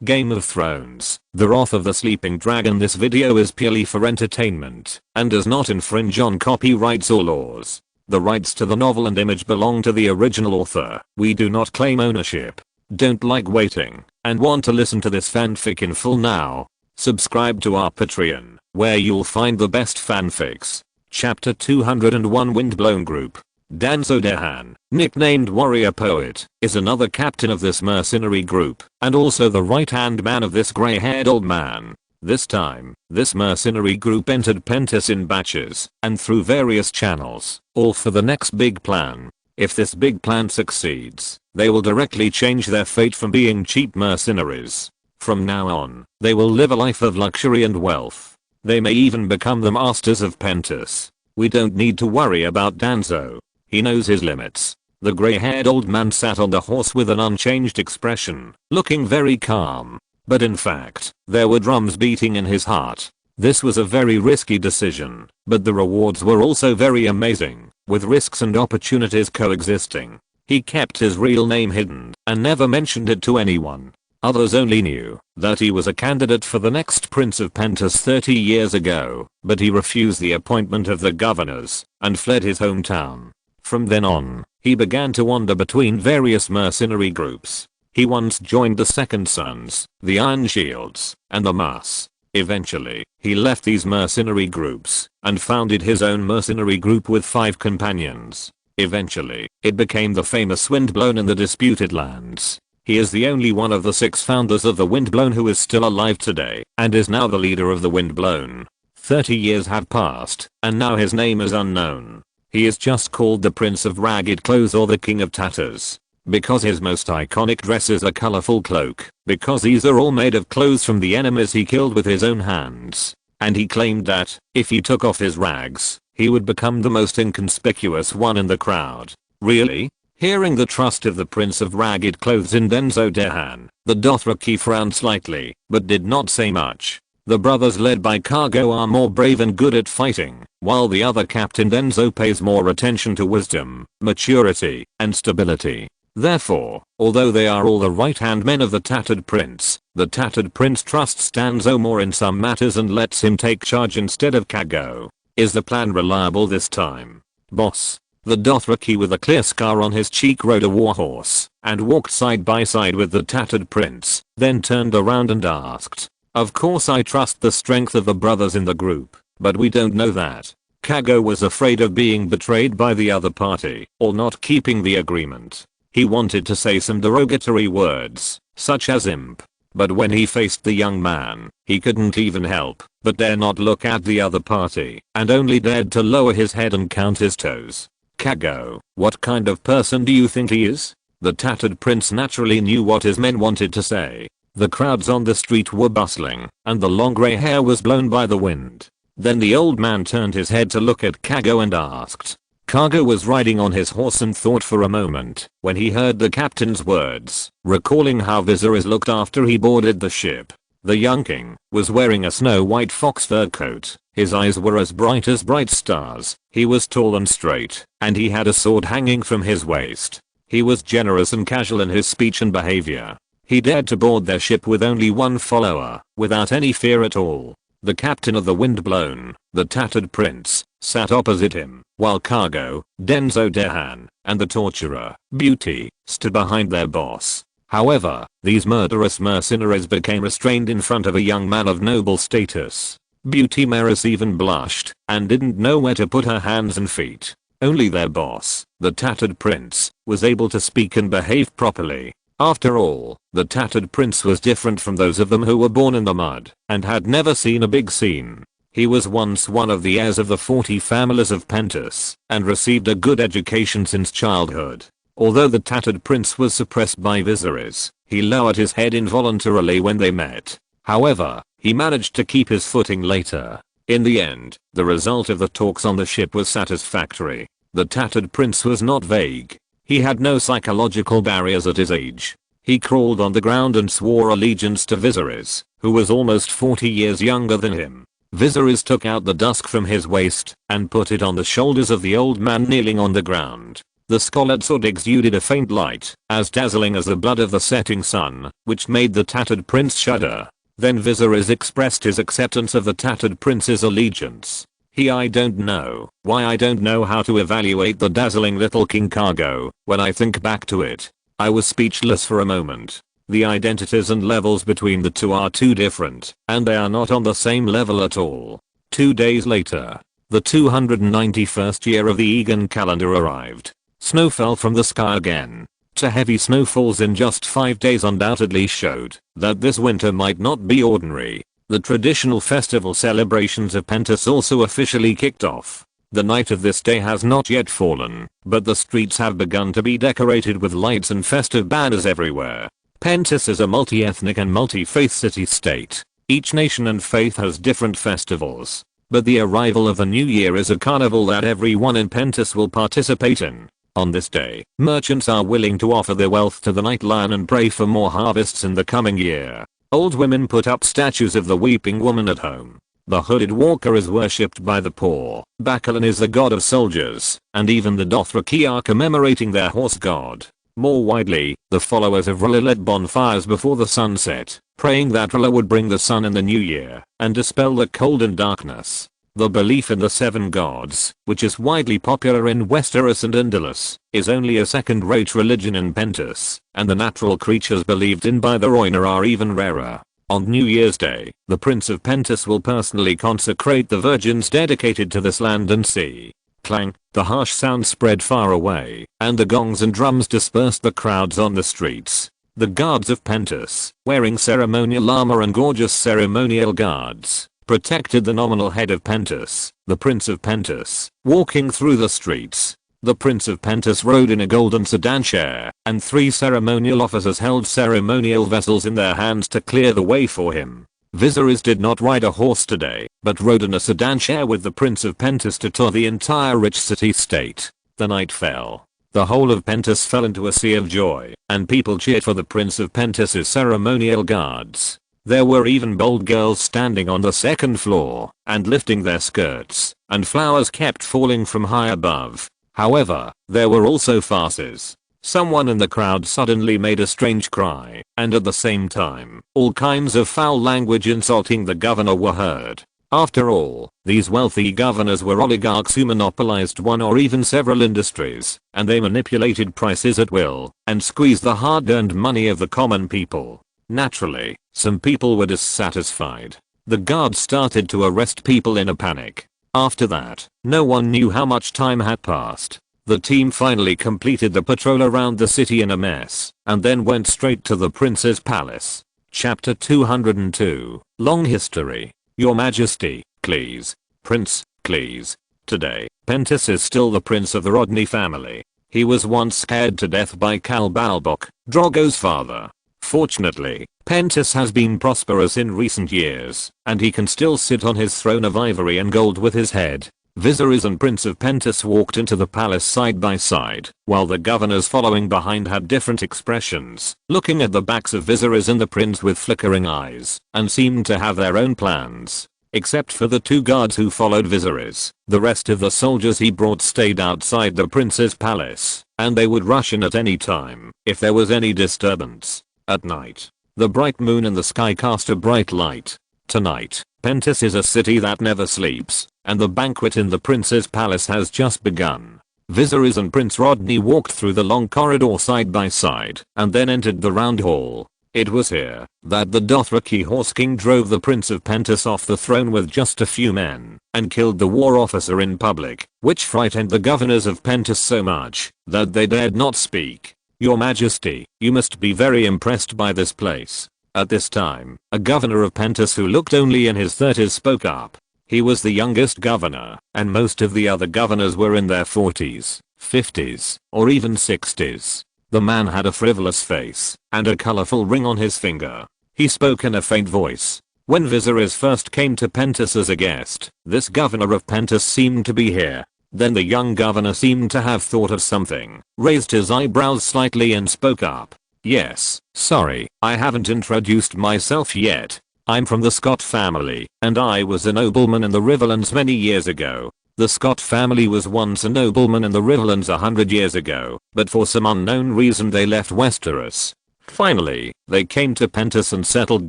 Game of Thrones, The Wrath of the Sleeping Dragon. This video is purely for entertainment and does not infringe on copyrights or laws. The rights to the novel and image belong to the original author. We do not claim ownership. Don't like waiting and want to listen to this fanfic in full now? Subscribe to our Patreon, where you'll find the best fanfics. Chapter 201 Windblown Group. Danzo Dehan, nicknamed Warrior Poet, is another captain of this mercenary group and also the right-hand man of this grey-haired old man. This time, this mercenary group entered Pentis in batches and through various channels, all for the next big plan. If this big plan succeeds, they will directly change their fate from being cheap mercenaries. From now on, they will live a life of luxury and wealth. They may even become the masters of Pentis. We don't need to worry about Danzo. He knows his limits. The grey-haired old man sat on the horse with an unchanged expression, looking very calm. But in fact, there were drums beating in his heart. This was a very risky decision, but the rewards were also very amazing, with risks and opportunities coexisting. He kept his real name hidden and never mentioned it to anyone. Others only knew that he was a candidate for the next Prince of Pentis 30 years ago, but he refused the appointment of the governors and fled his hometown. From then on, he began to wander between various mercenary groups. He once joined the Second Sons, the Iron Shields, and the Mass. Eventually, he left these mercenary groups and founded his own mercenary group with 5 companions. Eventually, it became the famous Windblown in the Disputed Lands. He is the only one of the 6 founders of the Windblown who is still alive today and is now the leader of the Windblown. 30 years have passed, and now his name is unknown. He is just called the Prince of Ragged Clothes or the King of Tatters. Because his most iconic dress is a colorful cloak, because these are all made of clothes from the enemies he killed with his own hands. And he claimed that, if he took off his rags, he would become the most inconspicuous one in the crowd. Really? Hearing the trust of the Prince of Ragged Clothes in Danzo Dehan, the Dothraki frowned slightly, but did not say much. The brothers led by Cargo are more brave and good at fighting, while the other captain Danzo pays more attention to wisdom, maturity, and stability. Therefore, although they are all the right-hand men of the Tattered Prince, the Tattered Prince trusts Danzo more in some matters and lets him take charge instead of Kago. Is the plan reliable this time, boss? The Dothraki with a clear scar on his cheek rode a warhorse and walked side by side with the Tattered Prince, then turned around and asked, "Of course I trust the strength of the brothers in the group, but we don't know that." Kago was afraid of being betrayed by the other party or not keeping the agreement. He wanted to say some derogatory words, such as imp. But when he faced the young man, he couldn't even help but dare not look at the other party and only dared to lower his head and count his toes. Kago, what kind of person do you think he is? The Tattered Prince naturally knew what his men wanted to say. The crowds on the street were bustling, and the long grey hair was blown by the wind. Then the old man turned his head to look at Kago and asked. Kago was riding on his horse and thought for a moment when he heard the captain's words, recalling how Viserys looked after he boarded the ship. The young king was wearing a snow-white fox fur coat. His eyes were as bright stars. He was tall and straight, and he had a sword hanging from his waist. He was generous and casual in his speech and behavior. He dared to board their ship with only one follower, without any fear at all. The captain of the Windblown, the Tattered Prince, sat opposite him, while Cargo, Danzo Dehan, and the torturer, Beauty, stood behind their boss. However, these murderous mercenaries became restrained in front of a young man of noble status. Beauty Maris even blushed and didn't know where to put her hands and feet. Only their boss, the Tattered Prince, was able to speak and behave properly. After all, the Tattered Prince was different from those of them who were born in the mud and had never seen a big scene. He was once one of the heirs of the 40 families of Pentis and received a good education since childhood. Although the Tattered Prince was suppressed by Viserys, he lowered his head involuntarily when they met. However, he managed to keep his footing later. In the end, the result of the talks on the ship was satisfactory. The Tattered Prince was not vague. He had no psychological barriers at his age. He crawled on the ground and swore allegiance to Viserys, who was almost 40 years younger than him. Viserys took out the dusk from his waist and put it on the shoulders of the old man kneeling on the ground. The scarlet sword exuded a faint light, as dazzling as the blood of the setting sun, which made the tattered prince shudder. Then Viserys expressed his acceptance of the tattered prince's allegiance. I don't know why I don't know how to evaluate the dazzling little king cargo. When I think back to it, I was speechless for a moment. The identities and levels between the two are too different, and they are not on the same level at all. 2 days later, the 291st year of the Egan calendar arrived. Snow fell from the sky again. Heavy snowfalls in just 5 days undoubtedly showed that this winter might not be ordinary. The traditional festival celebrations of Pentos also officially kicked off. The night of this day has not yet fallen, but the streets have begun to be decorated with lights and festive banners everywhere. Pentos is a multi-ethnic and multi-faith city-state. Each nation and faith has different festivals. But the arrival of the new year is a carnival that everyone in Pentos will participate in. On this day, merchants are willing to offer their wealth to the night lion and pray for more harvests in the coming year. Old women put up statues of the weeping woman at home. The hooded walker is worshipped by the poor. Bacallan is the god of soldiers, and even the Dothraki are commemorating their horse god. More widely, the followers of R'hllor lit bonfires before the sunset, praying that R'hllor would bring the sun in the new year and dispel the cold and darkness. The belief in the 7 gods, which is widely popular in Westeros and Indolus, is only a second-rate religion in Pentos, and the natural creatures believed in by the Rhoynar are even rarer. On New Year's Day, the Prince of Pentos will personally consecrate the virgins dedicated to this land and sea. Clang, the harsh sound spread far away, and the gongs and drums dispersed the crowds on the streets. The guards of Pentos, wearing ceremonial armor and gorgeous ceremonial guards, protected the nominal head of Pentos, the Prince of Pentos, walking through the streets. The Prince of Pentos rode in a golden sedan chair, and 3 ceremonial officers held ceremonial vessels in their hands to clear the way for him. Viserys did not ride a horse today, but rode in a sedan chair with the Prince of Pentos to tour the entire rich city-state. The night fell. The whole of Pentos fell into a sea of joy, and people cheered for the Prince of Pentos' ceremonial guards. There were even bold girls standing on the 2nd floor and lifting their skirts, and flowers kept falling from high above. However, there were also farces. Someone in the crowd suddenly made a strange cry, and at the same time, all kinds of foul language insulting the governor were heard. After all, these wealthy governors were oligarchs who monopolized one or even several industries, and they manipulated prices at will and squeezed the hard-earned money of the common people. Naturally, some people were dissatisfied. The guards started to arrest people in a panic. After that, no one knew how much time had passed. The team finally completed the patrol around the city in a mess, and then went straight to the prince's palace. Chapter 202. Long History. Your Majesty, please. Prince, please. Today, Pentos is still the prince of the Rodney family. He was once scared to death by Khal Balbok, Drogo's father. Fortunately, Pentos has been prosperous in recent years, and he can still sit on his throne of ivory and gold with his head. Viserys and Prince of Pentos walked into the palace side by side, while the governors following behind had different expressions, looking at the backs of Viserys and the prince with flickering eyes, and seemed to have their own plans. Except for the 2 guards who followed Viserys, the rest of the soldiers he brought stayed outside the prince's palace, and they would rush in at any time if there was any disturbance. At night, the bright moon in the sky cast a bright light. Tonight, Pentos is a city that never sleeps, and the banquet in the prince's palace has just begun. Viserys and Prince Rodney walked through the long corridor side by side, and then entered the round hall. It was here that the Dothraki Horse King drove the Prince of Pentos off the throne with just a few men, and killed the war officer in public, which frightened the governors of Pentos so much that they dared not speak. Your Majesty, you must be very impressed by this place. At this time, a governor of Pentos who looked only in his 30s spoke up. He was the youngest governor, and most of the other governors were in their 40s, 50s, or even 60s. The man had a frivolous face, and a colorful ring on his finger. He spoke in a faint voice. When Viserys first came to Pentos as a guest, this governor of Pentos seemed to be here. Then the young governor seemed to have thought of something, raised his eyebrows slightly and spoke up. Yes, sorry, I haven't introduced myself yet. I'm from the Scott family, and I was a nobleman in the Riverlands many years ago. The Scott family was once a nobleman in the Riverlands 100 years ago, but for some unknown reason they left Westeros. Finally, they came to Pentos and settled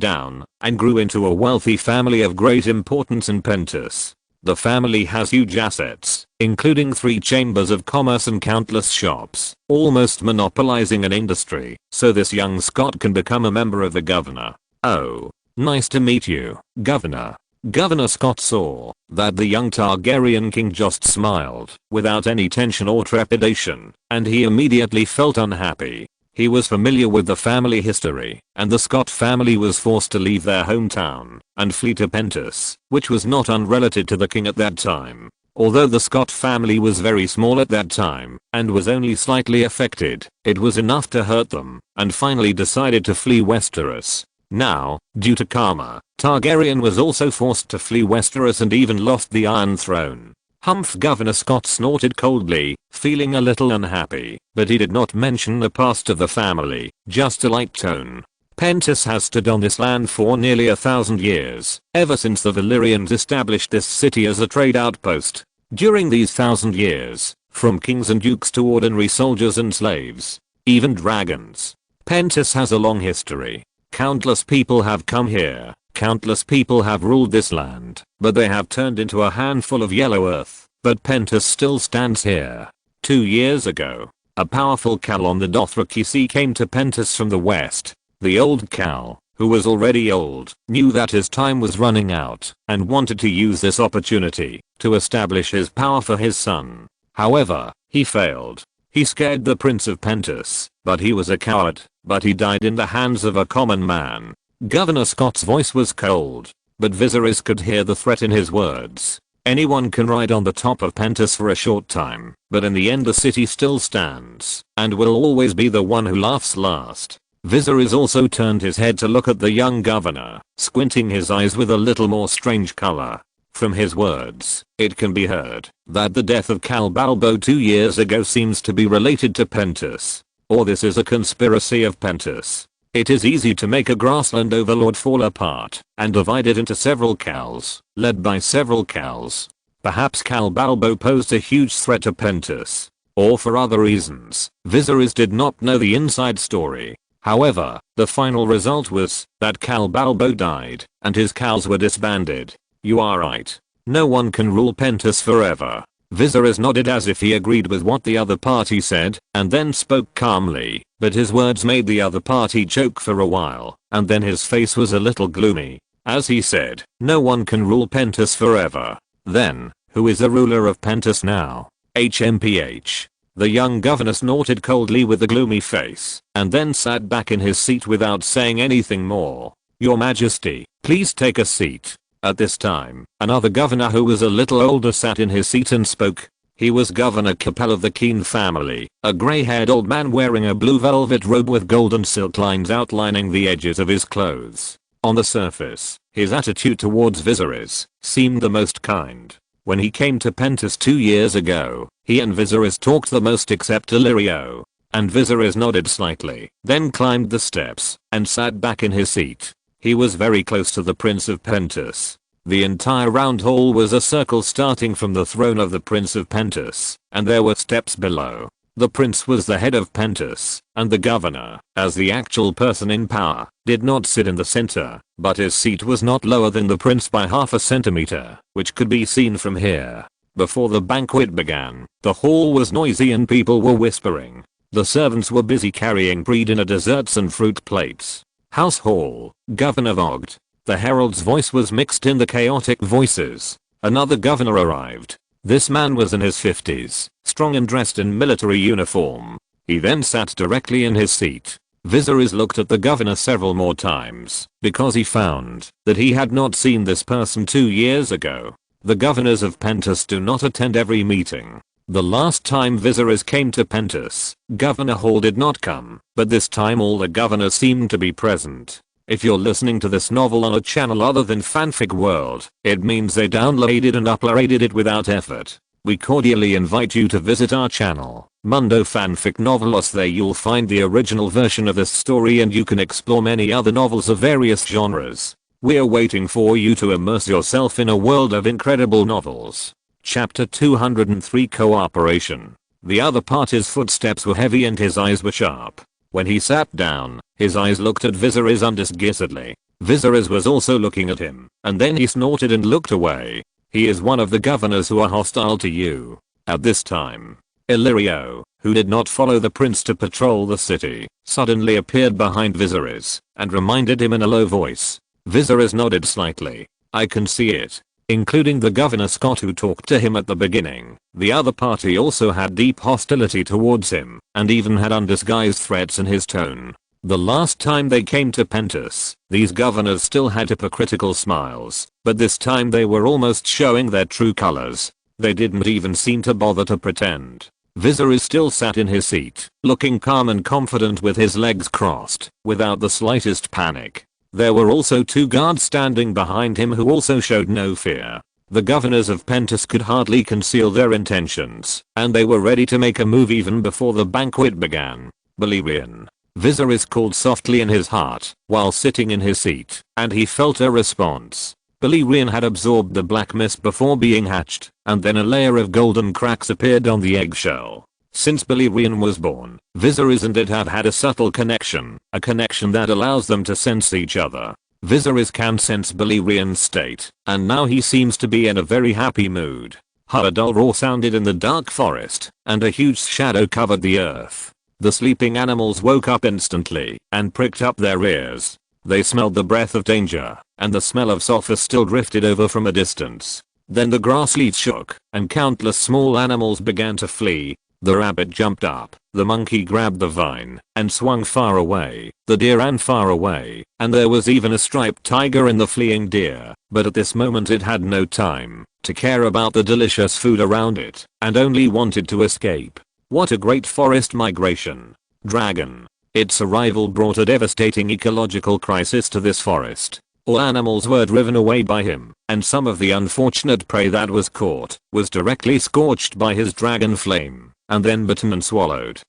down, and grew into a wealthy family of great importance in Pentos. The family has huge assets, including 3 chambers of commerce and countless shops, almost monopolizing an industry, so this young Scott can become a member of the governor. Oh, nice to meet you, Governor. Governor Scott saw that the young Targaryen king just smiled without any tension or trepidation, and he immediately felt unhappy. He was familiar with the family history, and the Scott family was forced to leave their hometown and flee to Pentos, which was not unrelated to the king at that time. Although the Scott family was very small at that time and was only slightly affected, it was enough to hurt them, and finally decided to flee Westeros. Now, due to karma, Targaryen was also forced to flee Westeros and even lost the Iron Throne. Humph! Governor Scott snorted coldly, feeling a little unhappy, but he did not mention the past of the family, just a light tone. Pentos has stood on this land for nearly 1,000 years, ever since the Valyrians established this city as a trade outpost. During these 1,000 years, from kings and dukes to ordinary soldiers and slaves, even dragons, Pentos has a long history. Countless people have come here, countless people have ruled this land, but they have turned into a handful of yellow earth. But Pentos still stands here. 2 years ago, a powerful Khal on the Dothraki came to Pentos from the west. The old Khal, who was already old, knew that his time was running out and wanted to use this opportunity to establish his power for his son. However, he failed. He scared the Prince of Pentos, but he was a coward, but he died in the hands of a common man. Governor Scott's voice was cold, but Viserys could hear the threat in his words. Anyone can ride on the top of Pentos for a short time, but in the end the city still stands, and will always be the one who laughs last. Viserys also turned his head to look at the young governor, squinting his eyes with a little more strange color. From his words, it can be heard that the death of Khal Balbo 2 years ago seems to be related to Pentos. Or this is a conspiracy of Pentos. It is easy to make a grassland overlord fall apart and divide it into several Khals, led by several Khals. Perhaps Khal Balbo posed a huge threat to Pentos. Or for other reasons, Viserys did not know the inside story. However, the final result was that Khal Balbo died and his Khals were disbanded. You are right. No one can rule Pentos forever. Viserys nodded as if he agreed with what the other party said, and then spoke calmly, but his words made the other party choke for a while, and then his face was a little gloomy. As he said, no one can rule Pentos forever. Then, who is the ruler of Pentos now? HMPH. The young governor snorted coldly with a gloomy face, and then sat back in his seat without saying anything more. Your Majesty, please take a seat. At this time, another governor who was a little older sat in his seat and spoke. He was Governor Capel of the Keen family, a grey-haired old man wearing a blue velvet robe with golden silk lines outlining the edges of his clothes. On the surface, his attitude towards Viserys seemed the most kind. When he came to Pentos 2 years ago, he and Viserys talked the most except Illyrio. And Viserys nodded slightly, then climbed the steps and sat back in his seat. He was very close to the Prince of Pentos. The entire round hall was a circle starting from the throne of the Prince of Pentos, and there were steps below. The prince was the head of Pentos, and the governor, as the actual person in power, did not sit in the center, but his seat was not lower than the prince by half a centimeter, which could be seen from here. Before the banquet began, the hall was noisy and people were whispering. The servants were busy carrying pre-dinner desserts and fruit plates. House Hall, Governor vogged. The herald's voice was mixed in the chaotic voices. Another governor arrived. This man was in his 50s, strong and dressed in military uniform. He then sat directly in his seat. Viserys looked at the governor several more times, because he found that he had not seen this person 2 years ago. The governors of Pentos do not attend every meeting. The last time Viserys came to Pentos, Governor Hall did not come, but this time all the governors seemed to be present. If you're listening to this novel on a channel other than Fanfic World, it means they downloaded and uploaded it without effort. We cordially invite you to visit our channel, Mundo Fanfic Novelos. There you'll find the original version of this story and you can explore many other novels of various genres. We're waiting for you to immerse yourself in a world of incredible novels. Chapter 203 Cooperation. The other party's footsteps were heavy and his eyes were sharp. When he sat down, his eyes looked at Viserys undisguisedly. Viserys was also looking at him, and then he snorted and looked away. He is one of the governors who are hostile to you. At this time, Illyrio, who did not follow the prince to patrol the city, suddenly appeared behind Viserys, and reminded him in a low voice. Viserys nodded slightly. I can see it. Including the governor Scott who talked to him at the beginning, the other party also had deep hostility towards him, and even had undisguised threats in his tone. The last time they came to Pentus, these governors still had hypocritical smiles, but this time they were almost showing their true colors. They didn't even seem to bother to pretend. Viserys still sat in his seat, looking calm and confident with his legs crossed, without the slightest panic. There were also 2 guards standing behind him who also showed no fear. The governors of Pentus could hardly conceal their intentions, and they were ready to make a move even before the banquet began. Balerion. Viserys called softly in his heart, while sitting in his seat, and he felt a response. Balerion had absorbed the black mist before being hatched, and then a layer of golden cracks appeared on the eggshell. Since Balerion was born, Viserys and it have had a subtle connection, a connection that allows them to sense each other. Viserys can sense Balerion's state, and now he seems to be in a very happy mood. A dull roar sounded in the dark forest, and a huge shadow covered the earth. The sleeping animals woke up instantly, and pricked up their ears. They smelled the breath of danger, and the smell of sulfur still drifted over from a distance. Then the grass leaves shook, and countless small animals began to flee. The rabbit jumped up, the monkey grabbed the vine, and swung far away, the deer ran far away, and there was even a striped tiger in the fleeing deer, but at this moment it had no time to care about the delicious food around it, and only wanted to escape. What a great forest migration. Dragon. Its arrival brought a devastating ecological crisis to this forest. All animals were driven away by him, and some of the unfortunate prey that was caught was directly scorched by his dragon flame, and then bitten and swallowed.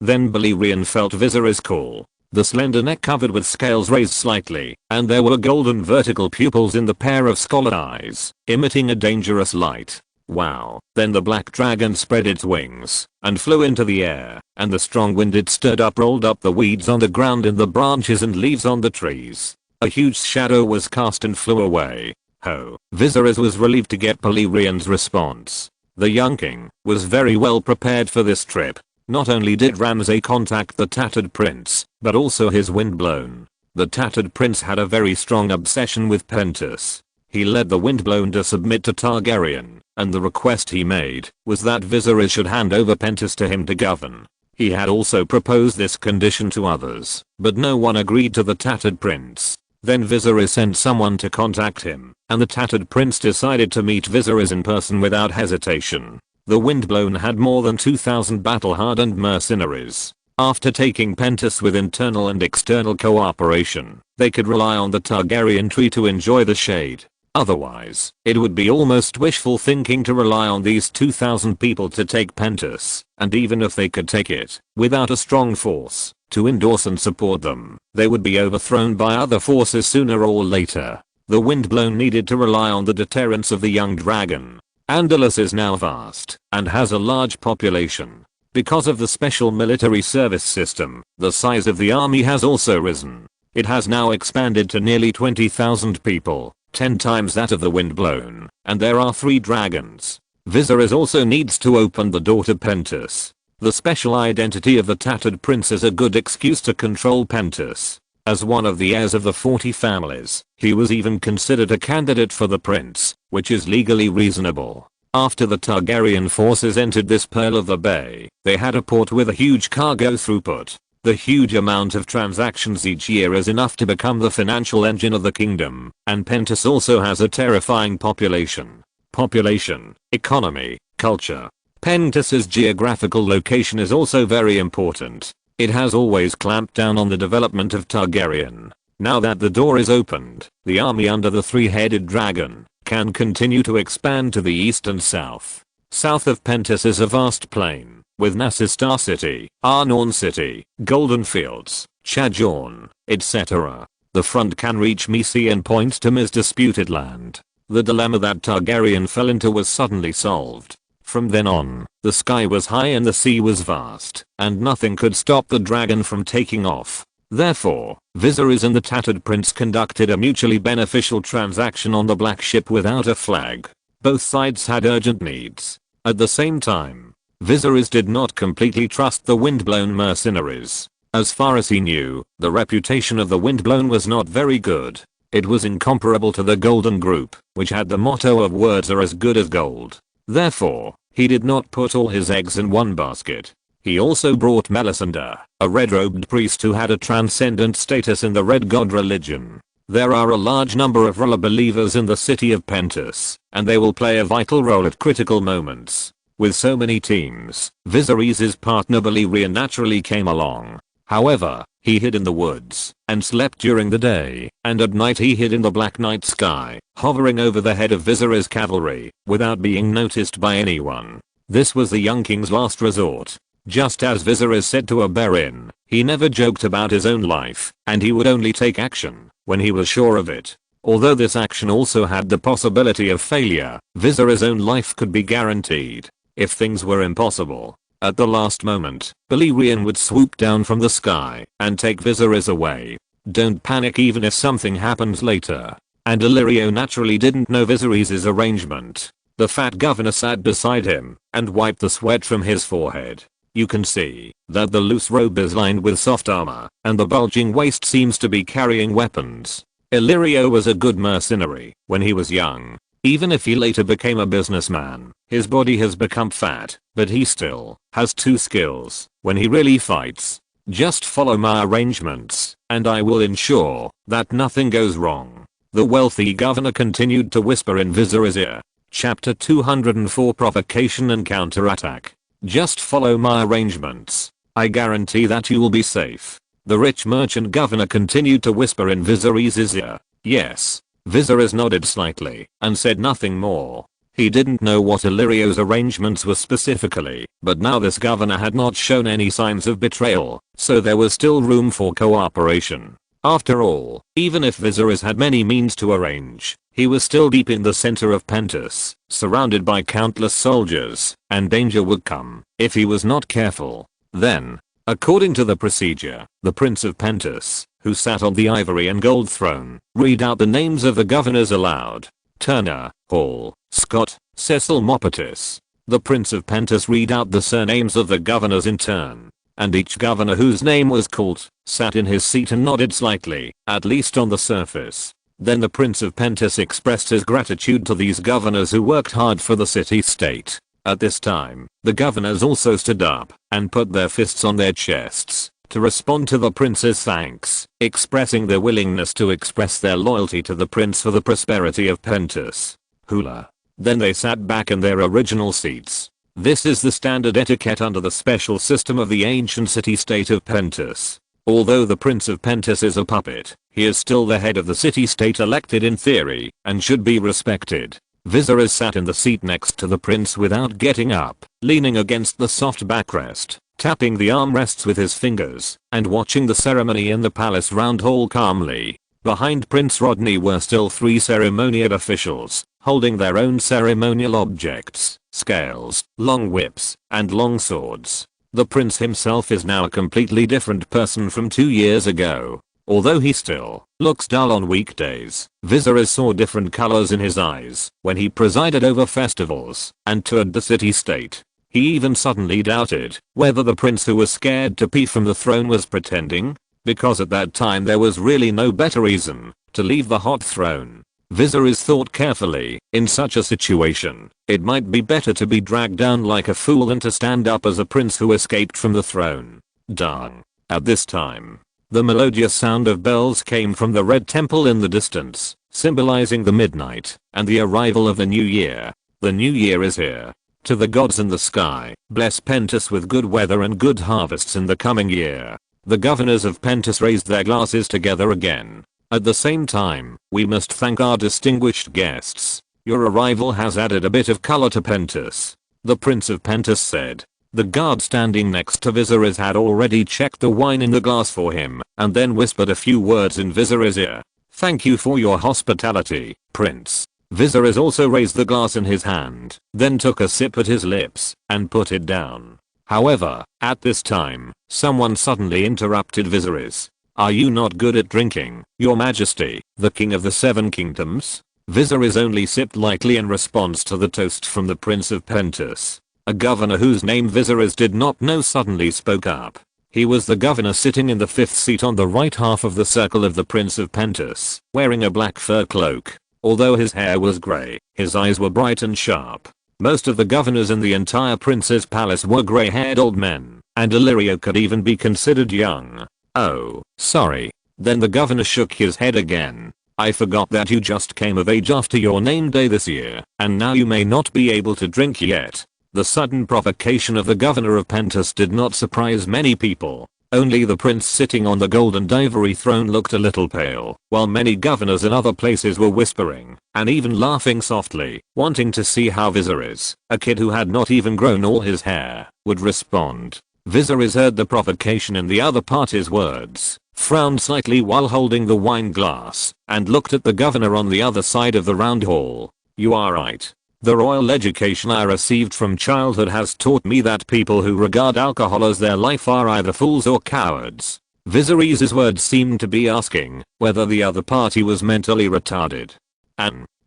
Then Balerion felt Viserys' call. The slender neck covered with scales raised slightly, and there were golden vertical pupils in the pair of scholar eyes, emitting a dangerous light. Wow. Then the black dragon spread its wings, and flew into the air, and the strong wind it stirred up rolled up the weeds on the ground and the branches and leaves on the trees. A huge shadow was cast and flew away. Viserys was relieved to get Balerion's response. The young king was very well prepared for this trip. Not only did Ramsay contact the Tattered Prince, but also his Windblown. The Tattered Prince had a very strong obsession with Pentus. He led the Windblown to submit to Targaryen, and the request he made was that Viserys should hand over Pentus to him to govern. He had also proposed this condition to others, but no one agreed to the Tattered Prince. Then Viserys sent someone to contact him, and the Tattered Prince decided to meet Viserys in person without hesitation. The Windblown had more than 2,000 battle-hardened mercenaries. After taking Pentus with internal and external cooperation, they could rely on the Targaryen tree to enjoy the shade. Otherwise, it would be almost wishful thinking to rely on these 2,000 people to take Pentus, and even if they could take it, without a strong force to endorse and support them, they would be overthrown by other forces sooner or later. The Windblown needed to rely on the deterrence of the young dragon. Andalus is now vast, and has a large population. Because of the special military service system, the size of the army has also risen. It has now expanded to nearly 20,000 people, 10 times that of the Windblown, and there are 3 dragons. Viserys also needs to open the door to Pentus. The special identity of the Tattered Prince is a good excuse to control Pentus. As one of the heirs of the 40 families, he was even considered a candidate for the prince, which is legally reasonable. After the Targaryen forces entered this pearl of the bay, they had a port with a huge cargo throughput. The huge amount of transactions each year is enough to become the financial engine of the kingdom, and Pentus also has a terrifying population. Population, economy, culture. Pentus's geographical location is also very important. It has always clamped down on the development of Targaryen. Now that the door is opened, the army under the 3-headed dragon can continue to expand to the east and south. South of Pentus is a vast plain, with Nassau Star City, Arnorn City, Golden Fields, Chadorn, etc. The front can reach Mysian Point to Ms. Disputed Land. The dilemma that Targaryen fell into was suddenly solved. From then on, the sky was high and the sea was vast, and nothing could stop the dragon from taking off. Therefore, Viserys and the Tattered Prince conducted a mutually beneficial transaction on the Black Ship without a flag. Both sides had urgent needs. At the same time, Viserys did not completely trust the windblown mercenaries. As far as he knew, the reputation of the windblown was not very good. It was incomparable to the Golden Group, which had the motto of words are as good as gold. Therefore, he did not put all his eggs in one basket. He also brought Melisandre, a red-robed priest who had a transcendent status in the Red God religion. There are a large number of R'hllor believers in the city of Pentos, and they will play a vital role at critical moments. With so many teams, Viserys' partner Balerion naturally came along. However, he hid in the woods and slept during the day, and at night he hid in the black night sky, hovering over the head of Viserys' cavalry, without being noticed by anyone. This was the young king's last resort. Just as Viserys said to Oberyn, he never joked about his own life, and he would only take action when he was sure of it. Although this action also had the possibility of failure, Viserys' own life could be guaranteed. If things were impossible, at the last moment, Balerion would swoop down from the sky and take Viserys away. Don't panic even if something happens later. And Illyrio naturally didn't know Viserys' arrangement. The fat governor sat beside him and wiped the sweat from his forehead. You can see that the loose robe is lined with soft armor, and the bulging waist seems to be carrying weapons. Illyrio was a good mercenary when he was young. Even if he later became a businessman, his body has become fat, but he still has two skills when he really fights. Just follow my arrangements, and I will ensure that nothing goes wrong. The wealthy governor continued to whisper in Viserys' ear. Chapter 204 Provocation and Counterattack. Just follow my arrangements. I guarantee that you will be safe. The rich merchant governor continued to whisper in Viserys' ear. Yes. Viserys nodded slightly and said nothing more. He didn't know what Illyrio's arrangements were specifically, but now this governor had not shown any signs of betrayal, so there was still room for cooperation. After all, even if Viserys had many means to arrange, he was still deep in the center of Pentos, surrounded by countless soldiers, and danger would come if he was not careful. Then, according to the procedure, the Prince of Pentos, who sat on the ivory and gold throne, read out the names of the governors aloud. Turner, Hall, Scott, Cecil Moppertus. The Prince of Pentos read out the surnames of the governors in turn, and each governor whose name was called sat in his seat and nodded slightly, at least on the surface. Then the Prince of Pentos expressed his gratitude to these governors who worked hard for the city-state. At this time, the governors also stood up and put their fists on their chests to respond to the prince's thanks, expressing their willingness to express their loyalty to the prince for the prosperity of Pentos. Hula. Then they sat back in their original seats. This is the standard etiquette under the special system of the ancient city-state of Pentos. Although the Prince of Pentos is a puppet, he is still the head of the city-state elected in theory and should be respected. Viserys sat in the seat next to the prince without getting up, leaning against the soft backrest, tapping the armrests with his fingers, and watching the ceremony in the palace round hall calmly. Behind Prince Rodney were still 3 ceremonial officials, holding their own ceremonial objects, scales, long whips, and long swords. The prince himself is now a completely different person from 2 years ago. Although he still looks dull on weekdays, Viserys saw different colors in his eyes when he presided over festivals and toured the city-state. He even suddenly doubted whether the prince who was scared to pee from the throne was pretending, because at that time there was really no better reason to leave the hot throne. Viserys thought carefully. In such a situation, it might be better to be dragged down like a fool than to stand up as a prince who escaped from the throne. Dung. At this time, the melodious sound of bells came from the Red Temple in the distance, symbolizing the midnight and the arrival of the new year. The new year is here. To the gods in the sky, bless Pentos with good weather and good harvests in the coming year. The governors of Pentos raised their glasses together again. At the same time, we must thank our distinguished guests. Your arrival has added a bit of color to Pentos. The Prince of Pentos said. The guard standing next to Viserys had already checked the wine in the glass for him, and then whispered a few words in Viserys' ear. Thank you for your hospitality, Prince. Viserys also raised the glass in his hand, then took a sip at his lips, and put it down. However, at this time, someone suddenly interrupted Viserys. "Are you not good at drinking, your majesty, the king of the seven kingdoms?" Viserys only sipped lightly in response to the toast from the Prince of Pentos. A governor whose name Viserys did not know suddenly spoke up. He was the governor sitting in the fifth seat on the right half of the circle of the Prince of Pentos, wearing a black fur cloak. Although his hair was grey, his eyes were bright and sharp. Most of the governors in the entire prince's palace were grey-haired old men, and Illyrio could even be considered young. "Oh, sorry." Then the governor shook his head again. "I forgot that you just came of age after your name day this year, and now you may not be able to drink yet." The sudden provocation of the governor of Pentos did not surprise many people. Only the prince sitting on the gold and ivory throne looked a little pale, while many governors in other places were whispering, and even laughing softly, wanting to see how Viserys, a kid who had not even grown all his hair, would respond. Viserys heard the provocation in the other party's words, frowned slightly while holding the wine glass, and looked at the governor on the other side of the round hall. "You are right. The royal education I received from childhood has taught me that people who regard alcohol as their life are either fools or cowards." Viserys' words seemed to be asking whether the other party was mentally retarded.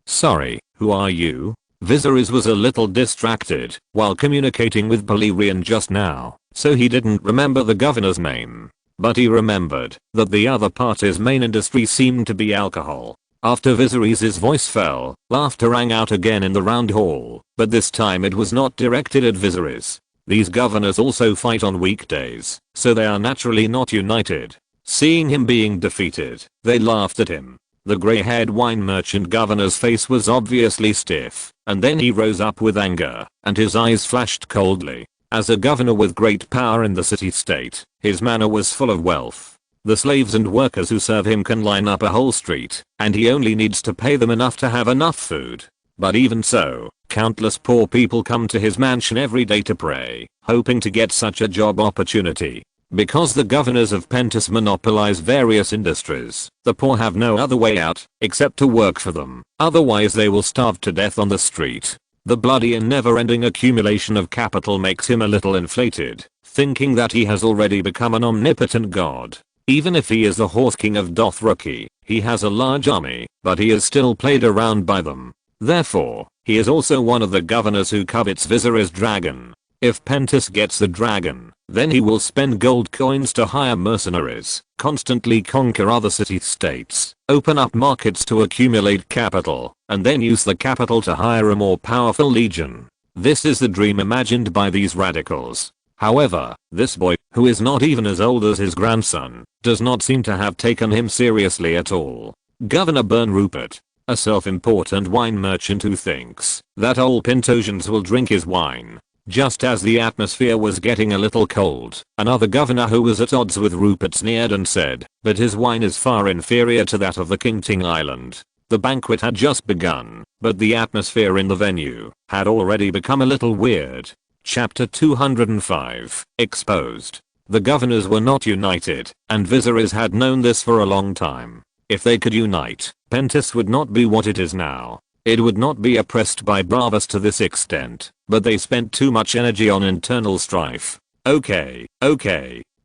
Sorry, who are you?" Viserys was a little distracted while communicating with Balerion just now, so he didn't remember the governor's name. But he remembered that the other party's main industry seemed to be alcohol. After Viserys' voice fell, laughter rang out again in the round hall, but this time it was not directed at Viserys. These governors also fight on weekdays, so they are naturally not united. Seeing him being defeated, they laughed at him. The grey-haired wine merchant governor's face was obviously stiff, and then he rose up with anger, and his eyes flashed coldly. As a governor with great power in the city-state, his manor was full of wealth. The slaves and workers who serve him can line up a whole street, and he only needs to pay them enough to have enough food. But even so, countless poor people come to his mansion every day to pray, hoping to get such a job opportunity. Because the governors of Pentos monopolize various industries, the poor have no other way out except to work for them, otherwise they will starve to death on the street. The bloody and never-ending accumulation of capital makes him a little inflated, thinking that he has already become an omnipotent god. Even if he is the Horse King of Dothraki, he has a large army, but he is still played around by them. Therefore, he is also one of the governors who covets Viserys' dragon. If Pentos gets the dragon, then he will spend gold coins to hire mercenaries, constantly conquer other city-states, open up markets to accumulate capital, and then use the capital to hire a more powerful legion. This is the dream imagined by these radicals. However, this boy, who is not even as old as his grandson, does not seem to have taken him seriously at all. Governor Burn Rupert, a self-important wine merchant who thinks that all Pentosians will drink his wine. Just as the atmosphere was getting a little cold, another governor who was at odds with Rupert sneered and said, "But his wine is far inferior to that of the King Ting Island." The banquet had just begun, but the atmosphere in the venue had already become a little weird. Chapter 205, Exposed. The governors were not united, and Viserys had known this for a long time. If they could unite, Pentos would not be what it is now. It would not be oppressed by Bravos to this extent, but they spent too much energy on internal strife. Okay.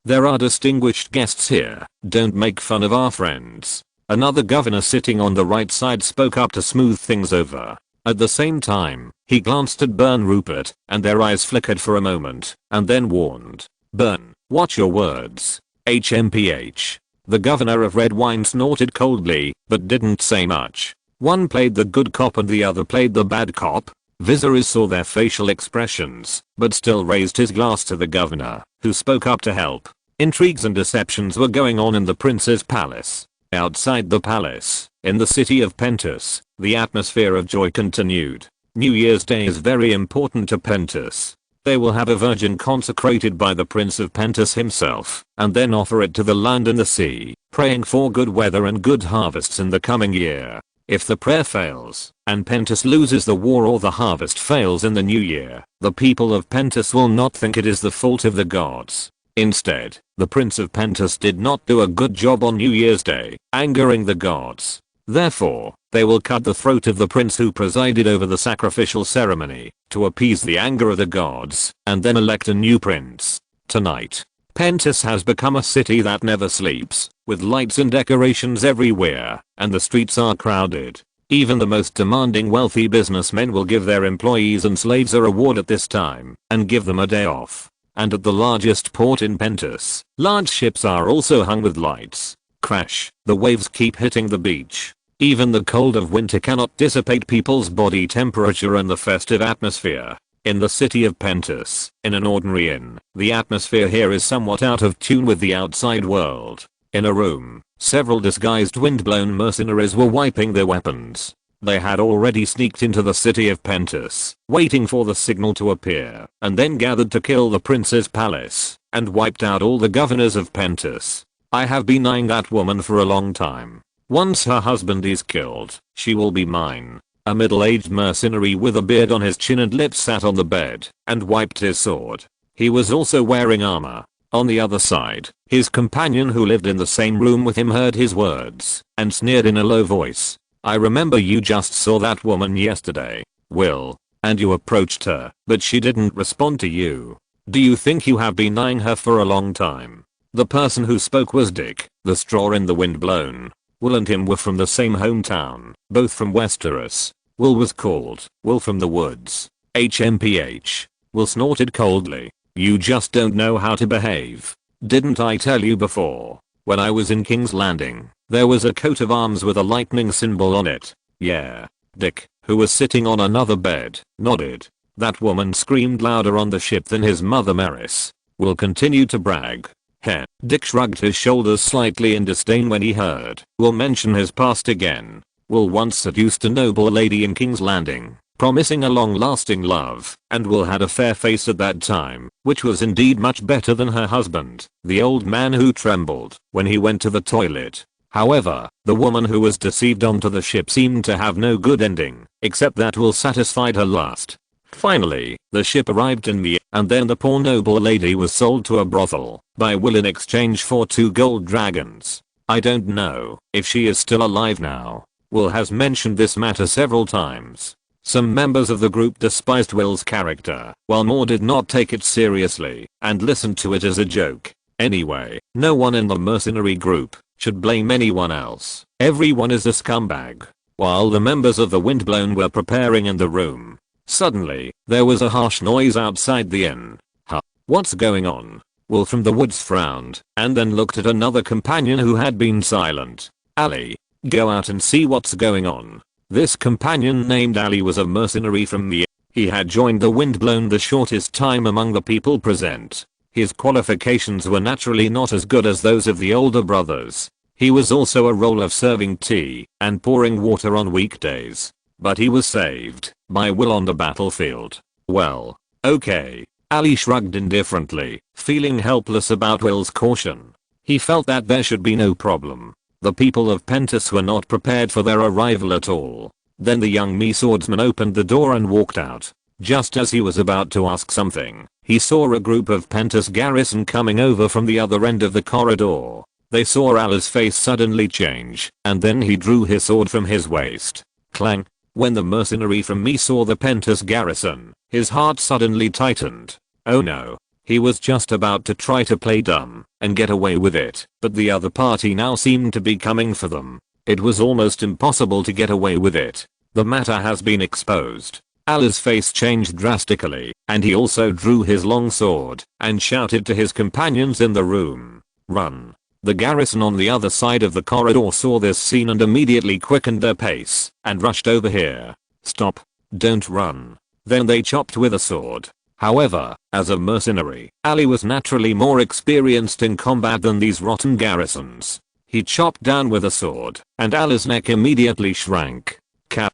There are distinguished guests here, don't make fun of our friends. Another governor sitting on the right side spoke up to smooth things over. At the same time, he glanced at Burn Rupert, and their eyes flickered for a moment, and then warned. "Burn, watch your words. HMPH. The governor of red wine snorted coldly, but didn't say much. One played the good cop and the other played the bad cop. Viserys saw their facial expressions, but still raised his glass to the governor, who spoke up to help. Intrigues and deceptions were going on in the prince's palace. Outside the palace, in the city of Pentos, the atmosphere of joy continued. New Year's Day is very important to Pentos. They will have a virgin consecrated by the Prince of Pentos himself, and then offer it to the land and the sea, praying for good weather and good harvests in the coming year. If the prayer fails, and Pentos loses the war or the harvest fails in the new year, the people of Pentos will not think it is the fault of the gods. Instead, the Prince of Pentos did not do a good job on New Year's Day, angering the gods. Therefore, they will cut the throat of the prince who presided over the sacrificial ceremony to appease the anger of the gods and then elect a new prince. Tonight, Pentus has become a city that never sleeps, with lights and decorations everywhere, and the streets are crowded. Even the most demanding wealthy businessmen will give their employees and slaves a reward at this time and give them a day off. And at the largest port in Pentus, large ships are also hung with lights. Crash, the waves keep hitting the beach. Even the cold of winter cannot dissipate people's body temperature and the festive atmosphere. In the city of Pentus, in an ordinary inn, the atmosphere here is somewhat out of tune with the outside world. In a room, several disguised windblown mercenaries were wiping their weapons. They had already sneaked into the city of Pentus, waiting for the signal to appear, and then gathered to kill the prince's palace, and wiped out all the governors of Pentus. I have been eyeing that woman for a long time. Once her husband is killed, she will be mine. A middle-aged mercenary with a beard on his chin and lips sat on the bed and wiped his sword. He was also wearing armor. On the other side, his companion who lived in the same room with him heard his words and sneered in a low voice. I remember you just saw that woman yesterday, Will, and you approached her, but she didn't respond to you. Do you think you have been eyeing her for a long time? The person who spoke was Dick, the straw in the wind blown. Will and him were from the same hometown, both from Westeros. Will was called Will from the woods. HMPH. Will snorted coldly. You just don't know how to behave. Didn't I tell you before? When I was in King's Landing, there was a coat of arms with a lightning symbol on it. Yeah. Dick, who was sitting on another bed, nodded. That woman screamed louder on the ship than his mother Maris. Will continued to brag. Heh. Dick shrugged his shoulders slightly in disdain when he heard Will mention his past again. Will once seduced a noble lady in King's Landing, promising a long-lasting love, and Will had a fair face at that time, which was indeed much better than her husband, the old man who trembled when he went to the toilet. However, the woman who was deceived onto the ship seemed to have no good ending, except that Will satisfied her lust. Finally, the ship arrived in the and then the poor noble lady was sold to a brothel by Will in exchange for 2 gold dragons. I don't know if she is still alive now. Will has mentioned this matter several times. Some members of the group despised Will's character, while more did not take it seriously and listened to it as a joke. Anyway, no one in the mercenary group should blame anyone else. Everyone is a scumbag. While the members of the Windblown were preparing in the room, suddenly, there was a harsh noise outside the inn. Huh? What's going on? Will from the woods frowned, and then looked at another companion who had been silent. Ali, go out and see what's going on. This companion named Ali was a mercenary from the inn. He had joined the Windblown the shortest time among the people present. His qualifications were naturally not as good as those of the older brothers. He was also a role of serving tea and pouring water on weekdays. But he was saved by Will on the battlefield. Well, okay. Ali shrugged indifferently, feeling helpless about Will's caution. He felt that there should be no problem. The people of Pentus were not prepared for their arrival at all. Then the young me swordsman opened the door and walked out. Just as he was about to ask something, he saw a group of Pentus garrison coming over from the other end of the corridor. They saw Ali's face suddenly change, and then he drew his sword from his waist. Clang. When the mercenary from me saw the Pentus garrison, his heart suddenly tightened. Oh no. He was just about to try to play dumb and get away with it, but the other party now seemed to be coming for them. It was almost impossible to get away with it. The matter has been exposed. Ali's face changed drastically, and he also drew his long sword and shouted to his companions in the room. Run. The garrison on the other side of the corridor saw this scene and immediately quickened their pace and rushed over here. Stop. Don't run. Then they chopped with a sword. However, as a mercenary, Ali was naturally more experienced in combat than these rotten garrisons. He chopped down with a sword, and Ali's neck immediately shrank.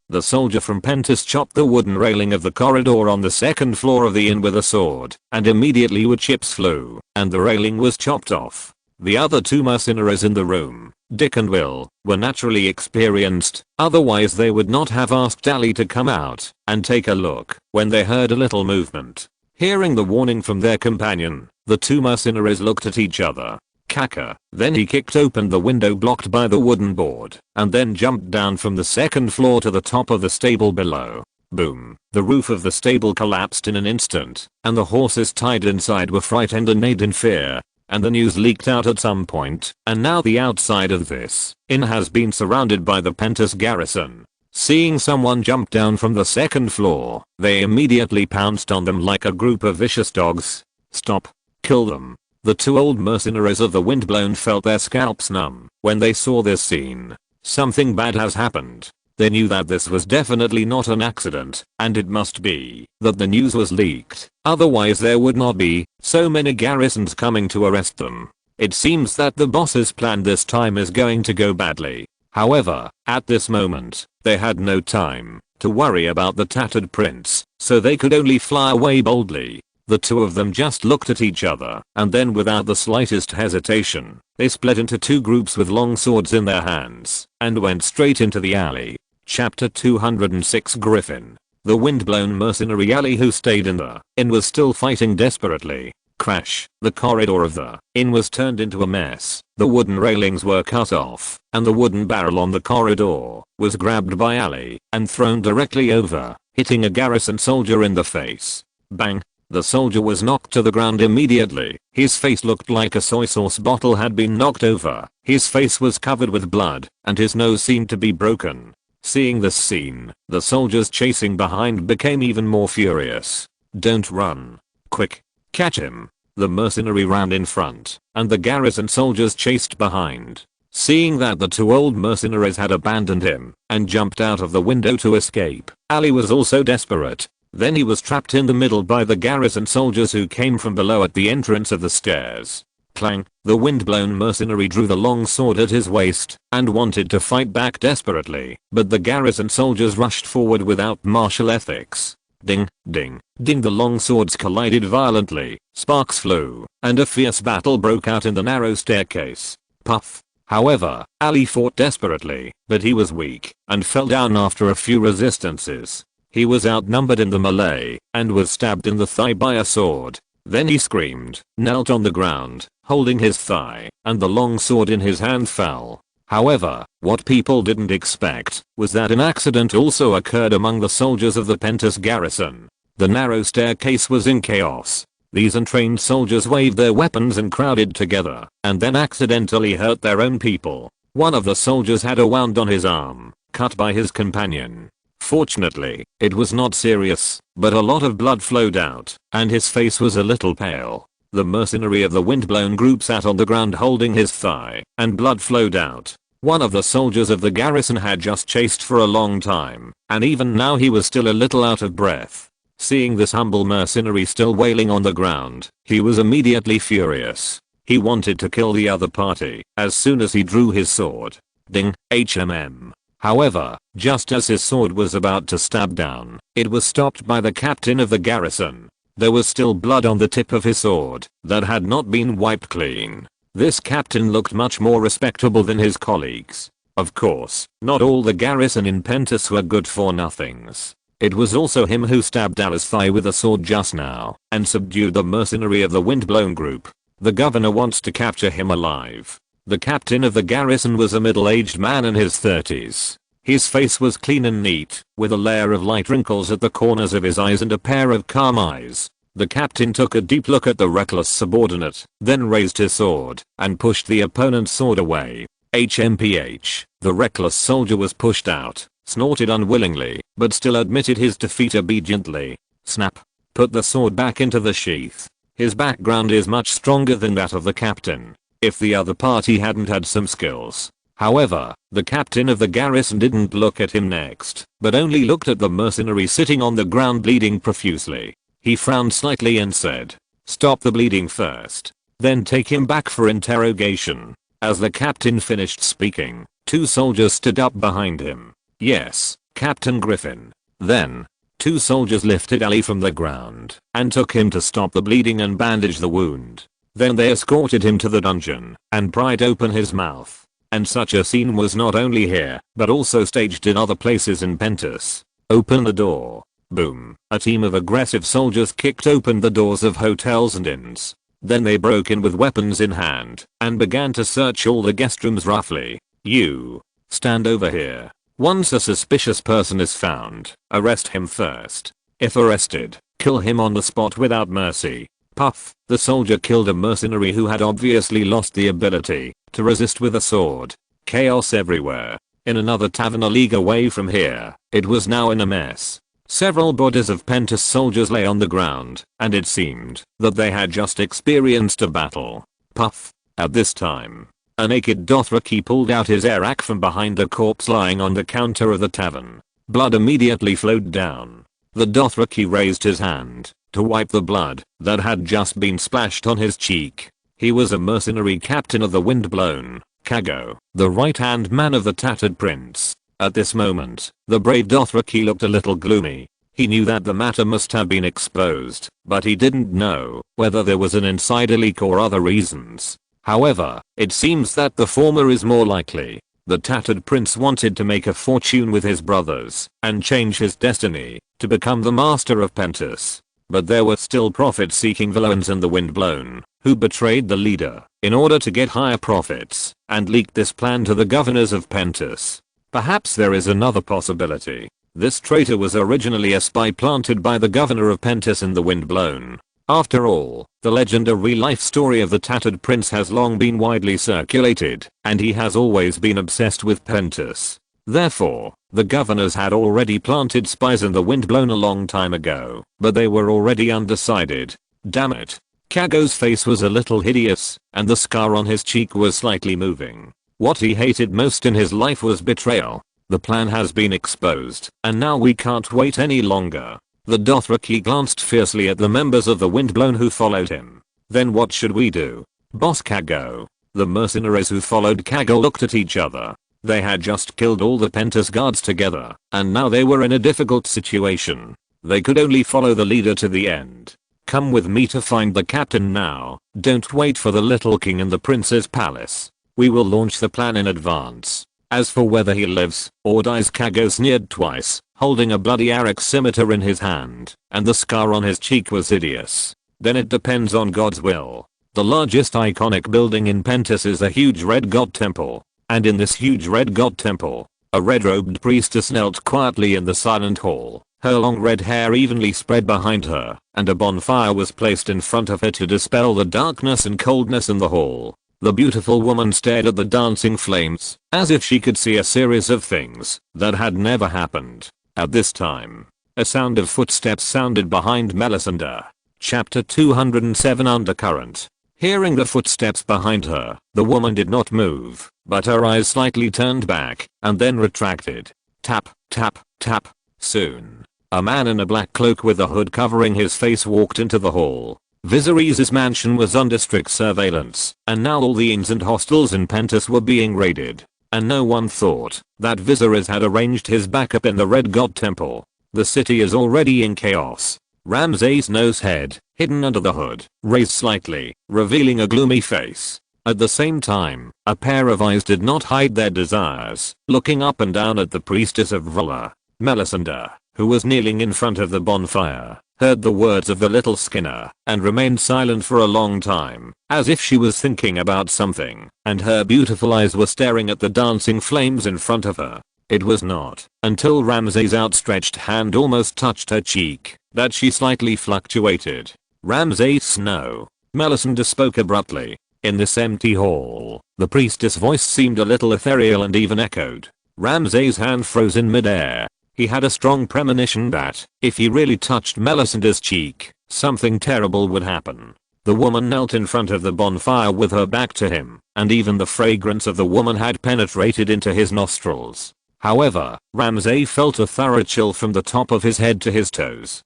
The soldier from Pentus chopped the wooden railing of the corridor on the second floor of the inn with a sword, and immediately wood chips flew, and the railing was chopped off. The other 2 mercenaries in the room, Dick and Will, were naturally experienced, otherwise they would not have asked Ali to come out and take a look when they heard a little movement. Hearing the warning from their companion, the 2 mercenaries looked at each other. Caca. Then he kicked open the window blocked by the wooden board, and then jumped down from the second floor to the top of the stable below. Boom. The roof of the stable collapsed in an instant, and the horses tied inside were frightened and neighed in fear. And the news leaked out at some point, and now the outside of this inn has been surrounded by the Pentus garrison. Seeing someone jump down from the second floor, they immediately pounced on them like a group of vicious dogs. Stop. Kill them. The two old mercenaries of the Windblown felt their scalps numb when they saw this scene. Something bad has happened. They knew that this was definitely not an accident, and it must be that the news was leaked. Otherwise there would not be so many garrisons coming to arrest them. It seems that the boss's plan this time is going to go badly. However, at this moment, they had no time to worry about the tattered prince, so they could only fly away boldly. The two of them just looked at each other, and then without the slightest hesitation, they split into two groups with long swords in their hands, and went straight into the alley. Chapter 206 Griffin. The windblown mercenary alley who stayed in the inn was still fighting desperately. Crash. The corridor of the inn was turned into a mess. The wooden railings were cut off, and the wooden barrel on the corridor was grabbed by Ali and thrown directly over, hitting a garrison soldier in the face. Bang. The soldier was knocked to the ground immediately. His face looked like a soy sauce bottle had been knocked over. His face was covered with blood, and his nose seemed to be broken. Seeing this scene, the soldiers chasing behind became even more furious. Don't run. Quick. Catch him. The mercenary ran in front, and the garrison soldiers chased behind. Seeing that the two old mercenaries had abandoned him and jumped out of the window to escape, Ali was also desperate. Then he was trapped in the middle by the garrison soldiers who came from below at the entrance of the stairs. Clang. The windblown mercenary drew the long sword at his waist and wanted to fight back desperately, but the garrison soldiers rushed forward without martial ethics. Ding, ding, ding. The long swords collided violently, sparks flew, and a fierce battle broke out in the narrow staircase. Puff. However, Ali fought desperately, but he was weak and fell down after a few resistances. He was outnumbered in the melee and was stabbed in the thigh by a sword. Then he screamed, knelt on the ground, holding his thigh, and the long sword in his hand fell. However, what people didn't expect was that an accident also occurred among the soldiers of the Pentus garrison. The narrow staircase was in chaos. These untrained soldiers waved their weapons and crowded together, and then accidentally hurt their own people. One of the soldiers had a wound on his arm, cut by his companion. Fortunately, it was not serious, but a lot of blood flowed out, and his face was a little pale. The mercenary of the windblown group sat on the ground holding his thigh, and blood flowed out. One of the soldiers of the garrison had just chased for a long time, and even now he was still a little out of breath. Seeing this humble mercenary still wailing on the ground, he was immediately furious. He wanted to kill the other party as soon as he drew his sword. Ding, HMM. However, just as his sword was about to stab down, it was stopped by the captain of the garrison. There was still blood on the tip of his sword that had not been wiped clean. This captain looked much more respectable than his colleagues. Of course, not all the garrison in Pentus were good for nothings. It was also him who stabbed Ali's thigh with a sword just now and subdued the mercenary of the windblown group. The governor wants to capture him alive. The captain of the garrison was a middle-aged man in his 30s. His face was clean and neat, with a layer of light wrinkles at the corners of his eyes and a pair of calm eyes. The captain took a deep look at the reckless subordinate, then raised his sword and pushed the opponent's sword away. HMPH. The reckless soldier was pushed out, snorted unwillingly, but still admitted his defeat obediently. Snap. Put the sword back into the sheath. His background is much stronger than that of the captain. If the other party hadn't had some skills. However, the captain of the garrison didn't look at him next, but only looked at the mercenary sitting on the ground bleeding profusely. He frowned slightly and said, "Stop the bleeding first. Then take him back for interrogation." As the captain finished speaking, two soldiers stood up behind him. "Yes, Captain Griffin." Then, two soldiers lifted Ali from the ground and took him to stop the bleeding and bandage the wound. Then they escorted him to the dungeon and pried open his mouth. And such a scene was not only here, but also staged in other places in Pentus. Open the door. Boom. A team of aggressive soldiers kicked open the doors of hotels and inns. Then they broke in with weapons in hand and began to search all the guest rooms roughly. You. Stand over here. Once a suspicious person is found, arrest him first. If arrested, kill him on the spot without mercy. Puff. The soldier killed a mercenary who had obviously lost the ability to resist with a sword. Chaos everywhere. In another tavern a league away from here, it was now in a mess. Several bodies of Pentus soldiers lay on the ground, and it seemed that they had just experienced a battle. Puff. At this time, a naked Dothraki pulled out his arak from behind a corpse lying on the counter of the tavern. Blood immediately flowed down. The Dothraki raised his hand to wipe the blood that had just been splashed on his cheek. He was a mercenary captain of the Windblown, Kago, the right-hand man of the tattered prince. At this moment, the brave Dothraki looked a little gloomy. He knew that the matter must have been exposed, but he didn't know whether there was an insider leak or other reasons. However, it seems that the former is more likely. The tattered prince wanted to make a fortune with his brothers and change his destiny to become the master of Pentus. But there were still profit-seeking villains in the Windblown who betrayed the leader in order to get higher profits and leaked this plan to the governors of Pentus. Perhaps there is another possibility. This traitor was originally a spy planted by the governor of Pentus in the Windblown. After all, the legendary life story of the tattered prince has long been widely circulated, and he has always been obsessed with Pentus. Therefore, the governors had already planted spies in the Windblown a long time ago, but they were already undecided. Damn it. Kago's face was a little hideous, and the scar on his cheek was slightly moving. What he hated most in his life was betrayal. The plan has been exposed, and now we can't wait any longer. The Dothraki glanced fiercely at the members of the Windblown who followed him. Then what should we do? Boss Kago. The mercenaries who followed Kago looked at each other. They had just killed all the Pentus guards together, and now they were in a difficult situation. They could only follow the leader to the end. Come with me to find the captain now. Don't wait for the little king in the prince's palace. We will launch the plan in advance. As for whether he lives or dies, Kago sneered twice, holding a bloody arak scimitar in his hand, and the scar on his cheek was hideous. Then it depends on God's will. The largest iconic building in Pentus is a huge red god temple, and in this huge red god temple, a red-robed priestess knelt quietly in the silent hall. Her long red hair evenly spread behind her, and a bonfire was placed in front of her to dispel the darkness and coldness in the hall. The beautiful woman stared at the dancing flames, as if she could see a series of things that had never happened. At this time, a sound of footsteps sounded behind Melisande. Chapter 207 Undercurrent. Hearing the footsteps behind her, the woman did not move, but her eyes slightly turned back, and then retracted. Tap, tap, tap. Soon, a man in a black cloak with a hood covering his face walked into the hall. Viserys' mansion was under strict surveillance, and now all the inns and hostels in Pentus were being raided. And no one thought that Viserys had arranged his backup in the Red God Temple. The city is already in chaos. Ramsay's nose head, hidden under the hood, raised slightly, revealing a gloomy face. At the same time, a pair of eyes did not hide their desires, looking up and down at the priestess of R'hllor. Melisande, who was kneeling in front of the bonfire, heard the words of the little Skinner, and remained silent for a long time, as if she was thinking about something, and her beautiful eyes were staring at the dancing flames in front of her. It was not until Ramsay's outstretched hand almost touched her cheek that she slightly fluctuated. Ramsay Snow. Melisande spoke abruptly. In this empty hall, the priestess' voice seemed a little ethereal and even echoed. Ramsay's hand froze in midair. He had a strong premonition that, if he really touched Melisande's cheek, something terrible would happen. The woman knelt in front of the bonfire with her back to him, and even the fragrance of the woman had penetrated into his nostrils. However, Ramsay felt a thorough chill from the top of his head to his toes.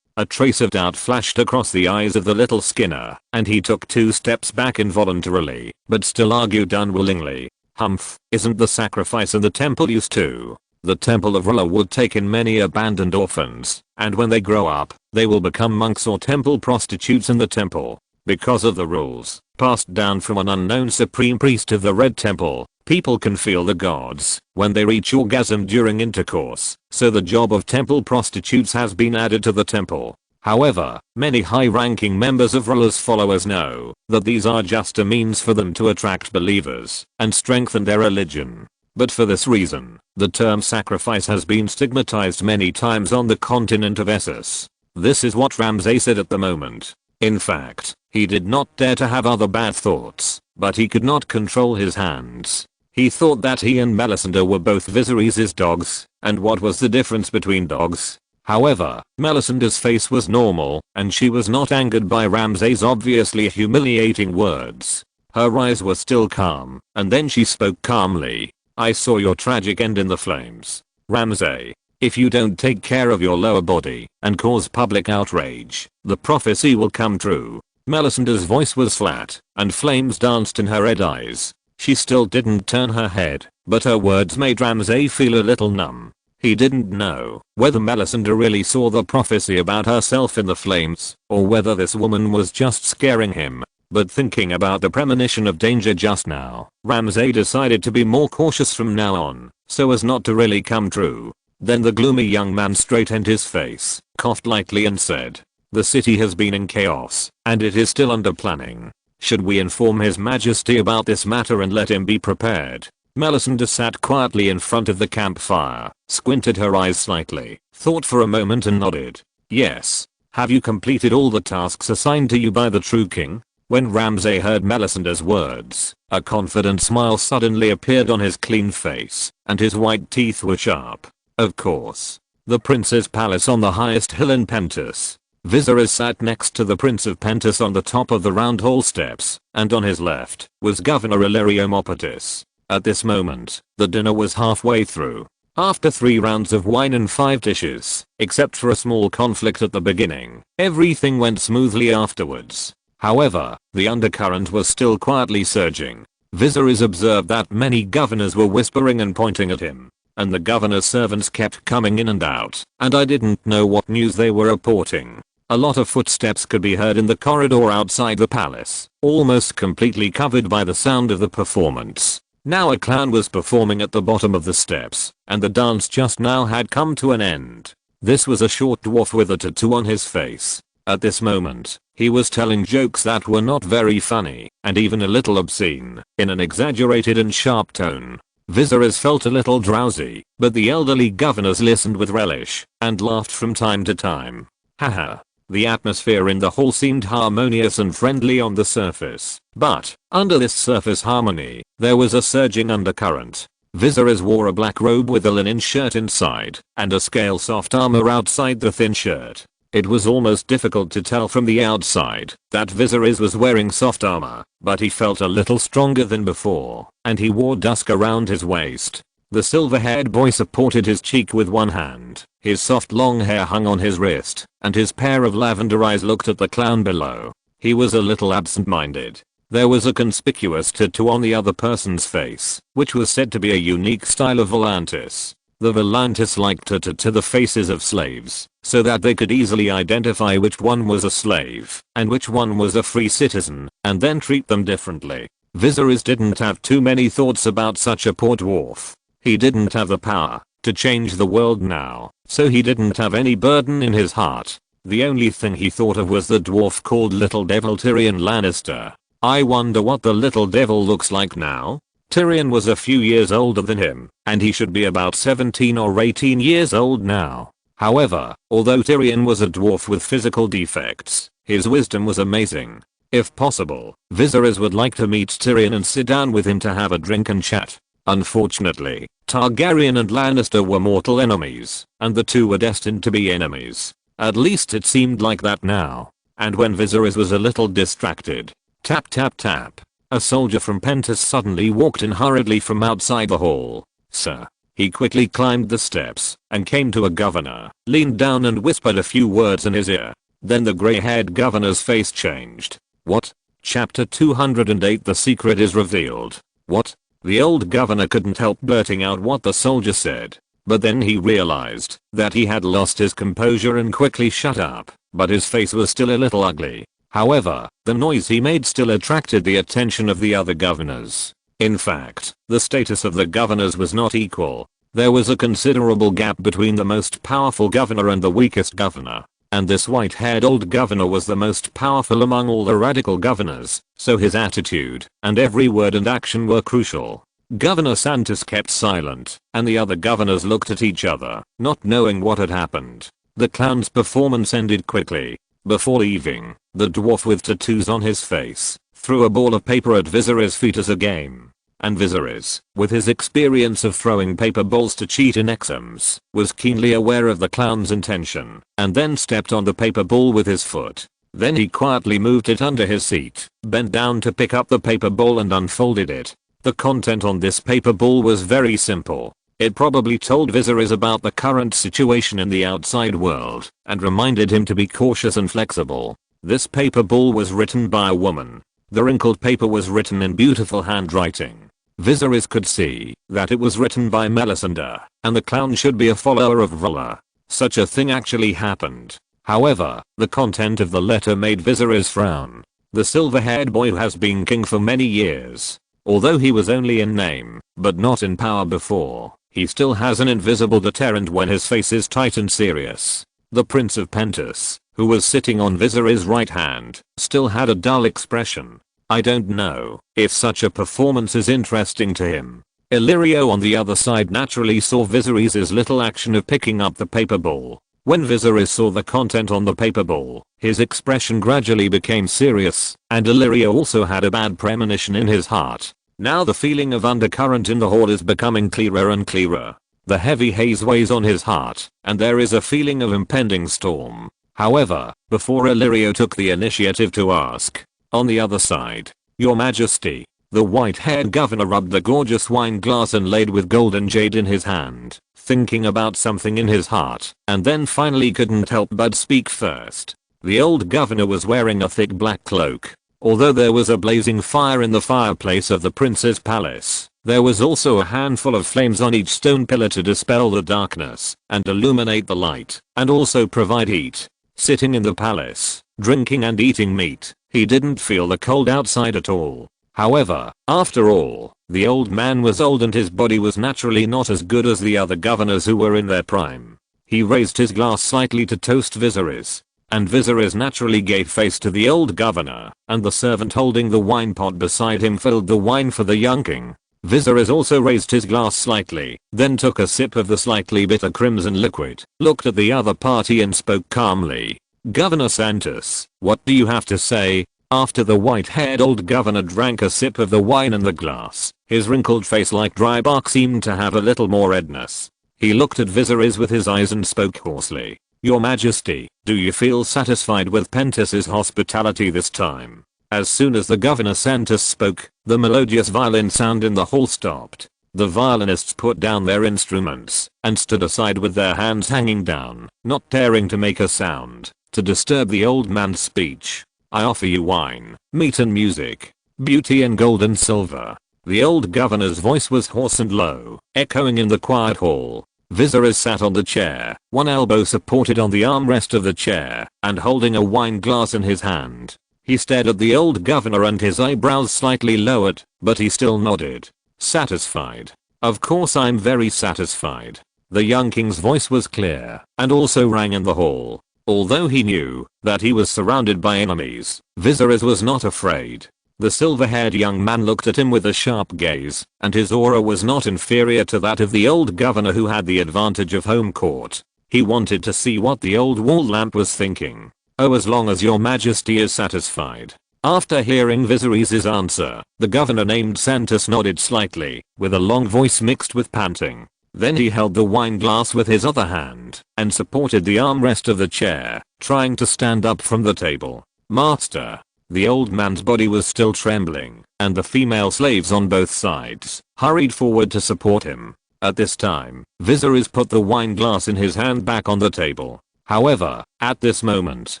A trace of doubt flashed across the eyes of the little Skinner, and he took 2 steps back involuntarily, but still argued unwillingly. Humph, isn't the sacrifice in the temple used to? The temple of R'hllor would take in many abandoned orphans, and when they grow up, they will become monks or temple prostitutes in the temple. Because of the rules, passed down from an unknown supreme priest of the Red Temple, people can feel the gods when they reach orgasm during intercourse, so the job of temple prostitutes has been added to the temple. However, many high-ranking members of rulers' followers know that these are just a means for them to attract believers and strengthen their religion. But for this reason, the term sacrifice has been stigmatized many times on the continent of Essos. This is what Ramsay said at the moment. In fact, he did not dare to have other bad thoughts, but he could not control his hands. He thought that he and Melisandre were both Viserys' dogs, and what was the difference between dogs? However, Melisandre's face was normal, and she was not angered by Ramsay's obviously humiliating words. Her eyes were still calm, and then she spoke calmly. I saw your tragic end in the flames. Ramsay, if you don't take care of your lower body and cause public outrage, the prophecy will come true. Melisandre's voice was flat, and flames danced in her red eyes. She still didn't turn her head, but her words made Ramsay feel a little numb. He didn't know whether Melisandre really saw the prophecy about herself in the flames, or whether this woman was just scaring him. But thinking about the premonition of danger just now, Ramsay decided to be more cautious from now on, so as not to really come true. Then the gloomy young man straightened his face, coughed lightly and said, the city has been in chaos, and it is still under planning. Should we inform His Majesty about this matter and let him be prepared? Melisandre sat quietly in front of the campfire, squinted her eyes slightly, thought for a moment and nodded. Yes. Have you completed all the tasks assigned to you by the true king? When Ramsay heard Melisandre's words, a confident smile suddenly appeared on his clean face, and his white teeth were sharp. Of course. The prince's palace on the highest hill in Pentos. Viserys sat next to the Prince of Pentos on the top of the round hall steps, and on his left was Governor Illyrio Mopatis. At this moment, the dinner was halfway through. After 3 rounds of wine and 5 dishes, except for a small conflict at the beginning, everything went smoothly afterwards. However, the undercurrent was still quietly surging. Viserys observed that many governors were whispering and pointing at him, and the governor's servants kept coming in and out, and I didn't know what news they were reporting. A lot of footsteps could be heard in the corridor outside the palace, almost completely covered by the sound of the performance. Now a clown was performing at the bottom of the steps, and the dance just now had come to an end. This was a short dwarf with a tattoo on his face. At this moment, he was telling jokes that were not very funny, and even a little obscene, in an exaggerated and sharp tone. Viserys felt a little drowsy, but the elderly governors listened with relish, and laughed from time to time. Haha. The atmosphere in the hall seemed harmonious and friendly on the surface, but, under this surface harmony, there was a surging undercurrent. Viserys wore a black robe with a linen shirt inside, and a scale soft armor outside the thin shirt. It was almost difficult to tell from the outside that Viserys was wearing soft armor, but he felt a little stronger than before, and he wore dusk around his waist. The silver-haired boy supported his cheek with one hand, his soft long hair hung on his wrist, and his pair of lavender eyes looked at the clown below. He was a little absent-minded. There was a conspicuous tattoo on the other person's face, which was said to be a unique style of Volantis. The Volantis liked to tattoo the faces of slaves, so that they could easily identify which one was a slave, and which one was a free citizen, and then treat them differently. Viserys didn't have too many thoughts about such a poor dwarf. He didn't have the power to change the world now, so he didn't have any burden in his heart. The only thing he thought of was the dwarf called Little Devil Tyrion Lannister. I wonder what the little devil looks like now? Tyrion was a few years older than him, and he should be about 17 or 18 years old now. However, although Tyrion was a dwarf with physical defects, his wisdom was amazing. If possible, Viserys would like to meet Tyrion and sit down with him to have a drink and chat. Unfortunately, Targaryen and Lannister were mortal enemies, and the two were destined to be enemies. At least it seemed like that now. And when Viserys was a little distracted, tap tap tap, a soldier from Pentos suddenly walked in hurriedly from outside the hall. Sir. He quickly climbed the steps and came to a governor, leaned down and whispered a few words in his ear. Then the grey-haired governor's face changed. What? Chapter 208 The secret is revealed. What? The old governor couldn't help blurting out what the soldier said, but then he realized that he had lost his composure and quickly shut up, but his face was still a little ugly. However, the noise he made still attracted the attention of the other governors. In fact, the status of the governors was not equal. There was a considerable gap between the most powerful governor and the weakest governor. And this white-haired old governor was the most powerful among all the radical governors, so his attitude and every word and action were crucial. Governor Santos kept silent, and the other governors looked at each other, not knowing what had happened. The clown's performance ended quickly. Before leaving, the dwarf with tattoos on his face threw a ball of paper at Viziri's feet as a game. And Viziri's, with his experience of throwing paper balls to cheat in exams, was keenly aware of the clown's intention, and then stepped on the paper ball with his foot. Then he quietly moved it under his seat, bent down to pick up the paper ball and unfolded it. The content on this paper ball was very simple. It probably told Viziri's about the current situation in the outside world, and reminded him to be cautious and flexible. This paper ball was written by a woman. The wrinkled paper was written in beautiful handwriting. Viziri's could see that it was written by Melisande, and the clown should be a follower of Rolla. Such a thing actually happened. However, the content of the letter made Viziri's frown. The silver-haired boy has been king for many years. Although he was only in name, but not in power before, he still has an invisible deterrent when his face is tight and serious. The Prince of Pentus, who was sitting on Viziri's right hand, still had a dull expression. I don't know if such a performance is interesting to him. Illyrio on the other side naturally saw Viziri's little action of picking up the paper ball. When Viziri saw the content on the paper ball, his expression gradually became serious, and Illyrio also had a bad premonition in his heart. Now the feeling of undercurrent in the hall is becoming clearer and clearer. The heavy haze weighs on his heart, and there is a feeling of impending storm. However, before Illyrio took the initiative to ask, on the other side, Your Majesty, the white-haired governor rubbed the gorgeous wine glass inlaid with golden jade in his hand, thinking about something in his heart, and then finally couldn't help but speak first. The old governor was wearing a thick black cloak. Although there was a blazing fire in the fireplace of the prince's palace, there was also a handful of flames on each stone pillar to dispel the darkness and illuminate the light, and also provide heat. Sitting in the palace, drinking and eating meat, he didn't feel the cold outside at all. However, after all, the old man was old and his body was naturally not as good as the other governors who were in their prime. He raised his glass slightly to toast Viziri's. And Viziri's naturally gave face to the old governor, and the servant holding the wine pot beside him filled the wine for the young king. Viziri's also raised his glass slightly, then took a sip of the slightly bitter crimson liquid, looked at the other party and spoke calmly. Governor Santos, what do you have to say? After the white-haired old governor drank a sip of the wine in the glass, his wrinkled face like dry bark seemed to have a little more redness. He looked at Viziri's with his eyes and spoke hoarsely. Your Majesty, do you feel satisfied with Pentus's hospitality this time? As soon as the Governor Santos spoke, the melodious violin sound in the hall stopped. The violinists put down their instruments and stood aside with their hands hanging down, not daring to make a sound to disturb the old man's speech. I offer you wine, meat and music, beauty and gold and silver. The old governor's voice was hoarse and low, echoing in the quiet hall. Viziri sat on the chair, one elbow supported on the armrest of the chair, and holding a wine glass in his hand. He stared at the old governor and his eyebrows slightly lowered, but he still nodded. Satisfied. Of course I'm very satisfied. The young king's voice was clear, and also rang in the hall. Although he knew that he was surrounded by enemies, Viziri was not afraid. The silver-haired young man looked at him with a sharp gaze, and his aura was not inferior to that of the old governor who had the advantage of home court. He wanted to see what the old wall lamp was thinking. Oh, as long as your majesty is satisfied. After hearing Viziri's answer, the governor named Santos nodded slightly, with a long voice mixed with panting. Then he held the wine glass with his other hand, and supported the armrest of the chair, trying to stand up from the table. Master. The old man's body was still trembling, and the female slaves on both sides hurried forward to support him. At this time, Viziri put the wine glass in his hand back on the table. However, at this moment,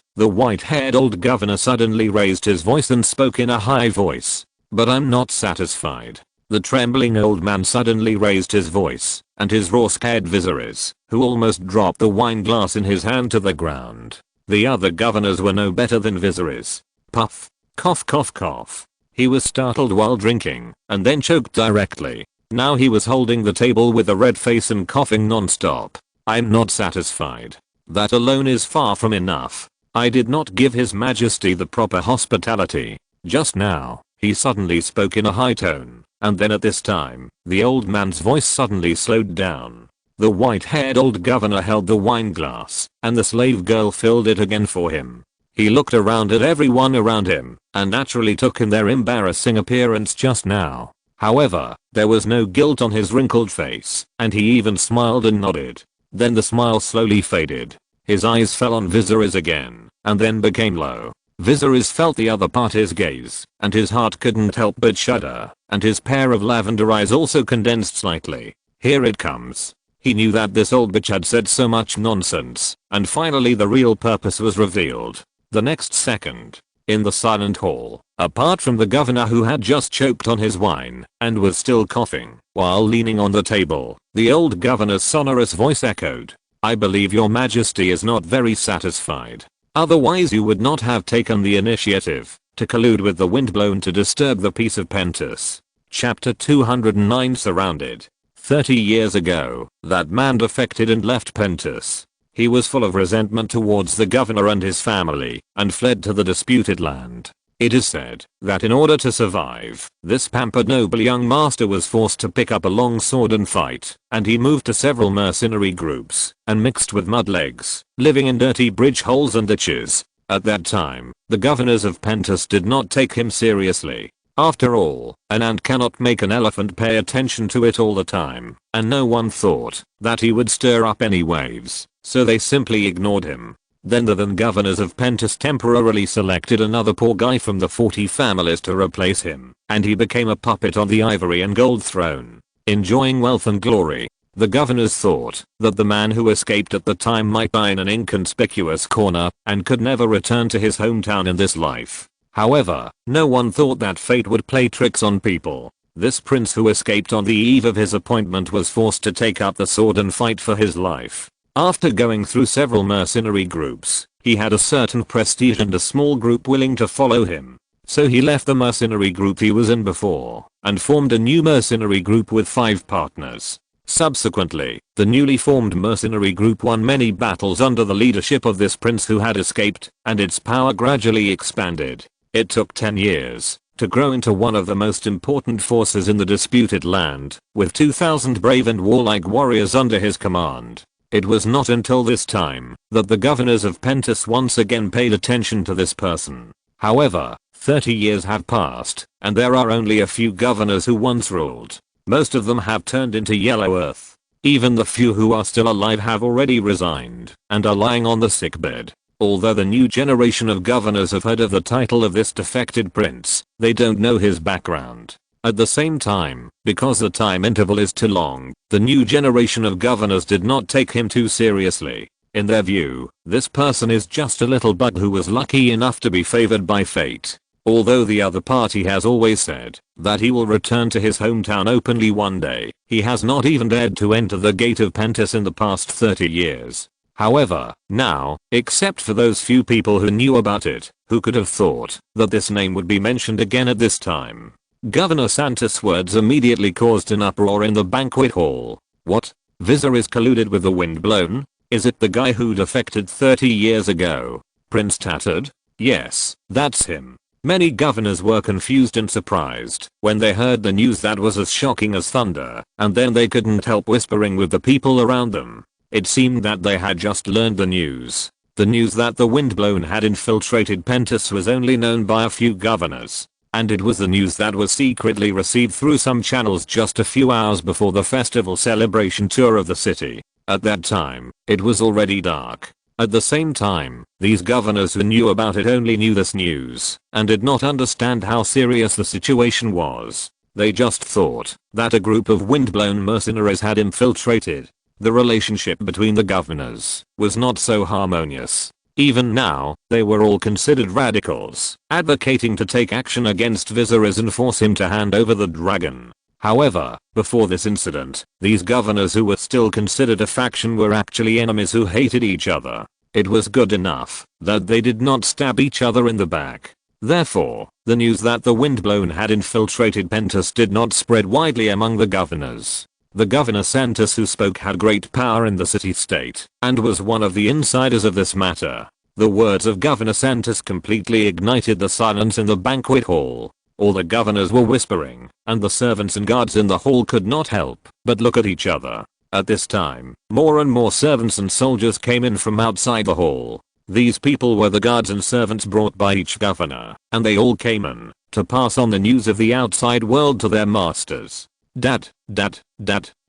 the white-haired old governor suddenly raised his voice and spoke in a high voice. But I'm not satisfied. The trembling old man suddenly raised his voice, and his raw scared Viziri, who almost dropped the wine glass in his hand to the ground. The other governors were no better than Viziri. Puff. Cough cough cough. He was startled while drinking, and then choked directly. Now he was holding the table with a red face and coughing non-stop. I'm not satisfied. That alone is far from enough. I did not give His Majesty the proper hospitality. Just now, he suddenly spoke in a high tone, and then at this time, the old man's voice suddenly slowed down. The white-haired old governor held the wine glass, and the slave girl filled it again for him. He looked around at everyone around him, and naturally took in their embarrassing appearance just now. However, there was no guilt on his wrinkled face, and he even smiled and nodded. Then the smile slowly faded. His eyes fell on Viserys again, and then became low. Viserys felt the other party's gaze, and his heart couldn't help but shudder, and his pair of lavender eyes also condensed slightly. Here it comes. He knew that this old bitch had said so much nonsense, and finally the real purpose was revealed. The next second, in the silent hall, apart from the governor who had just choked on his wine, and was still coughing, while leaning on the table, the old governor's sonorous voice echoed. I believe your majesty is not very satisfied. Otherwise you would not have taken the initiative to collude with the Windblown to disturb the peace of Pentos. Chapter 209 Surrounded. 30 years ago, that man defected and left Pentos. He was full of resentment towards the governor and his family, and fled to the disputed land. It is said that in order to survive, this pampered noble young master was forced to pick up a long sword and fight, and he moved to several mercenary groups, and mixed with mudlegs, living in dirty bridge holes and ditches. At that time, the governors of Pentos did not take him seriously. After all, an ant cannot make an elephant pay attention to it all the time, and no one thought that he would stir up any waves, so they simply ignored him. Then the governors of Pentos temporarily selected another poor guy from the 40 families to replace him, and he became a puppet on the ivory and gold throne, enjoying wealth and glory. The governors thought that the man who escaped at the time might die in an inconspicuous corner and could never return to his hometown in this life. However, no one thought that fate would play tricks on people. This prince who escaped on the eve of his appointment was forced to take up the sword and fight for his life. After going through several mercenary groups, he had a certain prestige and a small group willing to follow him. So he left the mercenary group he was in before, and formed a new mercenary group with 5 partners. Subsequently, the newly formed mercenary group won many battles under the leadership of this prince who had escaped, and its power gradually expanded. It took 10 years to grow into one of the most important forces in the disputed land, with 2,000 brave and warlike warriors under his command. It was not until this time that the governors of Pentos once again paid attention to this person. However, 30 years have passed, and there are only a few governors who once ruled. Most of them have turned into yellow earth. Even the few who are still alive have already resigned, and are lying on the sickbed. Although the new generation of governors have heard of the title of this defected prince, they don't know his background. At the same time, because the time interval is too long, the new generation of governors did not take him too seriously. In their view, this person is just a little bug who was lucky enough to be favored by fate. Although the other party has always said that he will return to his hometown openly one day, he has not even dared to enter the gate of Pentos in the past 30 years. However, now, except for those few people who knew about it, who could have thought that this name would be mentioned again at this time? Governor Santos' words immediately caused an uproar in the banquet hall. What? Viserys colluded with the Windblown? Is it the guy who defected 30 years ago? Prince Tattered? Yes, that's him. Many governors were confused and surprised when they heard the news that was as shocking as thunder, and then they couldn't help whispering with the people around them. It seemed that they had just learned the news. The news that the Windblown had infiltrated Pentos was only known by a few governors. And it was the news that was secretly received through some channels just a few hours before the festival celebration tour of the city. At that time, it was already dark. At the same time, these governors who knew about it only knew this news, and did not understand how serious the situation was. They just thought that a group of windblown mercenaries had infiltrated. The relationship between the governors was not so harmonious. Even now, they were all considered radicals, advocating to take action against Viserys and force him to hand over the dragon. However, before this incident, these governors who were still considered a faction were actually enemies who hated each other. It was good enough that they did not stab each other in the back. Therefore, the news that the Windblown had infiltrated Pentos did not spread widely among the governors. The governor Santos who spoke had great power in the city-state and was one of the insiders of this matter. The words of Governor Santos completely ignited the silence in the banquet hall. All the governors were whispering, and the servants and guards in the hall could not help but look at each other. At this time, more and more servants and soldiers came in from outside the hall. These people were the guards and servants brought by each governor, and they all came in to pass on the news of the outside world to their masters. Dad.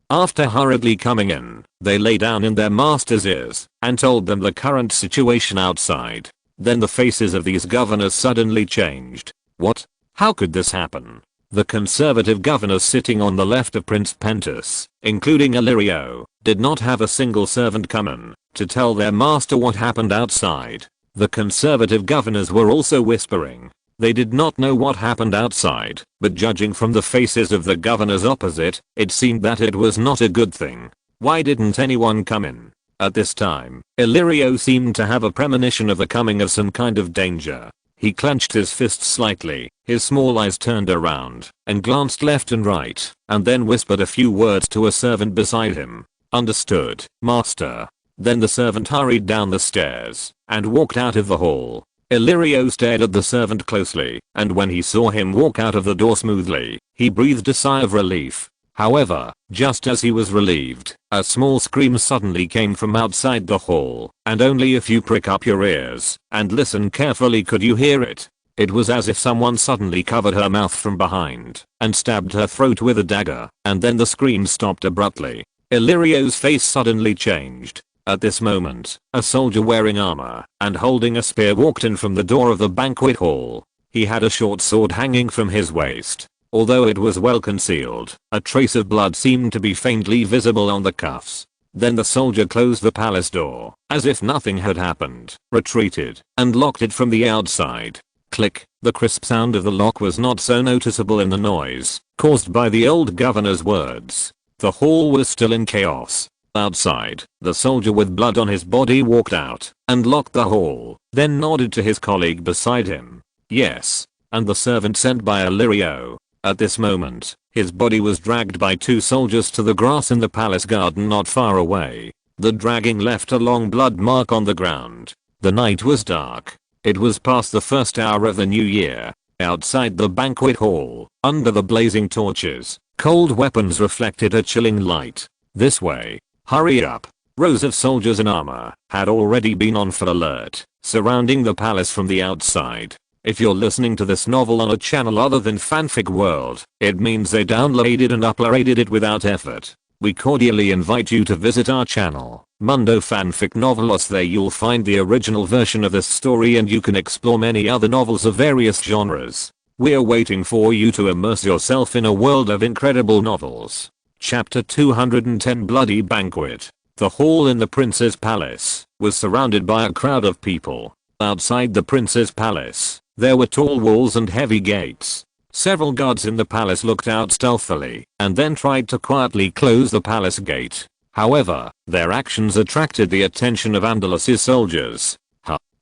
After hurriedly coming in, they lay down in their masters' ears and told them the current situation outside. Then the faces of these governors suddenly changed. What? How could this happen? The conservative governors sitting on the left of Prince Pentus, including Illyrio, did not have a single servant come in to tell their master what happened outside. The conservative governors were also whispering. They did not know what happened outside, but judging from the faces of the governors opposite, it seemed that it was not a good thing. Why didn't anyone come in? At this time, Illyrio seemed to have a premonition of the coming of some kind of danger. He clenched his fist slightly, his small eyes turned around, and glanced left and right, and then whispered a few words to a servant beside him. Understood, master. Then the servant hurried down the stairs, and walked out of the hall. Illyrio stared at the servant closely, and when he saw him walk out of the door smoothly, he breathed a sigh of relief. However, just as he was relieved, a small scream suddenly came from outside the hall, and only if you prick up your ears and listen carefully could you hear it. It was as if someone suddenly covered her mouth from behind and stabbed her throat with a dagger, and then the scream stopped abruptly. Illyrio's face suddenly changed. At this moment, a soldier wearing armor and holding a spear walked in from the door of the banquet hall. He had a short sword hanging from his waist. Although it was well concealed, a trace of blood seemed to be faintly visible on the cuffs. Then the soldier closed the palace door, as if nothing had happened, retreated, and locked it from the outside. Click. The crisp sound of the lock was not so noticeable in the noise caused by the old governor's words. The hall was still in chaos. Outside, the soldier with blood on his body walked out and locked the hall, then nodded to his colleague beside him. Yes. And the servant sent by Illyrio. At this moment, his body was dragged by two soldiers to the grass in the palace garden not far away. The dragging left a long blood mark on the ground. The night was dark. It was past the first hour of the new year. Outside the banquet hall, under the blazing torches, cold weapons reflected a chilling light. This way. Hurry up. Rows of soldiers in armor had already been on full alert, surrounding the palace from the outside. If you're listening to this novel on a channel other than Fanfic World, it means they downloaded and uploaded it without effort. We cordially invite you to visit our channel, Mundo Fanfic Novelos. There you'll find the original version of this story and you can explore many other novels of various genres. We're waiting for you to immerse yourself in a world of incredible novels. Chapter 210 Bloody Banquet. The hall in the prince's palace was surrounded by a crowd of people. Outside the prince's palace, there were tall walls and heavy gates. Several guards in the palace looked out stealthily and then tried to quietly close the palace gate. However, their actions attracted the attention of Andalus's soldiers.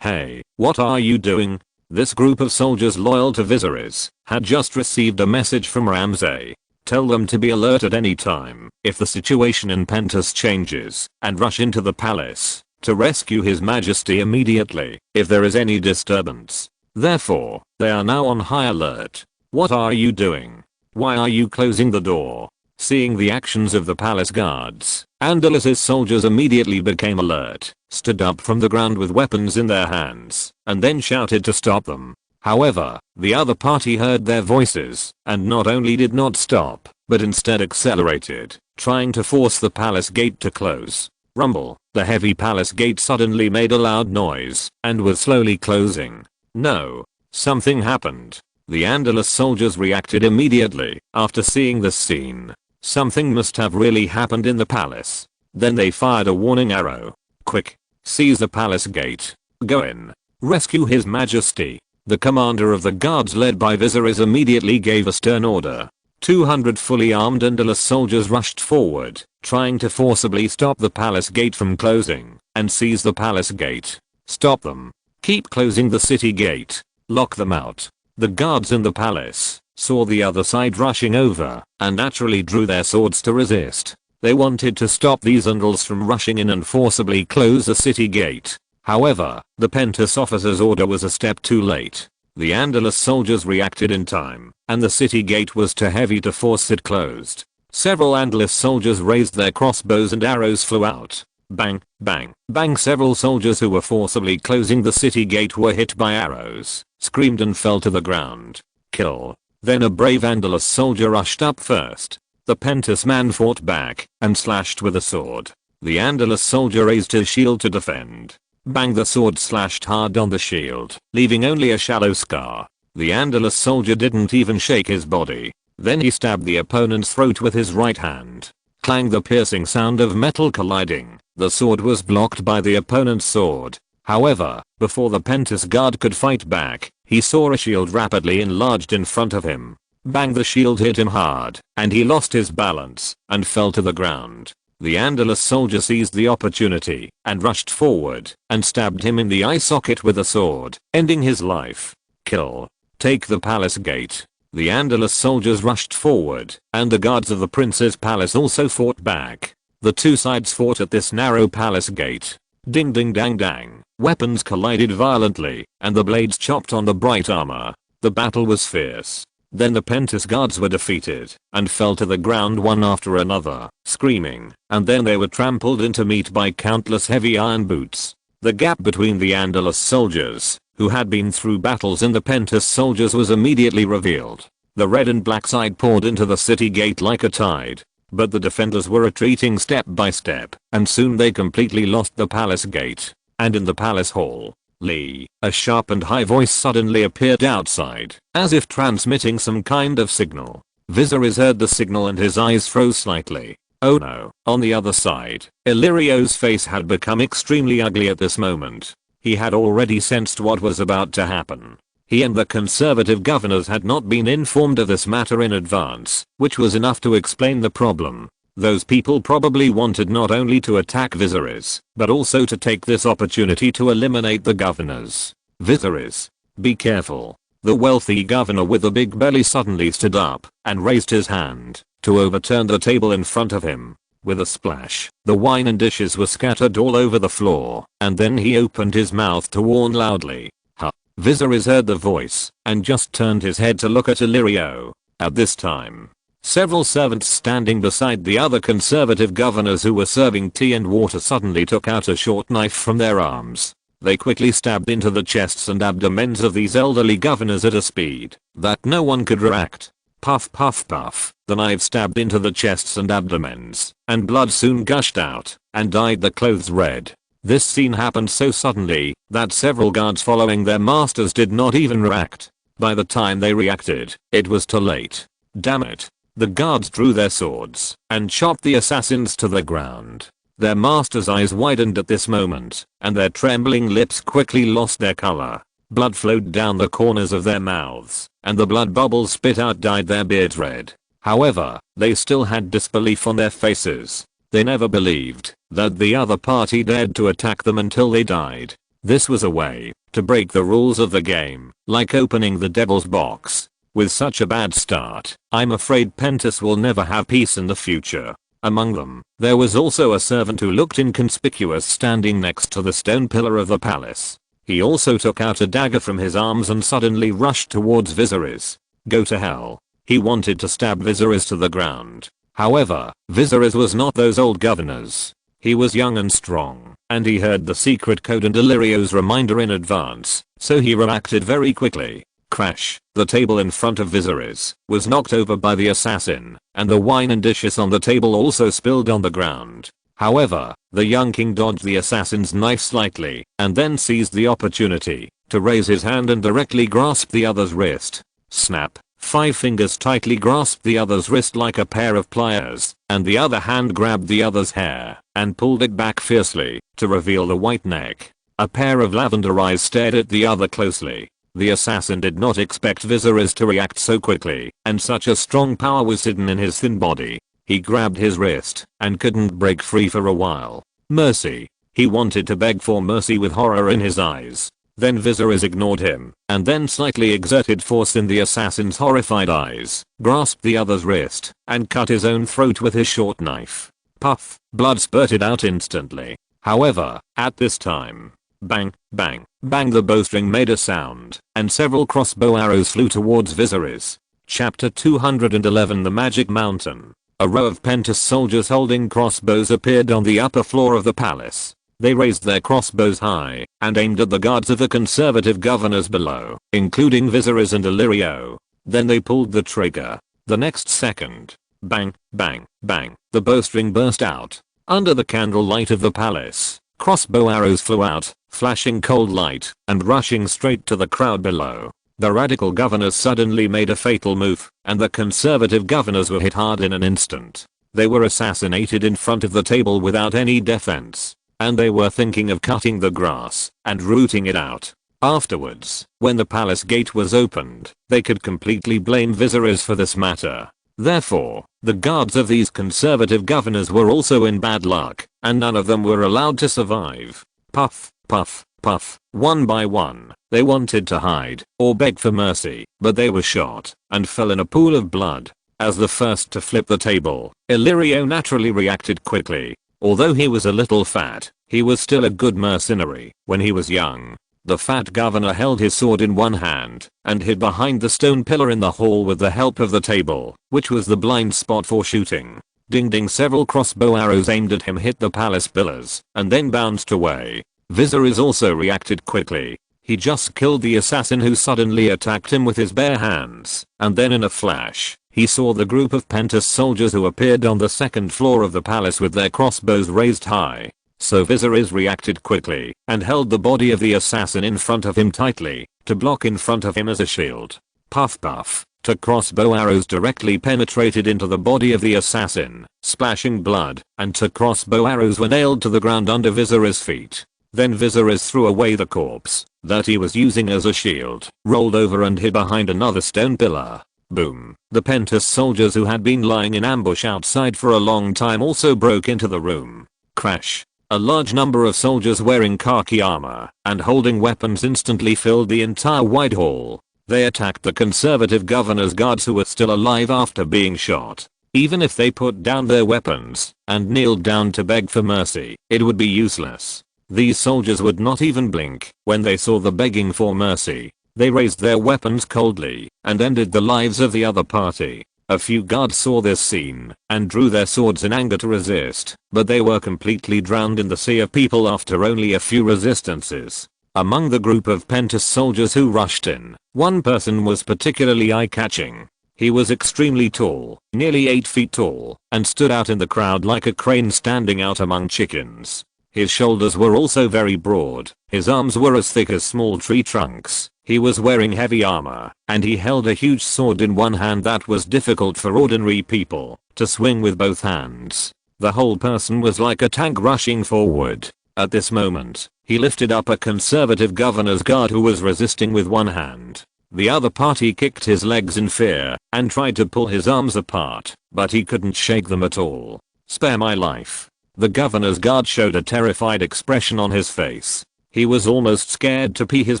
Hey, what are you doing? This group of soldiers loyal to Viserys had just received a message from Ramsay. Tell them to be alert at any time if the situation in Pentus changes and rush into the palace to rescue His Majesty immediately if there is any disturbance. Therefore, they are now on high alert. What are you doing? Why are you closing the door? Seeing the actions of the palace guards, Andalus's soldiers immediately became alert, stood up from the ground with weapons in their hands, and then shouted to stop them. However, the other party heard their voices, and not only did not stop, but instead accelerated, trying to force the palace gate to close. Rumble, the heavy palace gate suddenly made a loud noise, and was slowly closing. No. Something happened. The Andalus soldiers reacted immediately after seeing this scene. Something must have really happened in the palace. Then they fired a warning arrow. Quick. Seize the palace gate. Go in. Rescue His Majesty. The commander of the guards led by Viserys immediately gave a stern order. 200 fully armed Andalus soldiers rushed forward, trying to forcibly stop the palace gate from closing, and seize the palace gate. Stop them. Keep closing the city gate. Lock them out. The guards in the palace saw the other side rushing over, and naturally drew their swords to resist. They wanted to stop these Andals from rushing in and forcibly close the city gate. However, the Pentus officer's order was a step too late. The Andalus soldiers reacted in time, and the city gate was too heavy to force it closed. Several Andalus soldiers raised their crossbows and arrows flew out. Bang, bang, bang. Several soldiers who were forcibly closing the city gate were hit by arrows, screamed and fell to the ground. Kill. Then a brave Andalus soldier rushed up first. The Pentus man fought back and slashed with a sword. The Andalus soldier raised his shield to defend. Bang, the sword slashed hard on the shield, leaving only a shallow scar. The Andalus soldier didn't even shake his body. Then he stabbed the opponent's throat with his right hand. Clang, the piercing sound of metal colliding. The sword was blocked by the opponent's sword. However, before the Pentus guard could fight back, he saw a shield rapidly enlarged in front of him. Bang, the shield hit him hard, and he lost his balance and fell to the ground. The Andalus soldier seized the opportunity and rushed forward and stabbed him in the eye socket with a sword, ending his life. Kill. Take the palace gate. The Andalus soldiers rushed forward, and the guards of the prince's palace also fought back. The two sides fought at this narrow palace gate. Ding ding dang dang. Weapons collided violently, and the blades chopped on the bright armor. The battle was fierce. Then the Pentus guards were defeated and fell to the ground one after another, screaming, and then they were trampled into meat by countless heavy iron boots. The gap between the Andalus soldiers, who had been through battles, and the Pentus soldiers was immediately revealed. The red and black side poured into the city gate like a tide, but the defenders were retreating step by step, and soon they completely lost the palace gate. And in the palace hall, a sharp and high voice suddenly appeared outside, as if transmitting some kind of signal. Viserys heard the signal and his eyes froze slightly. Oh no. On the other side, Illyrio's face had become extremely ugly at this moment. He had already sensed what was about to happen. He and the conservative governors had not been informed of this matter in advance, which was enough to explain the problem. Those people probably wanted not only to attack Viserys, but also to take this opportunity to eliminate the governors. Viserys, be careful. The wealthy governor with the big belly suddenly stood up and raised his hand to overturn the table in front of him. With a splash, the wine and dishes were scattered all over the floor, and then he opened his mouth to warn loudly. Huh. Viserys heard the voice and just turned his head to look at Illyrio. At this time, several servants standing beside the other conservative governors who were serving tea and water suddenly took out a short knife from their arms. They quickly stabbed into the chests and abdomens of these elderly governors at a speed that no one could react. Puff puff puff, the knife stabbed into the chests and abdomens, and blood soon gushed out and dyed the clothes red. This scene happened so suddenly that several guards following their masters did not even react. By the time they reacted, it was too late. Damn it. The guards drew their swords and chopped the assassins to the ground. Their masters' eyes widened at this moment, and their trembling lips quickly lost their color. Blood flowed down the corners of their mouths, and the blood bubbles spit out dyed their beards red. However, they still had disbelief on their faces. They never believed that the other party dared to attack them until they died. This was a way to break the rules of the game, like opening the devil's box. With such a bad start, I'm afraid Pentus will never have peace in the future. Among them, there was also a servant who looked inconspicuous standing next to the stone pillar of the palace. He also took out a dagger from his arms and suddenly rushed towards Viserys. Go to hell. He wanted to stab Viserys to the ground. However, Viserys was not those old governors. He was young and strong, and he heard the secret code and Illyrio's reminder in advance, so he reacted very quickly. Crash. The table in front of Viserys was knocked over by the assassin, and the wine and dishes on the table also spilled on the ground. However, the young king dodged the assassin's knife slightly, and then seized the opportunity to raise his hand and directly grasp the other's wrist. Snap. 5 fingers tightly grasped the other's wrist like a pair of pliers, and the other hand grabbed the other's hair and pulled it back fiercely to reveal the white neck. A pair of lavender eyes stared at the other closely. The assassin did not expect Viserys to react so quickly, and such a strong power was hidden in his thin body. He grabbed his wrist and couldn't break free for a while. Mercy. He wanted to beg for mercy with horror in his eyes. Then Viserys ignored him, and then slightly exerted force in the assassin's horrified eyes, grasped the other's wrist, and cut his own throat with his short knife. Puff, blood spurted out instantly. However, at this time, bang, bang, bang, the bowstring made a sound, and several crossbow arrows flew towards Viserys. Chapter 211 The Magic Mountain. A row of Pentus soldiers holding crossbows appeared on the upper floor of the palace. They raised their crossbows high and aimed at the guards of the conservative governors below, including Viserys and Illyrio. Then they pulled the trigger. The next second, bang, bang, bang, the bowstring burst out. Under the candlelight of the palace, crossbow arrows flew out, flashing cold light and rushing straight to the crowd below. The radical governors suddenly made a fatal move, and the conservative governors were hit hard in an instant. They were assassinated in front of the table without any defense. And they were thinking of cutting the grass and rooting it out. Afterwards, when the palace gate was opened, they could completely blame Viserys for this matter. Therefore, the guards of these conservative governors were also in bad luck, and none of them were allowed to survive. Puff, puff, puff, one by one, they wanted to hide or beg for mercy, but they were shot and fell in a pool of blood. As the first to flip the table, Illyrio naturally reacted quickly. Although he was a little fat, he was still a good mercenary when he was young. The fat governor held his sword in one hand and hid behind the stone pillar in the hall with the help of the table, which was the blind spot for shooting. Ding ding, several crossbow arrows aimed at him hit the palace pillars and then bounced away. Viserys also reacted quickly. He just killed the assassin who suddenly attacked him with his bare hands, and then in a flash, he saw the group of Pentus soldiers who appeared on the second floor of the palace with their crossbows raised high. So Viserys reacted quickly and held the body of the assassin in front of him tightly to block in front of him as a shield. Puff puff, two crossbow arrows directly penetrated into the body of the assassin, splashing blood, and two crossbow arrows were nailed to the ground under Viserys' feet. Then Viserys threw away the corpse that he was using as a shield, rolled over and hid behind another stone pillar. Boom. The Pentus soldiers who had been lying in ambush outside for a long time also broke into the room. Crash. A large number of soldiers wearing khaki armor and holding weapons instantly filled the entire wide hall. They attacked the conservative governor's guards who were still alive after being shot. Even if they put down their weapons and kneeled down to beg for mercy, it would be useless. These soldiers would not even blink when they saw the begging for mercy. They raised their weapons coldly and ended the lives of the other party. A few guards saw this scene and drew their swords in anger to resist, but they were completely drowned in the sea of people after only a few resistances. Among the group of Pentus soldiers who rushed in, one person was particularly eye-catching. He was extremely tall, nearly 8 feet tall, and stood out in the crowd like a crane standing out among chickens. His shoulders were also very broad, his arms were as thick as small tree trunks. He was wearing heavy armor, and he held a huge sword in one hand that was difficult for ordinary people to swing with both hands. The whole person was like a tank rushing forward. At this moment, he lifted up a conservative governor's guard who was resisting with one hand. The other party kicked his legs in fear and tried to pull his arms apart, but he couldn't shake them at all. "Spare my life." The governor's guard showed a terrified expression on his face. He was almost scared to pee his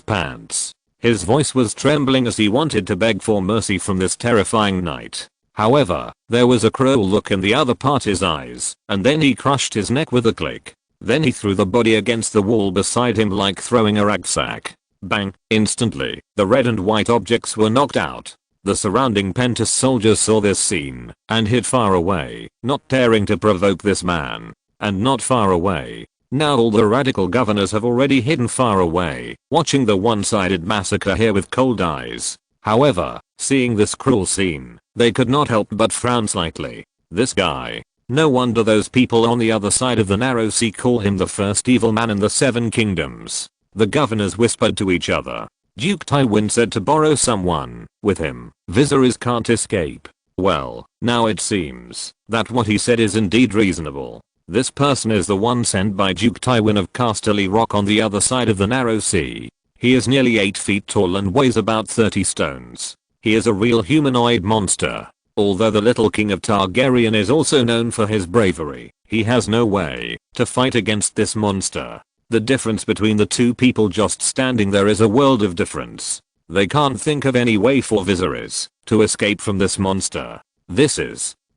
pants. His voice was trembling as he wanted to beg for mercy from this terrifying knight. However, there was a cruel look in the other party's eyes, and then he crushed his neck with a click. Then he threw the body against the wall beside him like throwing a rucksack. Bang! Instantly, the red and white objects were knocked out. The surrounding Pentus soldiers saw this scene and hid far away, not daring to provoke this man. And not far away. Now all the radical governors have already hidden far away, watching the one-sided massacre here with cold eyes. However, seeing this cruel scene, they could not help but frown slightly. This guy. No wonder those people on the other side of the narrow sea call him the first evil man in the 7 kingdoms. The governors whispered to each other. Duke Tywin said to borrow someone with him. Viserys can't escape. Well, now it seems that what he said is indeed reasonable. This person is the one sent by Duke Tywin of Casterly Rock on the other side of the narrow sea. He is nearly 8 feet tall and weighs about 30 stones. He is a real humanoid monster. Although the little king of Targaryen is also known for his bravery, he has no way to fight against this monster. The difference between the two people just standing there is a world of difference. They can't think of any way for Viserys to escape from this monster.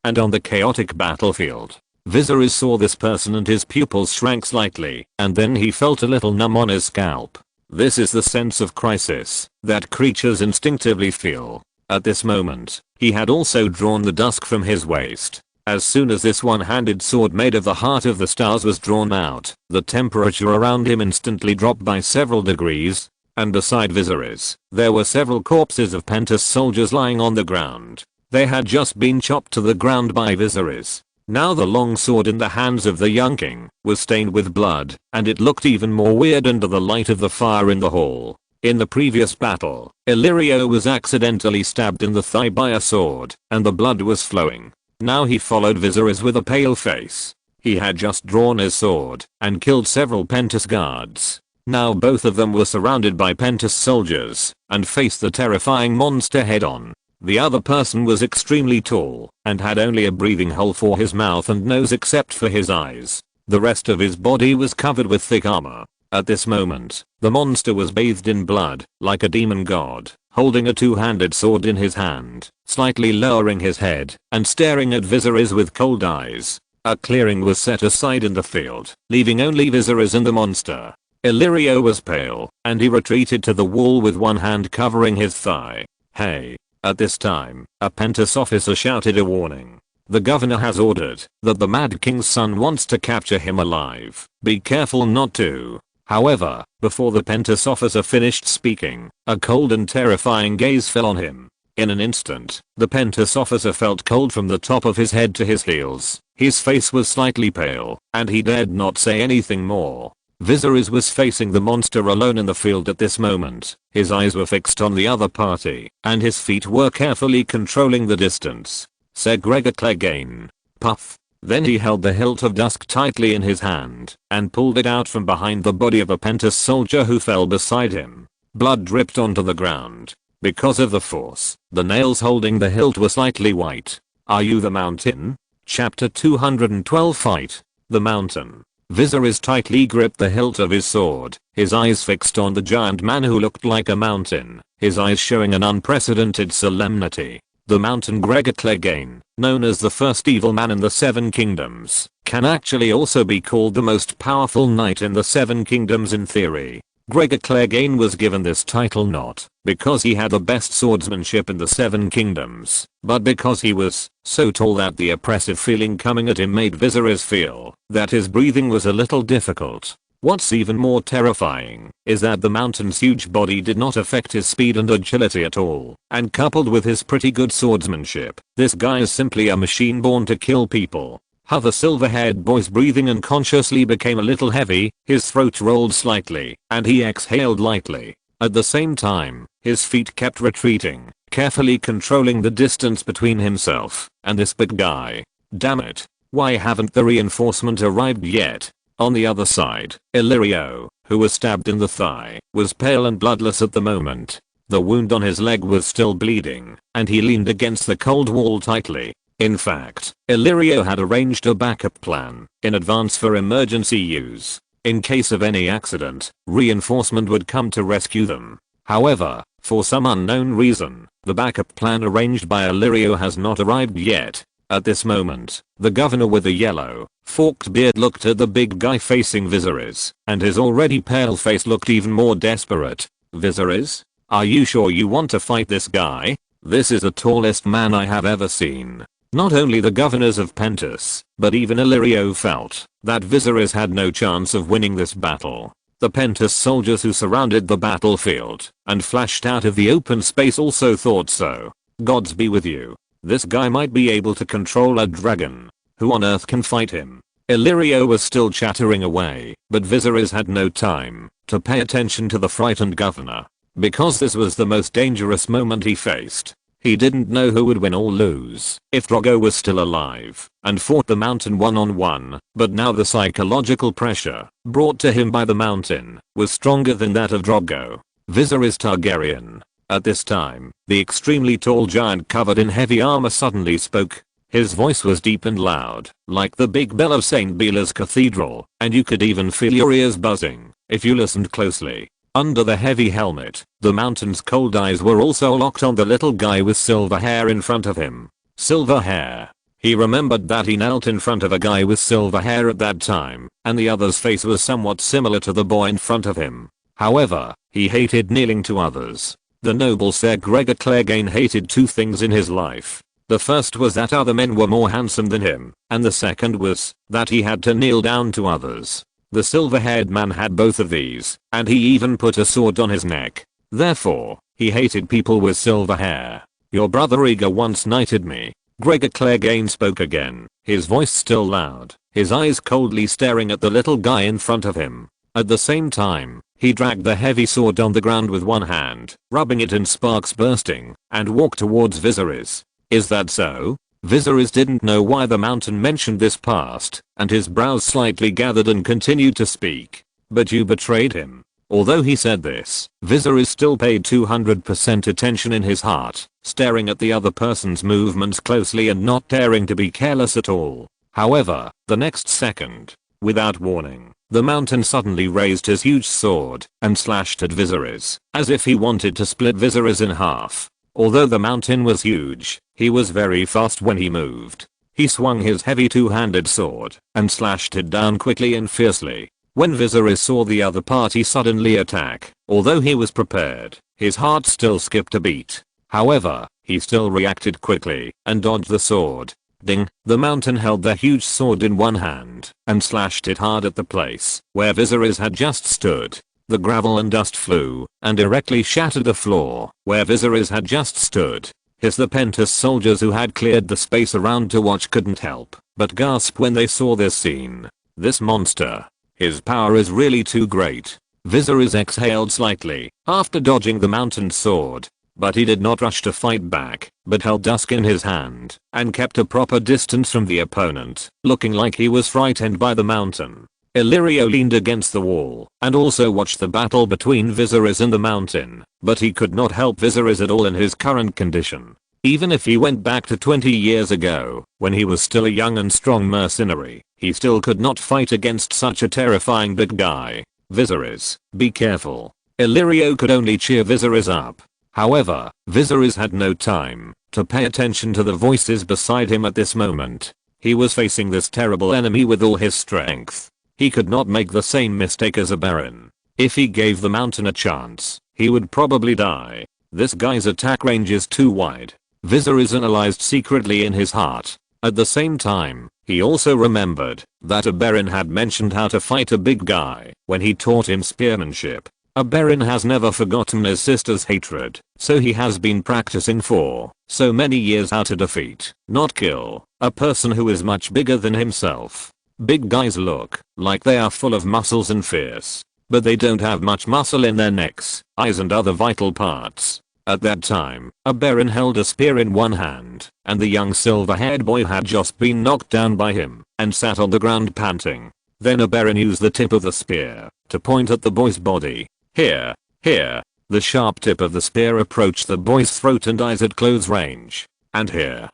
And on the chaotic battlefield, Viserys saw this person and his pupils shrank slightly, and then he felt a little numb on his scalp. This is the sense of crisis that creatures instinctively feel. At this moment, he had also drawn the dusk from his waist. As soon as this one-handed sword made of the heart of the stars was drawn out, the temperature around him instantly dropped by several degrees. And beside Viserys, there were several corpses of Pentus soldiers lying on the ground. They had just been chopped to the ground by Viserys. Now the long sword in the hands of the young king was stained with blood, and it looked even more weird under the light of the fire in the hall. In the previous battle, Illyrio was accidentally stabbed in the thigh by a sword, and the blood was flowing. Now he followed Viserys with a pale face. He had just drawn his sword and killed several Pentus guards. Now both of them were surrounded by Pentus soldiers and faced the terrifying monster head on. The other person was extremely tall and had only a breathing hole for his mouth and nose except for his eyes. The rest of his body was covered with thick armor. At this moment, the monster was bathed in blood, like a demon god, holding a two-handed sword in his hand, slightly lowering his head and staring at Viserys with cold eyes. A clearing was set aside in the field, leaving only Viserys and the monster. Illyrio was pale, and he retreated to the wall with one hand covering his thigh. Hey! At this time, a Pentus officer shouted a warning. The governor has ordered that the Mad King's son wants to capture him alive. Be careful not to. However, before the Pentus officer finished speaking, a cold and terrifying gaze fell on him. In an instant, the Pentus officer felt cold from the top of his head to his heels. His face was slightly pale, and he dared not say anything more. Viserys was facing the monster alone in the field at this moment. His eyes were fixed on the other party, and his feet were carefully controlling the distance. Said Gregor Clegane. Puff. Then he held the hilt of dusk tightly in his hand, and pulled it out from behind the body of a Pentus soldier who fell beside him. Blood dripped onto the ground. Because of the force, the nails holding the hilt were slightly white. Are you the mountain? Chapter 212 Fight. The mountain. Viserys tightly gripped the hilt of his sword, his eyes fixed on the giant man who looked like a mountain, his eyes showing an unprecedented solemnity. The mountain Gregor Clegane, known as the first evil man in the Seven Kingdoms, can actually also be called the most powerful knight in the Seven Kingdoms in theory. Gregor Clegane was given this title not because he had the best swordsmanship in the Seven Kingdoms, but because he was so tall that the oppressive feeling coming at him made Viserys feel that his breathing was a little difficult. What's even more terrifying is that the mountain's huge body did not affect his speed and agility at all, and coupled with his pretty good swordsmanship, this guy is simply a machine born to kill people. The silver-haired boy's breathing unconsciously became a little heavy, his throat rolled slightly, and he exhaled lightly. At the same time, his feet kept retreating, carefully controlling the distance between himself and this big guy. Damn it, why haven't the reinforcement arrived yet? On the other side, Illyrio, who was stabbed in the thigh, was pale and bloodless at the moment. The wound on his leg was still bleeding, and he leaned against the cold wall tightly. In fact, Illyrio had arranged a backup plan in advance for emergency use. In case of any accident, reinforcement would come to rescue them. However, for some unknown reason, the backup plan arranged by Illyrio has not arrived yet. At this moment, the governor with the yellow, forked beard looked at the big guy facing Viserys, and his already pale face looked even more desperate. Viserys? Are you sure you want to fight this guy? This is the tallest man I have ever seen. Not only the governors of Pentus, but even Illyrio felt that Viserys had no chance of winning this battle. The Pentus soldiers who surrounded the battlefield and flashed out of the open space also thought so. Gods be with you. This guy might be able to control a dragon. Who on earth can fight him? Illyrio was still chattering away, but Viserys had no time to pay attention to the frightened governor. Because this was the most dangerous moment he faced. He didn't know who would win or lose if Drogo was still alive and fought the mountain one-on-one, but now the psychological pressure brought to him by the mountain was stronger than that of Drogo. Viserys Targaryen. At this time, the extremely tall giant covered in heavy armor suddenly spoke. His voice was deep and loud, like the big bell of St. Bela's Cathedral, and you could even feel your ears buzzing if you listened closely. Under the heavy helmet, the mountain's cold eyes were also locked on the little guy with silver hair in front of him. Silver hair. He remembered that he knelt in front of a guy with silver hair at that time, and the other's face was somewhat similar to the boy in front of him. However, he hated kneeling to others. The noble Sir Gregor Clegane hated two things in his life. The first was that other men were more handsome than him, and the second was that he had to kneel down to others. The silver-haired man had both of these, and he even put a sword on his neck. Therefore, he hated people with silver hair. Your brother Igor once knighted me. Gregor Clegane spoke again, his voice still loud, his eyes coldly staring at the little guy in front of him. At the same time, he dragged the heavy sword on the ground with one hand, rubbing it in sparks bursting, and walked towards Viserys. Is that so? Viserys didn't know why the mountain mentioned this past, and his brows slightly gathered and continued to speak. But you betrayed him. Although he said this, Viserys still paid 200% attention in his heart, staring at the other person's movements closely and not daring to be careless at all. However, the next second, without warning, the mountain suddenly raised his huge sword and slashed at Viserys, as if he wanted to split Viserys in half. Although the mountain was huge, he was very fast when he moved. He swung his heavy two-handed sword and slashed it down quickly and fiercely. When Viserys saw the other party suddenly attack, although he was prepared, his heart still skipped a beat. However, he still reacted quickly and dodged the sword. Ding! The mountain held the huge sword in one hand and slashed it hard at the place where Viserys had just stood. The gravel and dust flew and directly shattered the floor where Viserys had just stood. The Pentus soldiers who had cleared the space around to watch couldn't help but gasp when they saw this scene. This monster. His power is really too great. Viserys exhaled slightly after dodging the mountain's sword. But he did not rush to fight back, but held Dusk in his hand and kept a proper distance from the opponent, looking like he was frightened by the mountain. Illyrio leaned against the wall and also watched the battle between Viserys and the mountain, but he could not help Viserys at all in his current condition. Even if he went back to 20 years ago, when he was still a young and strong mercenary, he still could not fight against such a terrifying big guy. Viserys, be careful. Illyrio could only cheer Viserys up. However, Viserys had no time to pay attention to the voices beside him at this moment. He was facing this terrible enemy with all his strength. He could not make the same mistake as a baron. If he gave the mountain a chance, he would probably die. This guy's attack range is too wide. Viserys analyzed secretly in his heart. At the same time, he also remembered that a baron had mentioned how to fight a big guy when he taught him spearmanship. A baron has never forgotten his sister's hatred, so he has been practicing for so many years how to defeat, not kill, a person who is much bigger than himself. Big guys look like they are full of muscles and fierce, but they don't have much muscle in their necks, eyes and other vital parts. At that time, a baron held a spear in one hand, and the young silver-haired boy had just been knocked down by him and sat on the ground panting. Then a baron used the tip of the spear to point at the boy's body. Here. The sharp tip of the spear approached the boy's throat and eyes at close range. And here.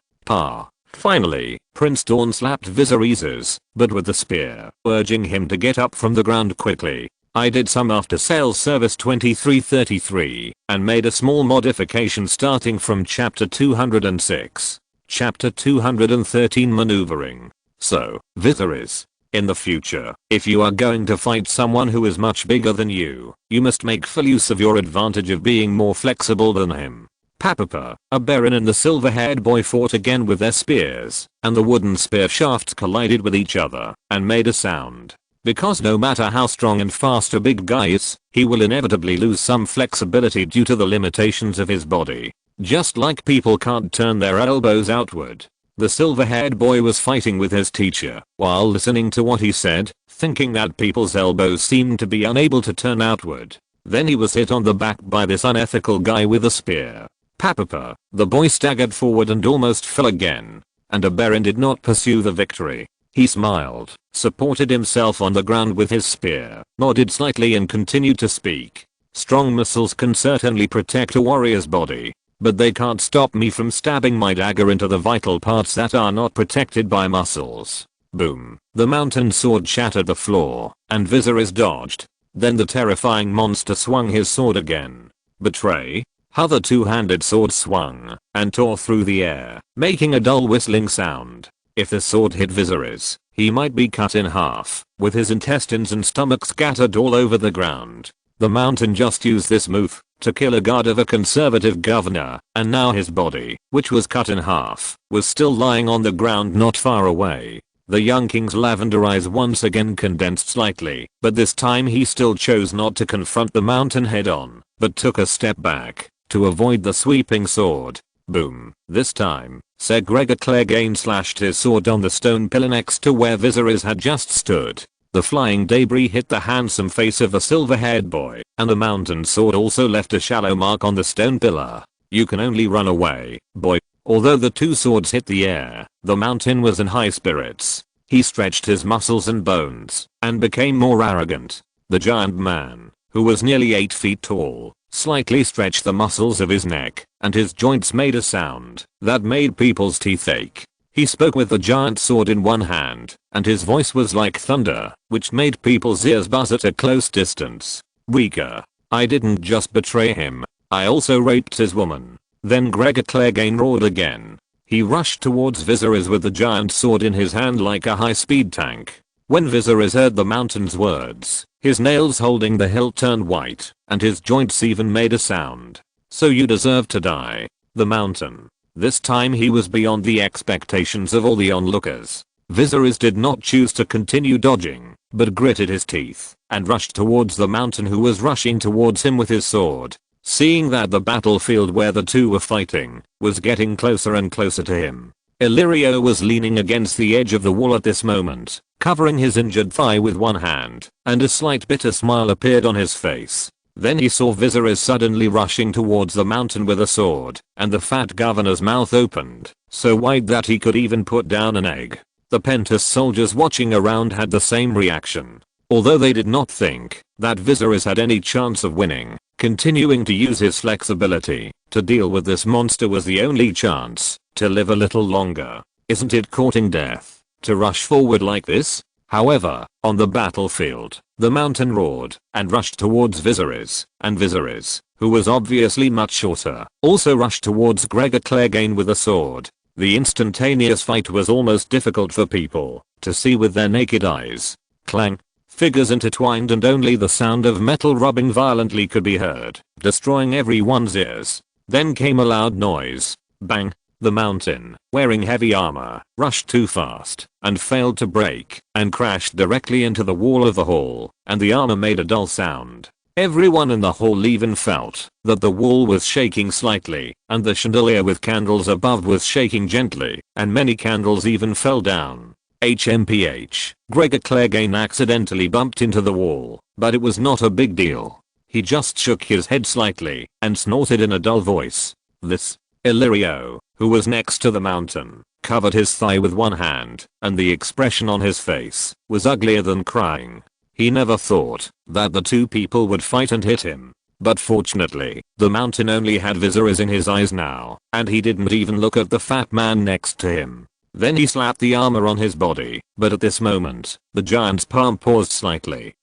Finally, Prince Dawn slapped Viserys, but with the spear, urging him to get up from the ground quickly. I did some after sales service 2333 and made a small modification starting from chapter 206. Chapter 213 Maneuvering. So, Viserys. In the future, if you are going to fight someone who is much bigger than you must make full use of your advantage of being more flexible than him. Papapa, a baron and the silver-haired boy fought again with their spears, and the wooden spear shafts collided with each other and made a sound. Because no matter how strong and fast a big guy is, he will inevitably lose some flexibility due to the limitations of his body. Just like people can't turn their elbows outward. The silver-haired boy was fighting with his teacher while listening to what he said, thinking that people's elbows seemed to be unable to turn outward. Then he was hit on the back by this unethical guy with a spear. Papapa, the boy staggered forward and almost fell again. And a baron did not pursue the victory. He smiled, supported himself on the ground with his spear, nodded slightly and continued to speak. Strong muscles can certainly protect a warrior's body. but they can't stop me from stabbing my dagger into the vital parts that are not protected by muscles. Boom. The mountain sword shattered the floor, and Viserys dodged. Then the terrifying monster swung his sword again. Betray? How the two-handed sword swung and tore through the air, making a dull whistling sound. If the sword hit Viserys, he might be cut in half, with his intestines and stomach scattered all over the ground. The mountain just used this move to kill a guard of a conservative governor, and now his body, which was cut in half, was still lying on the ground not far away. The young king's lavender eyes once again condensed slightly, but this time he still chose not to confront the mountain head on, but took a step back to avoid the sweeping sword. Boom. This time, Ser Gregor Clegane slashed his sword on the stone pillar next to where Viserys had just stood. The flying debris hit the handsome face of the silver-haired boy, and the mountain sword also left a shallow mark on the stone pillar. You can only run away, boy. Although the two swords hit the air, the mountain was in high spirits. He stretched his muscles and bones, and became more arrogant. The giant man, who was nearly 8 feet tall, slightly stretched the muscles of his neck, and his joints made a sound that made people's teeth ache. He spoke with the giant sword in one hand, and his voice was like thunder, which made people's ears buzz at a close distance. Weaker. I didn't just betray him, I also raped his woman. Then Gregor Clegane roared again. He rushed towards Viserys with the giant sword in his hand like a high-speed tank. When Viserys heard the mountain's words, his nails holding the hilt turned white, and his joints even made a sound. So you deserve to die. The mountain. This time he was beyond the expectations of all the onlookers. Viserys did not choose to continue dodging, but gritted his teeth, and rushed towards the mountain who was rushing towards him with his sword. Seeing that the battlefield where the two were fighting was getting closer and closer to him, Illyrio was leaning against the edge of the wall at this moment, covering his injured thigh with one hand, and a slight bitter smile appeared on his face. Then he saw Viserys suddenly rushing towards the mountain with a sword, and the fat governor's mouth opened, so wide that he could even put down an egg. The Pentus soldiers watching around had the same reaction. Although they did not think that Viserys had any chance of winning, continuing to use his flexibility to deal with this monster was the only chance to live a little longer. Isn't it courting death to rush forward like this? However, on the battlefield, the mountain roared and rushed towards Viserys, and Viserys, who was obviously much shorter, also rushed towards Gregor Clegane with a sword. The instantaneous fight was almost difficult for people to see with their naked eyes. Clang. Figures intertwined and only the sound of metal rubbing violently could be heard, destroying everyone's ears. Then came a loud noise. Bang. The mountain, wearing heavy armor, rushed too fast and failed to break and crashed directly into the wall of the hall, and the armor made a dull sound. Everyone in the hall even felt that the wall was shaking slightly, and the chandelier with candles above was shaking gently, and many candles even fell down. HMPH. Gregor Clegane accidentally bumped into the wall, but it was not a big deal. He just shook his head slightly and snorted in a dull voice. This. Illyrio, who was next to the mountain, covered his thigh with one hand, and the expression on his face was uglier than crying. He never thought that the two people would fight and hit him. But fortunately, the mountain only had Viserys in his eyes now, and he didn't even look at the fat man next to him. Then he slapped the armor on his body, but at this moment, the giant's palm paused slightly.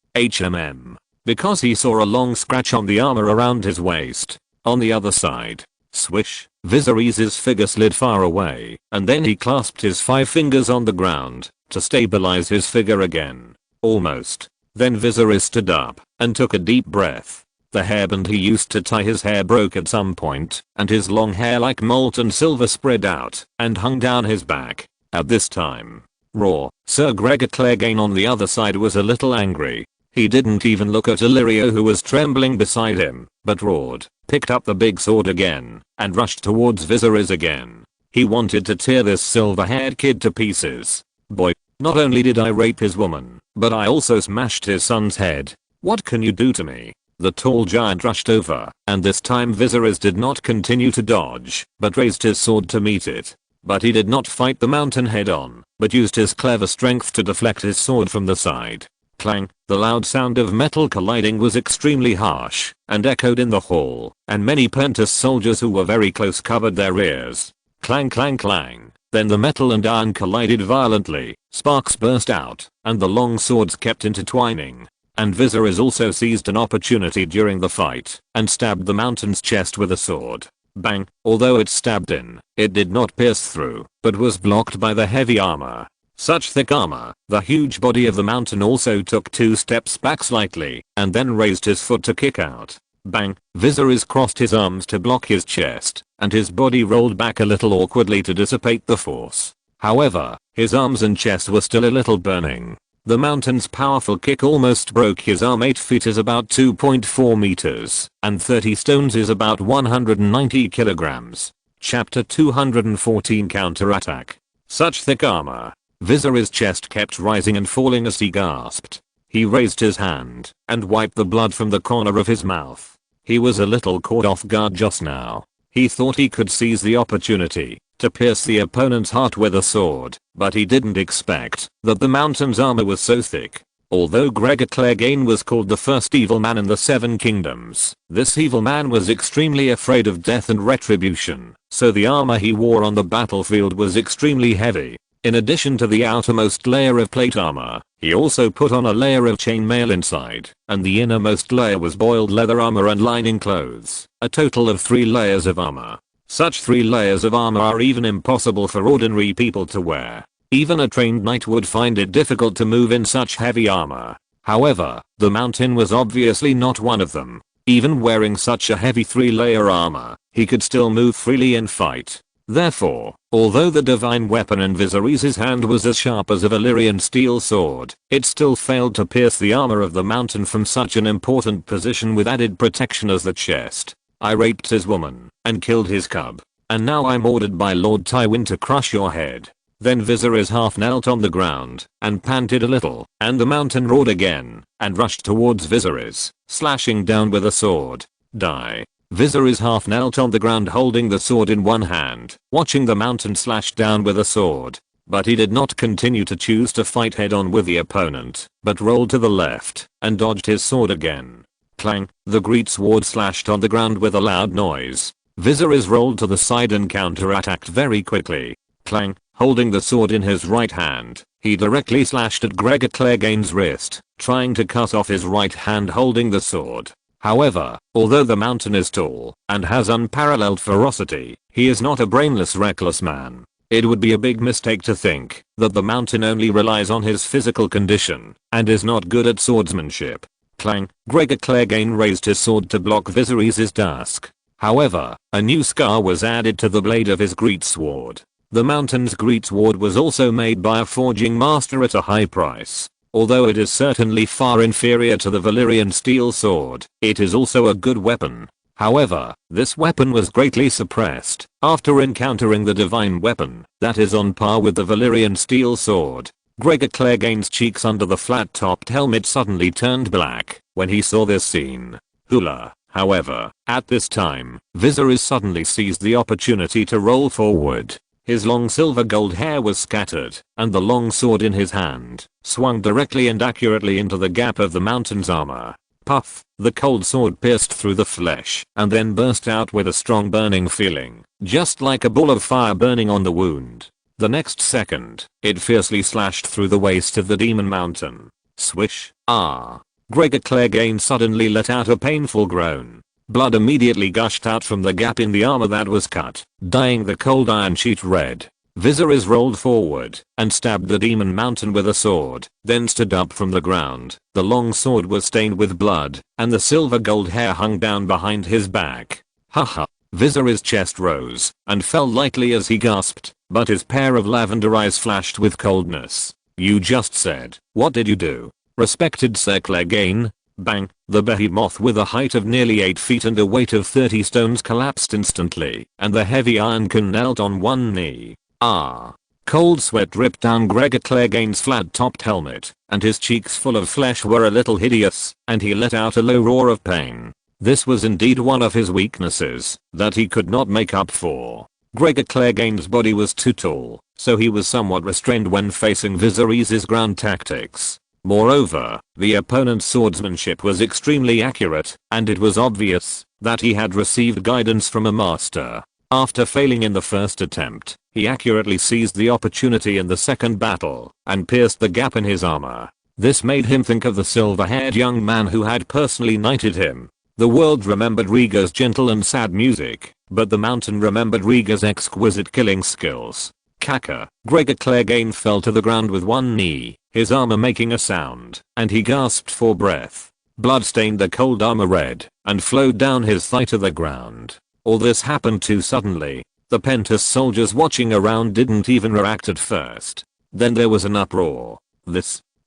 Because he saw a long scratch on the armor around his waist. On the other side. Swish. Viserys' figure slid far away, and then he clasped his 5 fingers on the ground to stabilize his figure again. Almost. Then Viserys stood up and took a deep breath. The hairband he used to tie his hair broke at some point, and his long hair like molten silver spread out and hung down his back. At this time, Raw, Ser Gregor Clegane on the other side was a little angry. He didn't even look at Illyrio who was trembling beside him, but roared, picked up the big sword again, and rushed towards Viserys again. He wanted to tear this silver-haired kid to pieces. Boy, not only did I rape his woman, but I also smashed his son's head. What can you do to me? The tall giant rushed over, and this time Viserys did not continue to dodge, but raised his sword to meet it. But he did not fight the mountain head on, but used his clever strength to deflect his sword from the side. Clang, the loud sound of metal colliding was extremely harsh and echoed in the hall, and many Pentus soldiers who were very close covered their ears. Clang clang clang. Then the metal and iron collided violently, sparks burst out, and the long swords kept intertwining. And Viserys also seized an opportunity during the fight and stabbed the mountain's chest with a sword. Bang, although it stabbed in, it did not pierce through, but was blocked by the heavy armor. Such thick armor, the huge body of the mountain also took 2 steps back slightly, and then raised his foot to kick out. Bang, Viserys crossed his arms to block his chest, and his body rolled back a little awkwardly to dissipate the force. However, his arms and chest were still a little burning. The mountain's powerful kick almost broke his arm. 8 feet is about 2.4 meters, and 30 stones is about 190 kilograms. Chapter 214 Counterattack. Such thick armor. Viserys' chest kept rising and falling as he gasped. He raised his hand and wiped the blood from the corner of his mouth. He was a little caught off guard just now. He thought he could seize the opportunity to pierce the opponent's heart with a sword, but he didn't expect that the mountain's armor was so thick. Although Gregor Clegane was called the first evil man in the 7 kingdoms, this evil man was extremely afraid of death and retribution, so the armor he wore on the battlefield was extremely heavy. In addition to the outermost layer of plate armor, he also put on a layer of chainmail inside, and the innermost layer was boiled leather armor and lining clothes, a total of 3 layers of armor. Such 3 layers of armor are even impossible for ordinary people to wear. Even a trained knight would find it difficult to move in such heavy armor. However, the mountain was obviously not one of them. Even wearing such a heavy 3-layer armor, he could still move freely and fight. Therefore, although the divine weapon in Viserys' hand was as sharp as a Valyrian steel sword, it still failed to pierce the armor of the mountain from such an important position with added protection as the chest. I raped his woman and killed his cub, and now I'm ordered by Lord Tywin to crush your head. Then Viserys half knelt on the ground and panted a little, and the mountain roared again and rushed towards Viserys, slashing down with a sword. Die. Viserys half knelt on the ground holding the sword in one hand, watching the mountain slash down with a sword. But he did not continue to choose to fight head on with the opponent, but rolled to the left and dodged his sword again. Clang, the great sword slashed on the ground with a loud noise. Viserys rolled to the side and counterattacked very quickly. Clang, holding the sword in his right hand, he directly slashed at Gregor Clegane's wrist, trying to cut off his right hand holding the sword. However, although the mountain is tall and has unparalleled ferocity, he is not a brainless reckless man. It would be a big mistake to think that the mountain only relies on his physical condition and is not good at swordsmanship. Clang, Gregor Clegane raised his sword to block Viserys' task. However, a new scar was added to the blade of his greatsword. The mountain's greatsword was also made by a forging master at a high price. Although it is certainly far inferior to the Valyrian steel sword, it is also a good weapon. However, this weapon was greatly suppressed after encountering the divine weapon that is on par with the Valyrian steel sword. Gregor Clegane's cheeks under the flat-topped helmet suddenly turned black when he saw this scene. Hula. However, at this time, Viserys suddenly seized the opportunity to roll forward. His long silver gold hair was scattered, and the long sword in his hand swung directly and accurately into the gap of the mountain's armor. Puff, the cold sword pierced through the flesh and then burst out with a strong burning feeling, just like a ball of fire burning on the wound. The next second, it fiercely slashed through the waist of the demon mountain. Swish. Ah. Gregor Clegane suddenly let out a painful groan. Blood immediately gushed out from the gap in the armor that was cut, dyeing the cold iron sheet red. Viserys rolled forward and stabbed the demon mountain with a sword, then stood up from the ground. The long sword was stained with blood, and the silver gold hair hung down behind his back. Haha. Viserys' chest rose and fell lightly as he gasped, but his pair of lavender eyes flashed with coldness. You just said, what did you do? Respected Sir Clegane? Bang, the behemoth with a height of nearly 8 feet and a weight of 30 stones collapsed instantly, and the heavy ironcun knelt on one knee. Ah. Cold sweat dripped down Gregor Clegane's flat-topped helmet, and his cheeks full of flesh were a little hideous, and he let out a low roar of pain. This was indeed one of his weaknesses that he could not make up for. Gregor Clegane's body was too tall, so he was somewhat restrained when facing Viserys' ground tactics. Moreover, the opponent's swordsmanship was extremely accurate, and it was obvious that he had received guidance from a master. After failing in the first attempt, he accurately seized the opportunity in the second battle and pierced the gap in his armor. This made him think of the silver-haired young man who had personally knighted him. The world remembered Riga's gentle and sad music, but the mountain remembered Riga's exquisite killing skills. Kaka, Gregor Clegane fell to the ground with one knee, his armor making a sound, and he gasped for breath. Blood stained the cold armor red and flowed down his thigh to the ground. All this happened too suddenly. The Pentas soldiers watching around didn't even react at first. Then there was an uproar.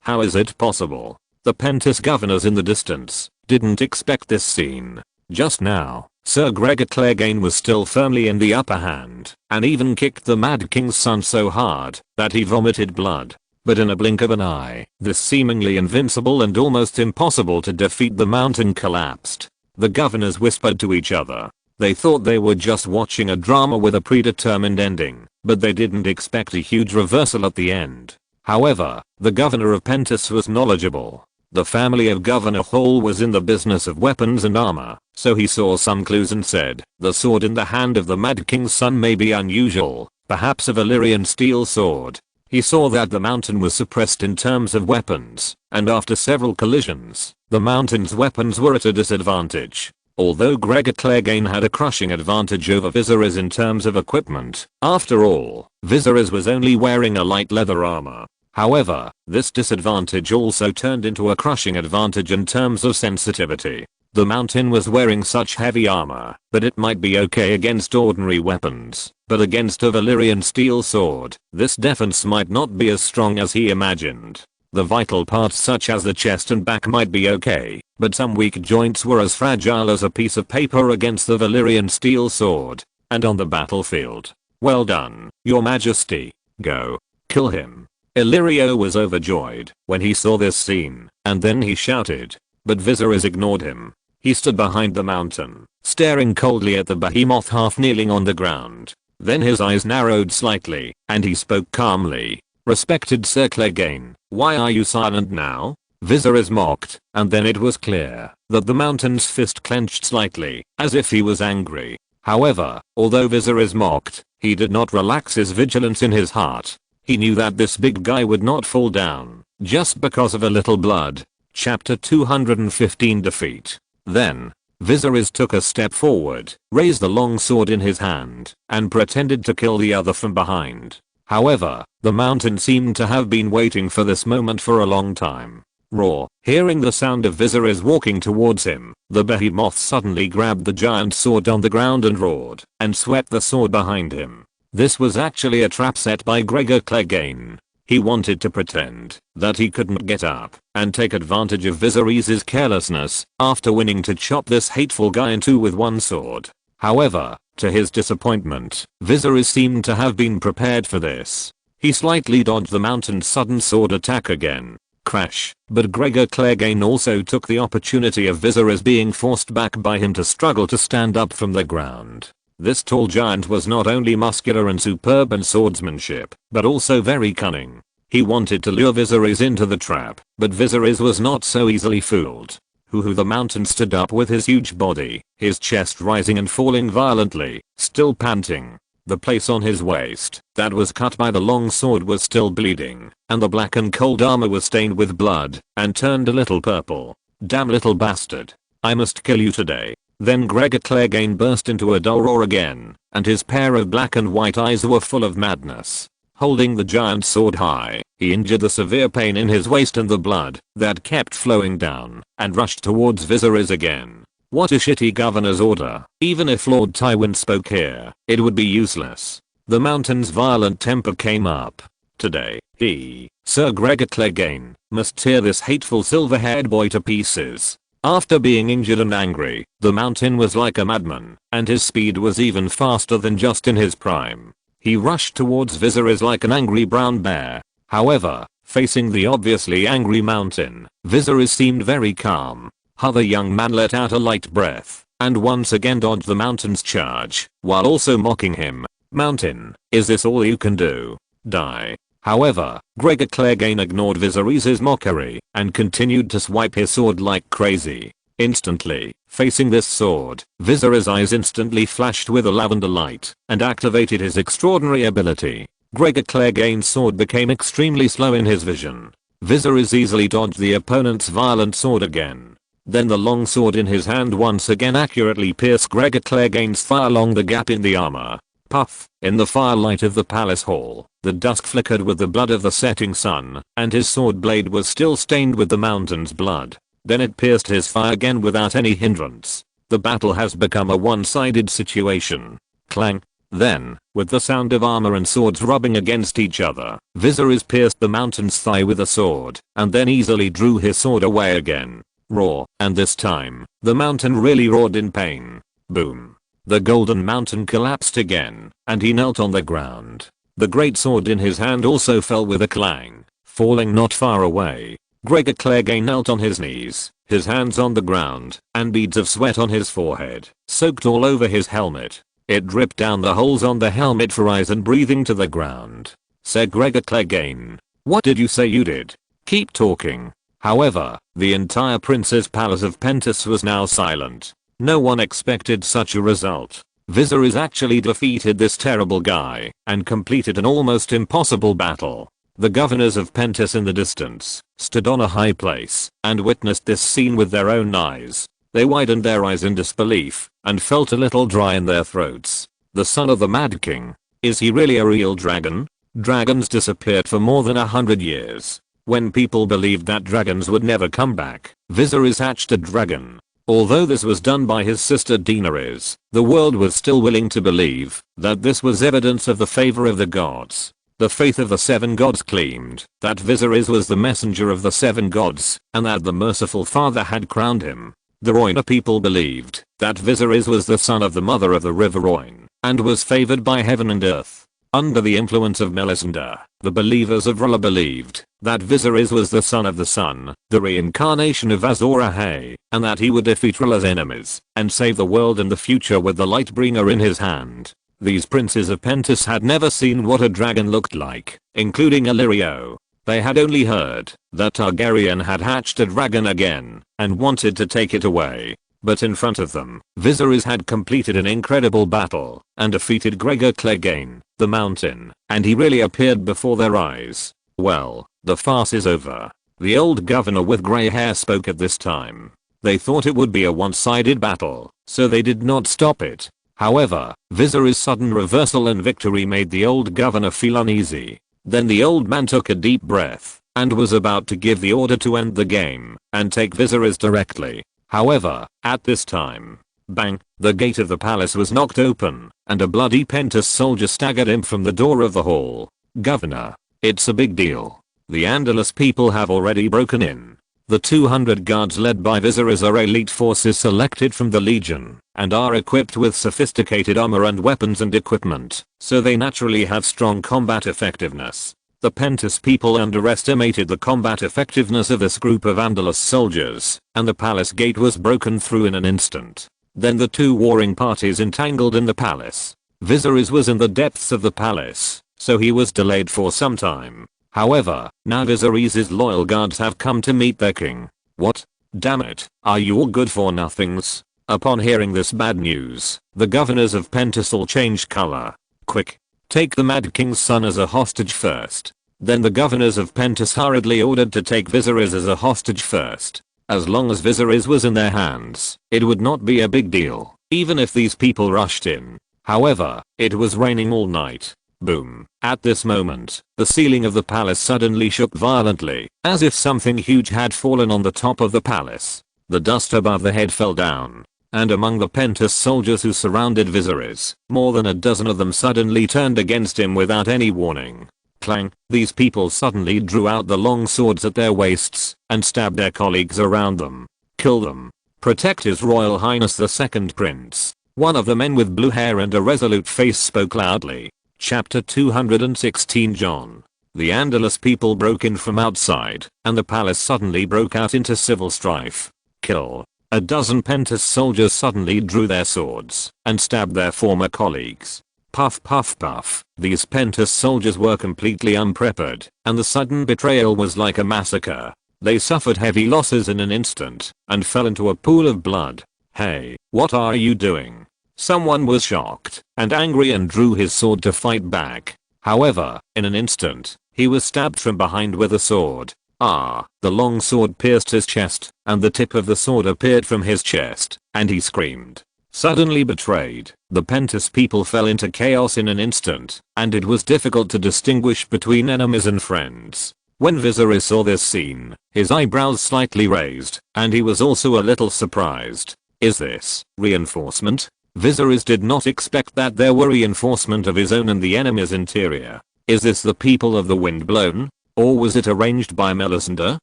How is it possible? The Pentas governors in the distance didn't expect this scene. Just now, Sir Gregor Clegane was still firmly in the upper hand, and even kicked the Mad King's son so hard that he vomited blood. But in a blink of an eye, this seemingly invincible and almost impossible to defeat the mountain collapsed. The governors whispered to each other. They thought they were just watching a drama with a predetermined ending, but they didn't expect a huge reversal at the end. However, the governor of Pentas was knowledgeable. The family of Governor Hall was in the business of weapons and armor, so he saw some clues and said, the sword in the hand of the Mad King's son may be unusual, perhaps a Valyrian steel sword. He saw that the mountain was suppressed in terms of weapons, and after several collisions, the mountain's weapons were at a disadvantage. Although Gregor Clegane had a crushing advantage over Viserys in terms of equipment, after all, Viserys was only wearing a light leather armor. However, this disadvantage also turned into a crushing advantage in terms of sensitivity. The mountain was wearing such heavy armor, but it might be okay against ordinary weapons, but against a Valyrian steel sword, this defense might not be as strong as he imagined. The vital parts such as the chest and back might be okay, but some weak joints were as fragile as a piece of paper against the Valyrian steel sword. And on the battlefield. Well done, your majesty. Go. Kill him. Illyrio was overjoyed when he saw this scene, and then he shouted. But Viserys ignored him. He stood behind the mountain, staring coldly at the behemoth half kneeling on the ground. Then his eyes narrowed slightly, and he spoke calmly. Respected Sir Clegane, why are you silent now? Viserys mocked, and then it was clear that the mountain's fist clenched slightly, as if he was angry. However, although Viserys mocked, he did not relax his vigilance in his heart. He knew that this big guy would not fall down, just because of a little blood. Chapter 215 Defeat. Then, Viserys took a step forward, raised the long sword in his hand, and pretended to kill the other from behind. However, the mountain seemed to have been waiting for this moment for a long time. Roar. Hearing the sound of Viserys walking towards him, the behemoth suddenly grabbed the giant sword on the ground and roared, and swept the sword behind him. This was actually a trap set by Gregor Clegane. He wanted to pretend that he couldn't get up and take advantage of Viserys' carelessness after winning to chop this hateful guy in two with one sword. However, to his disappointment, Viserys seemed to have been prepared for this. He slightly dodged the mountain's sudden sword attack again. Crash. But Gregor Clegane also took the opportunity of Viserys being forced back by him to struggle to stand up from the ground. This tall giant was not only muscular and superb in swordsmanship, but also very cunning. He wanted to lure Viserys into the trap, but Viserys was not so easily fooled. The mountain stood up with his huge body, his chest rising and falling violently, still panting. The place on his waist that was cut by the long sword was still bleeding, and the black and cold armor was stained with blood and turned a little purple. Damn little bastard. I must kill you today. Then Gregor Clegane burst into a dull roar again, and his pair of black and white eyes were full of madness. Holding the giant sword high, he injured the severe pain in his waist and the blood that kept flowing down, and rushed towards Viserys again. What a shitty governor's order. Even if Lord Tywin spoke here, it would be useless. The mountain's violent temper came up. Today, he, Sir Gregor Clegane, must tear this hateful silver-haired boy to pieces. After being injured and angry, the mountain was like a madman, and his speed was even faster than just in his prime. He rushed towards Viserys like an angry brown bear. However, facing the obviously angry mountain, Viserys seemed very calm. The young man let out a light breath, and once again dodged the mountain's charge, while also mocking him. Mountain, is this all you can do? Die. However, Gregor Clegane ignored Viserys' mockery and continued to swipe his sword like crazy. Instantly, facing this sword, Viserys' eyes instantly flashed with a lavender light and activated his extraordinary ability. Gregor Clegane's sword became extremely slow in his vision. Viserys easily dodged the opponent's violent sword again. Then the long sword in his hand once again accurately pierced Gregor Clegane's thigh along the gap in the armor. Puff! In the firelight of the palace hall, the dusk flickered with the blood of the setting sun, and his sword blade was still stained with the mountain's blood. Then it pierced his thigh again without any hindrance. The battle has become a one-sided situation. Clang. Then, with the sound of armor and swords rubbing against each other, Viserys pierced the mountain's thigh with a sword, and then easily drew his sword away again. Roar, and this time, the mountain really roared in pain. Boom. The golden mountain collapsed again, and he knelt on the ground. The great sword in his hand also fell with a clang, falling not far away. Gregor Clegane knelt on his knees, his hands on the ground, and beads of sweat on his forehead, soaked all over his helmet. It dripped down the holes on the helmet for eyes and breathing to the ground. Said Gregor Clegane. What did you say you did? Keep talking. However, the entire Prince's Palace of Pentos was now silent. No one expected such a result. Viserys actually defeated this terrible guy and completed an almost impossible battle. The governors of Pentos in the distance stood on a high place and witnessed this scene with their own eyes. They widened their eyes in disbelief and felt a little dry in their throats. The son of the Mad King? Is he really a real dragon? Dragons disappeared for more than 100 years. When people believed that dragons would never come back, Viserys hatched a dragon. Although this was done by his sister Daenerys, the world was still willing to believe that this was evidence of the favor of the gods. The faith of the seven gods claimed that Viserys was the messenger of the seven gods and that the merciful father had crowned him. The Rhoynar people believed that Viserys was the son of the mother of the river Rhoyne and was favored by heaven and earth. Under the influence of Melisandre, the believers of R'hllor believed that Viserys was the son of the sun, the reincarnation of Azor Ahai, and that he would defeat R'hllor's enemies and save the world in the future with the Lightbringer in his hand. These princes of Pentos had never seen what a dragon looked like, including Illyrio. They had only heard that Targaryen had hatched a dragon again and wanted to take it away. But in front of them, Viserys had completed an incredible battle and defeated Gregor Clegane, the mountain, and he really appeared before their eyes. Well, the farce is over. The old governor with grey hair spoke at this time. They thought it would be a one-sided battle, so they did not stop it. However, Viserys' sudden reversal and victory made the old governor feel uneasy. Then the old man took a deep breath and was about to give the order to end the game and take Viserys directly. However, at this time, bang, the gate of the palace was knocked open and a bloody Pentos soldier staggered in from the door of the hall. Governor, it's a big deal. The Andalus people have already broken in. The 200 guards led by Viserys are elite forces selected from the Legion and are equipped with sophisticated armor and weapons and equipment, so they naturally have strong combat effectiveness. The Pentos people underestimated the combat effectiveness of this group of Andalus soldiers, and the palace gate was broken through in an instant. Then the two warring parties entangled in the palace. Viserys was in the depths of the palace, so he was delayed for some time. However, now Viserys' loyal guards have come to meet their king. What? Damn it, are you all good for nothings? Upon hearing this bad news, the governors of Pentos all changed color. Quick! Take the Mad King's son as a hostage first. Then the governors of Pentos hurriedly ordered to take Viserys as a hostage first. As long as Viserys was in their hands, it would not be a big deal, even if these people rushed in. However, it was raining all night. Boom. At this moment, the ceiling of the palace suddenly shook violently, as if something huge had fallen on the top of the palace. The dust above the head fell down. And among the Pentos soldiers who surrounded Viserys, more than a dozen of them suddenly turned against him without any warning. Clang, these people suddenly drew out the long swords at their waists and stabbed their colleagues around them. Kill them. Protect His Royal Highness the Second Prince. One of the men with blue hair and a resolute face spoke loudly. Chapter 216 John. The Andalus people broke in from outside, and the palace suddenly broke out into civil strife. Kill. A dozen Pentos soldiers suddenly drew their swords and stabbed their former colleagues. Puff puff puff. These Pentus soldiers were completely unprepared, and the sudden betrayal was like a massacre. They suffered heavy losses in an instant, and fell into a pool of blood. Hey, what are you doing? Someone was shocked and angry and drew his sword to fight back. However, in an instant, he was stabbed from behind with a sword. The long sword pierced his chest, and the tip of the sword appeared from his chest, and he screamed. Suddenly betrayed, the Pentus people fell into chaos in an instant, and it was difficult to distinguish between enemies and friends. When Viserys saw this scene, his eyebrows slightly raised, and he was also a little surprised. Is this reinforcement? Viserys did not expect that there were reinforcement of his own in the enemy's interior. Is this the people of the Windblown? Or was it arranged by Melisandre?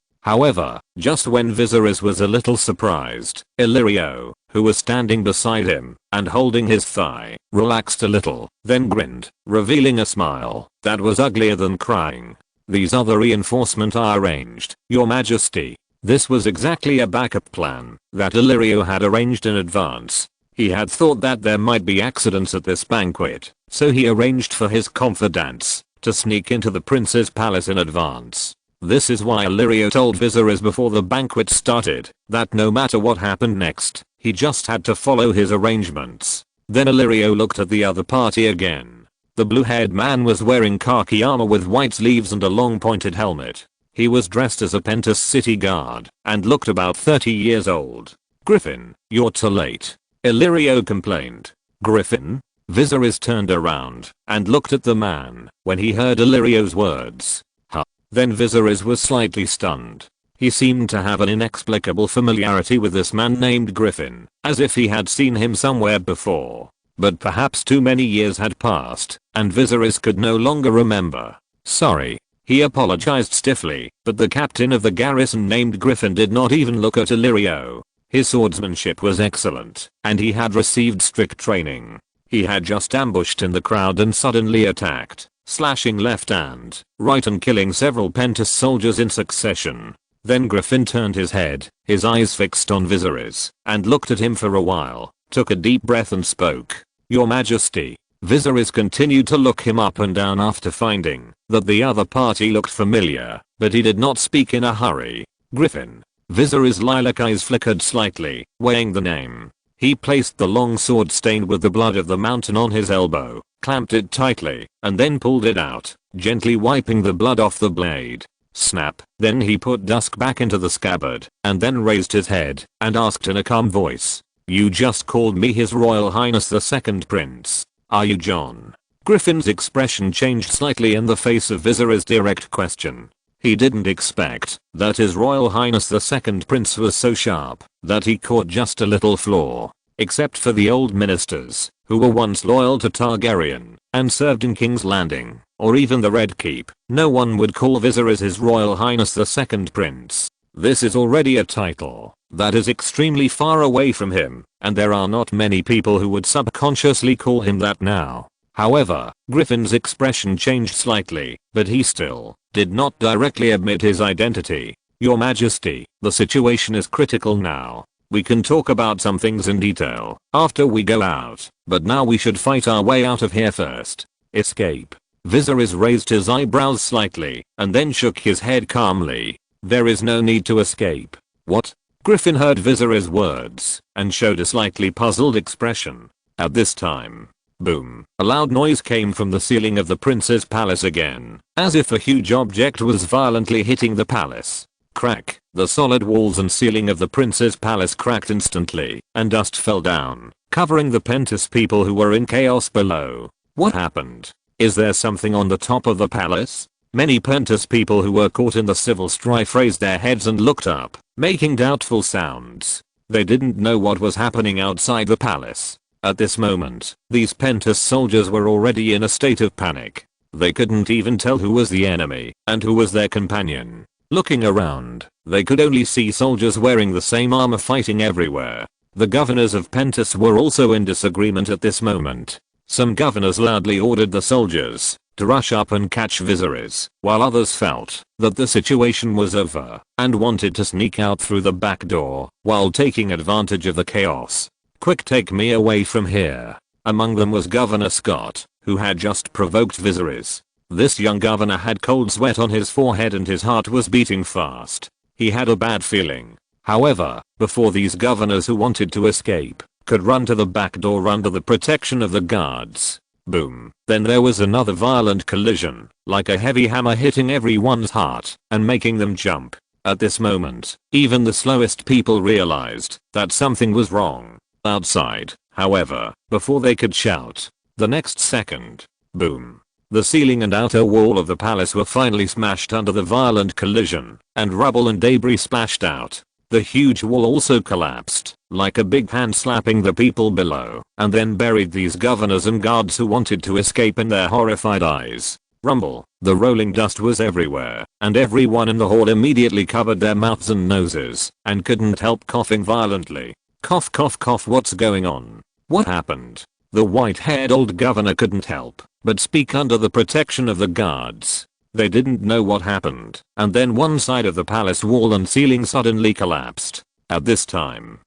However, just when Viserys was a little surprised, Illyrio, who was standing beside him and holding his thigh, relaxed a little, then grinned, revealing a smile that was uglier than crying. These other reinforcements are arranged, Your Majesty. This was exactly a backup plan that Illyrio had arranged in advance. He had thought that there might be accidents at this banquet, so he arranged for his confidants to sneak into the prince's palace in advance. This is why Illyrio told Viserys before the banquet started that no matter what happened next, he just had to follow his arrangements. Then Illyrio looked at the other party again. The blue-haired man was wearing khaki armor with white sleeves and a long pointed helmet. He was dressed as a Pentus city guard and looked about 30 years old. "Griffin, you're too late," Illyrio complained. "Griffin?" Viserys turned around and looked at the man when he heard Illyrio's words. Then Viserys was slightly stunned. He seemed to have an inexplicable familiarity with this man named Griffin, as if he had seen him somewhere before. But perhaps too many years had passed, and Viserys could no longer remember. "Sorry," he apologized stiffly, but the captain of the garrison named Griffin did not even look at Illyrio. His swordsmanship was excellent, and he had received strict training. He had just ambushed in the crowd and suddenly attacked, slashing left and right and killing several Pentus soldiers in succession. Then Griffin turned his head, his eyes fixed on Viserys, and looked at him for a while, took a deep breath and spoke. "Your Majesty." Viserys continued to look him up and down after finding that the other party looked familiar, but he did not speak in a hurry. "Griffin." Viserys' lilac eyes flickered slightly, weighing the name. He placed the long sword stained with the blood of the mountain on his elbow, clamped it tightly, and then pulled it out, gently wiping the blood off the blade. Snap. Then he put Dusk back into the scabbard, and then raised his head, and asked in a calm voice, "You just called me His Royal Highness the Second Prince. Are you Jon?" Griffin's expression changed slightly in the face of Viserys' direct question. He didn't expect that His Royal Highness the Second Prince was so sharp that he caught just a little flaw. Except for the old ministers, who were once loyal to Targaryen and served in King's Landing, or even the Red Keep, no one would call Viserys His Royal Highness the Second Prince. This is already a title that is extremely far away from him, and there are not many people who would subconsciously call him that now. However, Griffin's expression changed slightly, but he still did not directly admit his identity. "Your Majesty, the situation is critical now. We can talk about some things in detail after we go out, but now we should fight our way out of here first." "Escape?" Viserys raised his eyebrows slightly, and then shook his head calmly. "There is no need to escape." "What?" Griffin heard Viserys' words, and showed a slightly puzzled expression. At this time, boom, a loud noise came from the ceiling of the prince's palace again, as if a huge object was violently hitting the palace. Crack, the solid walls and ceiling of the prince's palace cracked instantly, and dust fell down, covering the Pentus people who were in chaos below. What happened? Is there something on the top of the palace? Many Pentus people who were caught in the civil strife raised their heads and looked up, making doubtful sounds. They didn't know what was happening outside the palace. At this moment, these Pentus soldiers were already in a state of panic. They couldn't even tell who was the enemy and who was their companion. Looking around, they could only see soldiers wearing the same armor fighting everywhere. The governors of Pentus were also in disagreement at this moment. Some governors loudly ordered the soldiers to rush up and catch Viserys, while others felt that the situation was over and wanted to sneak out through the back door while taking advantage of the chaos. "Quick, take me away from here." Among them was Governor Scott, who had just provoked Viserys. This young governor had cold sweat on his forehead and his heart was beating fast. He had a bad feeling. However, before these governors who wanted to escape could run to the back door under the protection of the guards. Boom. Then there was another violent collision, like a heavy hammer hitting everyone's heart and making them jump. At this moment, even the slowest people realized that something was wrong. Outside, however, before they could shout, the next second, boom. The ceiling and outer wall of the palace were finally smashed under the violent collision, and rubble and debris splashed out. The huge wall also collapsed, like a big hand slapping the people below, and then buried these governors and guards who wanted to escape in their horrified eyes. Rumble. The rolling dust was everywhere, and everyone in the hall immediately covered their mouths and noses, and couldn't help coughing violently. Cough cough cough, what's going on? What happened? The white-haired old governor couldn't help but speak under the protection of the guards. They didn't know what happened, and then one side of the palace wall and ceiling suddenly collapsed. At this time,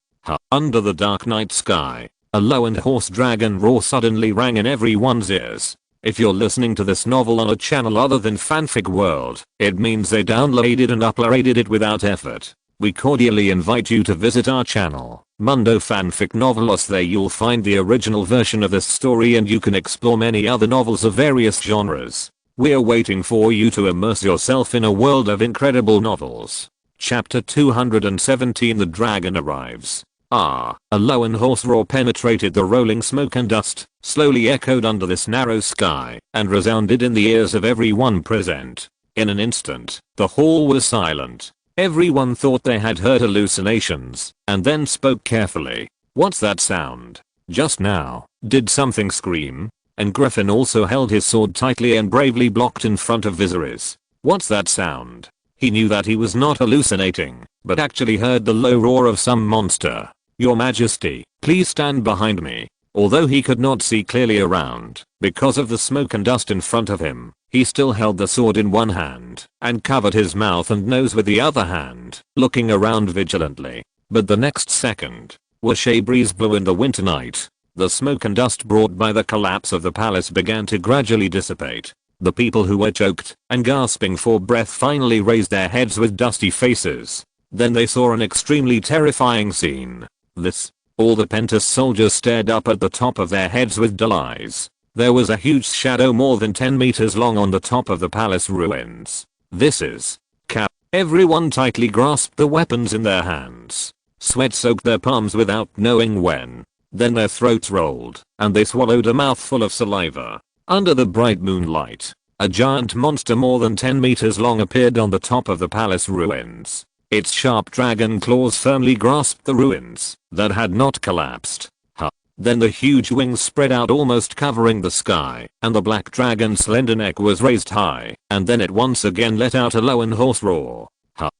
under the dark night sky, a low and hoarse dragon roar suddenly rang in everyone's ears. If you're listening to this novel on a channel other than Fanfic World, it means they downloaded and uploaded it without effort. We cordially invite you to visit our channel, Mundo Fanfic Novelos. There you'll find the original version of this story and you can explore many other novels of various genres. We're waiting for you to immerse yourself in a world of incredible novels. Chapter 217. The Dragon Arrives. A low and hoarse roar penetrated the rolling smoke and dust, slowly echoed under this narrow sky, and resounded in the ears of everyone present. In an instant, the hall was silent. Everyone thought they had heard hallucinations, and then spoke carefully. What's that sound? Just now, did something scream? And Griffin also held his sword tightly and bravely blocked in front of Viserys. What's that sound? He knew that he was not hallucinating, but actually heard the low roar of some monster. Your Majesty, please stand behind me. Although he could not see clearly around, because of the smoke and dust in front of him, he still held the sword in one hand, and covered his mouth and nose with the other hand, looking around vigilantly. But the next second, a breeze blew in the winter night. The smoke and dust brought by the collapse of the palace began to gradually dissipate. The people who were choked and gasping for breath finally raised their heads with dusty faces. Then they saw an extremely terrifying scene. All the Pentus soldiers stared up at the top of their heads with dull eyes. There was a huge shadow more than 10 meters long on the top of the palace ruins. This is Cap. Everyone tightly grasped the weapons in their hands. Sweat soaked their palms without knowing when. Then their throats rolled, and they swallowed a mouthful of saliva. Under the bright moonlight, a giant monster more than 10 meters long appeared on the top of the palace ruins. Its sharp dragon claws firmly grasped the ruins that had not collapsed. Then the huge wings spread out, almost covering the sky, and the black dragon's slender neck was raised high, and then it once again let out a low and hoarse roar.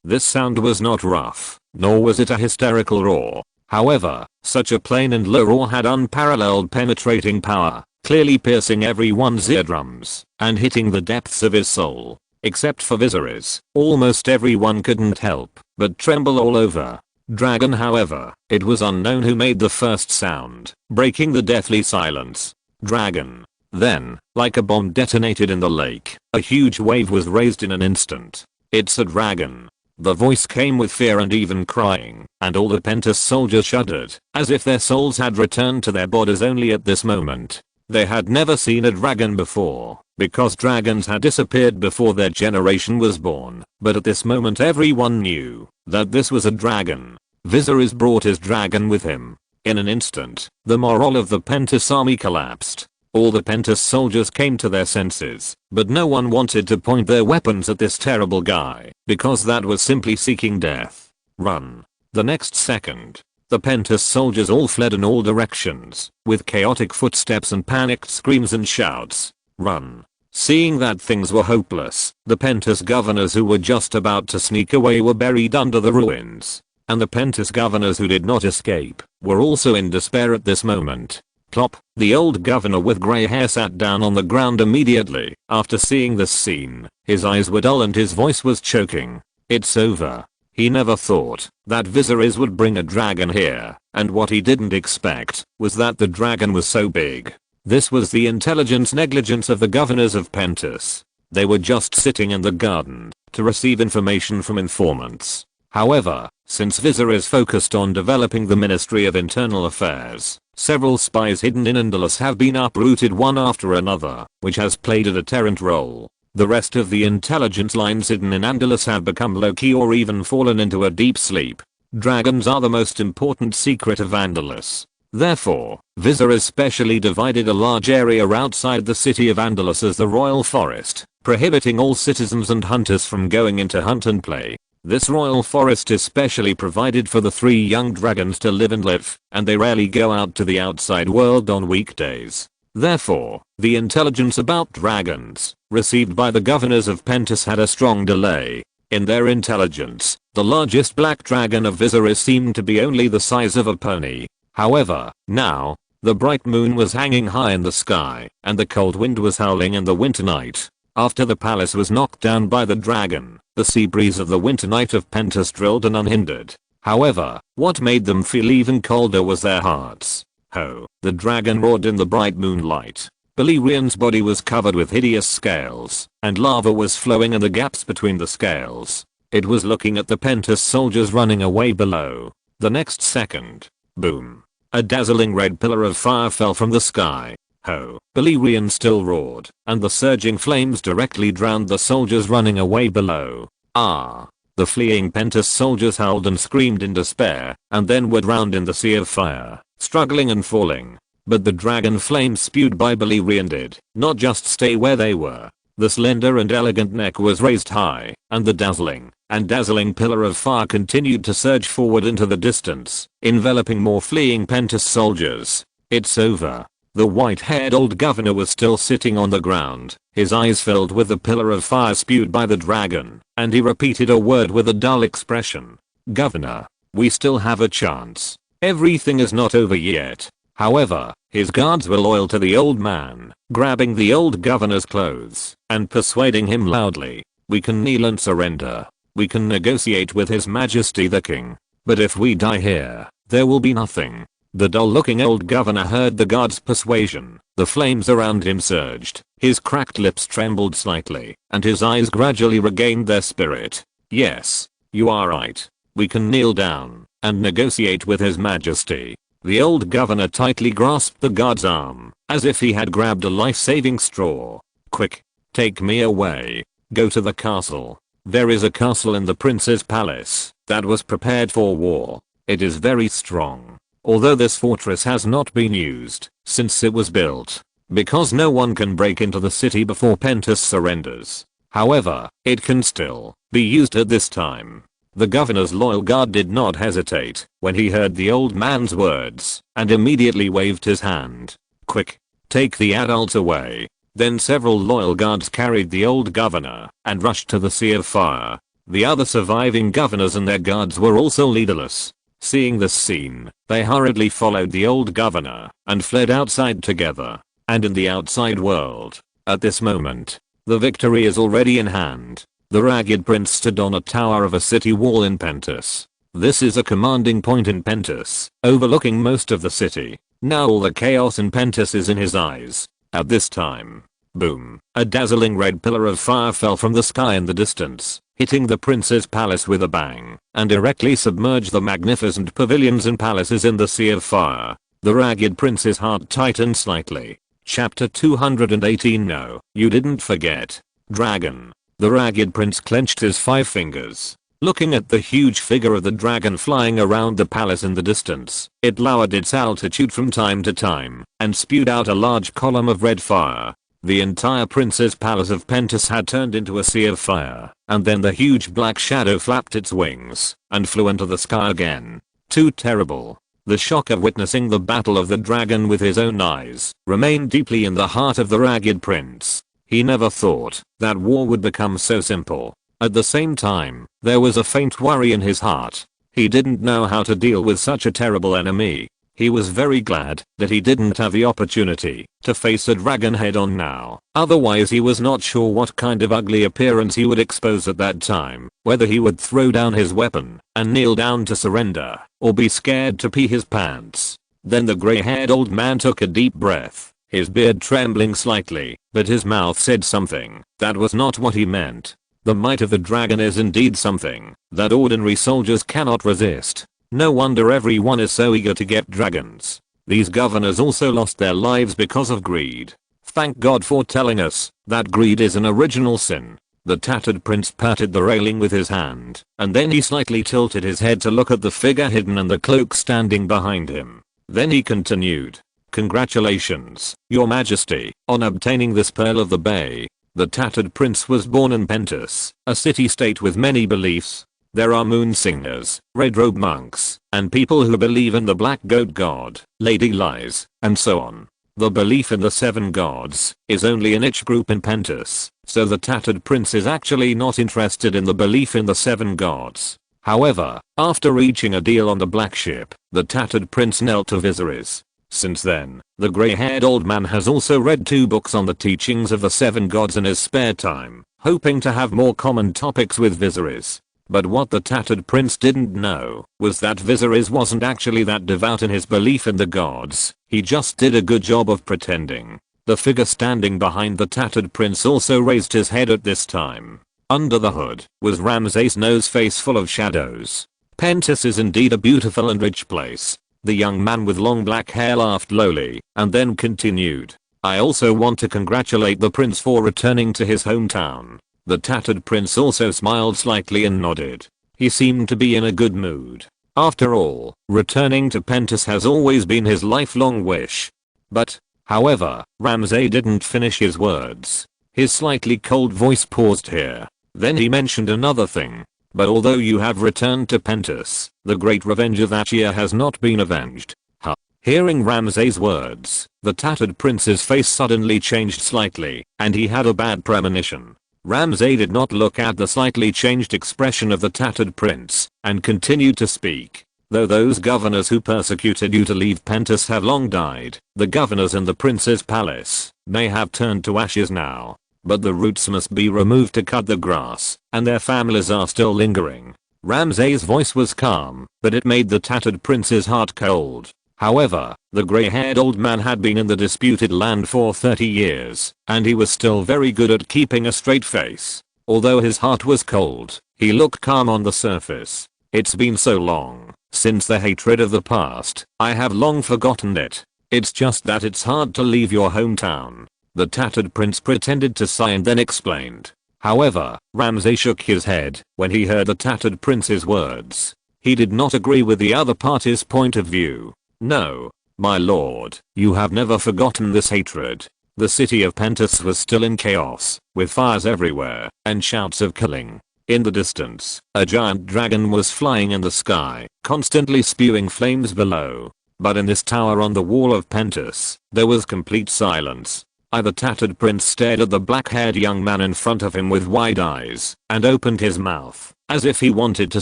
This sound was not rough, nor was it a hysterical roar. However, such a plain and low roar had unparalleled penetrating power, clearly piercing everyone's eardrums and hitting the depths of his soul. Except for Viserys, almost everyone couldn't help but tremble all over. Dragon, however, it was unknown who made the first sound, breaking the deathly silence. Dragon. Then, like a bomb detonated in the lake, a huge wave was raised in an instant. It's a dragon. The voice came with fear and even crying, and all the Pentus soldiers shuddered, as if their souls had returned to their bodies only at this moment. They had never seen a dragon before, because dragons had disappeared before their generation was born, but at this moment everyone knew that this was a dragon. Viserys brought his dragon with him. In an instant, the morale of the Pentus army collapsed. All the Pentus soldiers came to their senses, but no one wanted to point their weapons at this terrible guy, because that was simply seeking death. Run. The next second, the Pentus soldiers all fled in all directions, with chaotic footsteps and panicked screams and shouts. Run. Seeing that things were hopeless, the Pentus governors who were just about to sneak away were buried under the ruins. And the Pentus governors who did not escape were also in despair at this moment. Plop. The old governor with grey hair sat down on the ground immediately after seeing this scene. His eyes were dull and his voice was choking. It's over. He never thought that Viserys would bring a dragon here, and what he didn't expect was that the dragon was so big. This was the intelligence negligence of the governors of Pentos. They were just sitting in the garden to receive information from informants. However, since Viserys focused on developing the Ministry of Internal Affairs, several spies hidden in Andalus have been uprooted one after another, which has played a deterrent role. The rest of the intelligence lines hidden in Andalus have become low-key or even fallen into a deep sleep. Dragons are the most important secret of Andalus. Therefore, Viserys specially divided a large area outside the city of Andalus as the Royal Forest, prohibiting all citizens and hunters from going into hunt and play. This royal forest is specially provided for the 3 young dragons to live, and they rarely go out to the outside world on weekdays. Therefore, the intelligence about dragons received by the governors of Pentos had a strong delay. In their intelligence, the largest black dragon of Viserys seemed to be only the size of a pony. However, now, the bright moon was hanging high in the sky, and the cold wind was howling in the winter night. After the palace was knocked down by the dragon, the sea breeze of the winter night of Pentos drilled and unhindered. However, what made them feel even colder was their hearts. Ho! The dragon roared in the bright moonlight. Balerian's body was covered with hideous scales, and lava was flowing in the gaps between the scales. It was looking at the Pentos soldiers running away below. The next second, boom! A dazzling red pillar of fire fell from the sky. Ho! Balerian still roared, and the surging flames directly drowned the soldiers running away below. Ah! The fleeing Pentos soldiers howled and screamed in despair, and then were drowned in the sea of fire, struggling and falling. But the dragon flames spewed by Balerian did not just stay where they were. The slender and elegant neck was raised high, and the dazzling pillar of fire continued to surge forward into the distance, enveloping more fleeing Pentos soldiers. It's over. The white-haired old governor was still sitting on the ground, his eyes filled with the pillar of fire spewed by the dragon, and he repeated a word with a dull expression. Governor, we still have a chance. Everything is not over yet. However, his guards were loyal to the old man, grabbing the old governor's clothes and persuading him loudly. We can kneel and surrender. We can negotiate with His Majesty the King. But if we die here, there will be nothing. The dull-looking old governor heard the guard's persuasion. The flames around him surged. His cracked lips trembled slightly, and his eyes gradually regained their spirit. Yes, you are right. We can kneel down and negotiate with His Majesty. The old governor tightly grasped the guard's arm, as if he had grabbed a life-saving straw. Quick, take me away. Go to the castle. There is a castle in the prince's palace that was prepared for war. It is very strong. Although this fortress has not been used since it was built, because no one can break into the city before Pentos surrenders. However, it can still be used at this time. The governor's loyal guard did not hesitate when he heard the old man's words, and immediately waved his hand. Quick, take the adults away. Then several loyal guards carried the old governor and rushed to the sea of fire. The other surviving governors and their guards were also leaderless. Seeing this scene, they hurriedly followed the old governor and fled outside together. And in the outside world, at this moment, the victory is already in hand. The Ragged Prince stood on a tower of a city wall in Pentos. This is a commanding point in Pentos, overlooking most of the city. Now all the chaos in Pentos is in his eyes. At this time, boom, a dazzling red pillar of fire fell from the sky in the distance, hitting the prince's palace with a bang, and directly submerged the magnificent pavilions and palaces in the sea of fire. The Ragged Prince's heart tightened slightly. Chapter 218. No, you didn't forget. Dragon. The Ragged Prince clenched his 5 fingers. Looking at the huge figure of the dragon flying around the palace in the distance, it lowered its altitude from time to time, and spewed out a large column of red fire. The entire prince's palace of Pentos had turned into a sea of fire, and then the huge black shadow flapped its wings, and flew into the sky again. Too terrible. The shock of witnessing the battle of the dragon with his own eyes remained deeply in the heart of the Ragged Prince. He never thought that war would become so simple. At the same time, there was a faint worry in his heart. He didn't know how to deal with such a terrible enemy. He was very glad that he didn't have the opportunity to face a dragon head on now. Otherwise he was not sure what kind of ugly appearance he would expose at that time, whether he would throw down his weapon and kneel down to surrender, or be scared to pee his pants. Then the gray-haired old man took a deep breath, his beard trembling slightly, but his mouth said something that was not what he meant. The might of the dragon is indeed something that ordinary soldiers cannot resist. No wonder everyone is so eager to get dragons. These governors also lost their lives because of greed. Thank God for telling us that greed is an original sin. The tattered prince patted the railing with his hand, and then he slightly tilted his head to look at the figure hidden in the cloak standing behind him. Then he continued. Congratulations, your majesty, on obtaining this pearl of the bay. The tattered prince was born in Pentus, a city-state with many beliefs. There are moon singers, red robe monks, and people who believe in the black goat god, Lady Lies, and so on. The belief in the 7 gods is only a niche group in Pentus, so the tattered prince is actually not interested in the belief in the 7 gods. However, after reaching a deal on the black ship, the tattered prince knelt to Viserys. Since then, the gray-haired old man has also read 2 books on the teachings of the 7 gods in his spare time, hoping to have more common topics with Viserys. But what the tattered prince didn't know was that Viserys wasn't actually that devout in his belief in the gods, he just did a good job of pretending. The figure standing behind the tattered prince also raised his head at this time. Under the hood was Ramsay's nose face full of shadows. Pentus is indeed a beautiful and rich place. The young man with long black hair laughed lowly and then continued. I also want to congratulate the prince for returning to his hometown. The tattered prince also smiled slightly and nodded. He seemed to be in a good mood. After all, returning to Pentus has always been his lifelong wish. But, however, Ramsay didn't finish his words. His slightly cold voice paused here. Then he mentioned another thing. But although you have returned to Pentus, the great revenge of that year has not been avenged. Huh. Hearing Ramsay's words, the tattered prince's face suddenly changed slightly, and he had a bad premonition. Ramsay did not look at the slightly changed expression of the tattered prince, and continued to speak. Though those governors who persecuted you to leave Pentus have long died, the governors in the prince's palace may have turned to ashes now. But the roots must be removed to cut the grass, and their families are still lingering. Ramsay's voice was calm, but it made the tattered prince's heart cold. However, the gray-haired old man had been in the disputed land for 30 years, and he was still very good at keeping a straight face. Although his heart was cold, he looked calm on the surface. It's been so long since the hatred of the past, I have long forgotten it. It's just that it's hard to leave your hometown. The tattered prince pretended to sigh and then explained. However, Ramsay shook his head when he heard the tattered prince's words. He did not agree with the other party's point of view. No, my lord, you have never forgotten this hatred. The city of Pentus was still in chaos, with fires everywhere, and shouts of killing. In the distance, a giant dragon was flying in the sky, constantly spewing flames below. But in this tower on the wall of Pentus, there was complete silence. The tattered prince stared at the black-haired young man in front of him with wide eyes, and opened his mouth, as if he wanted to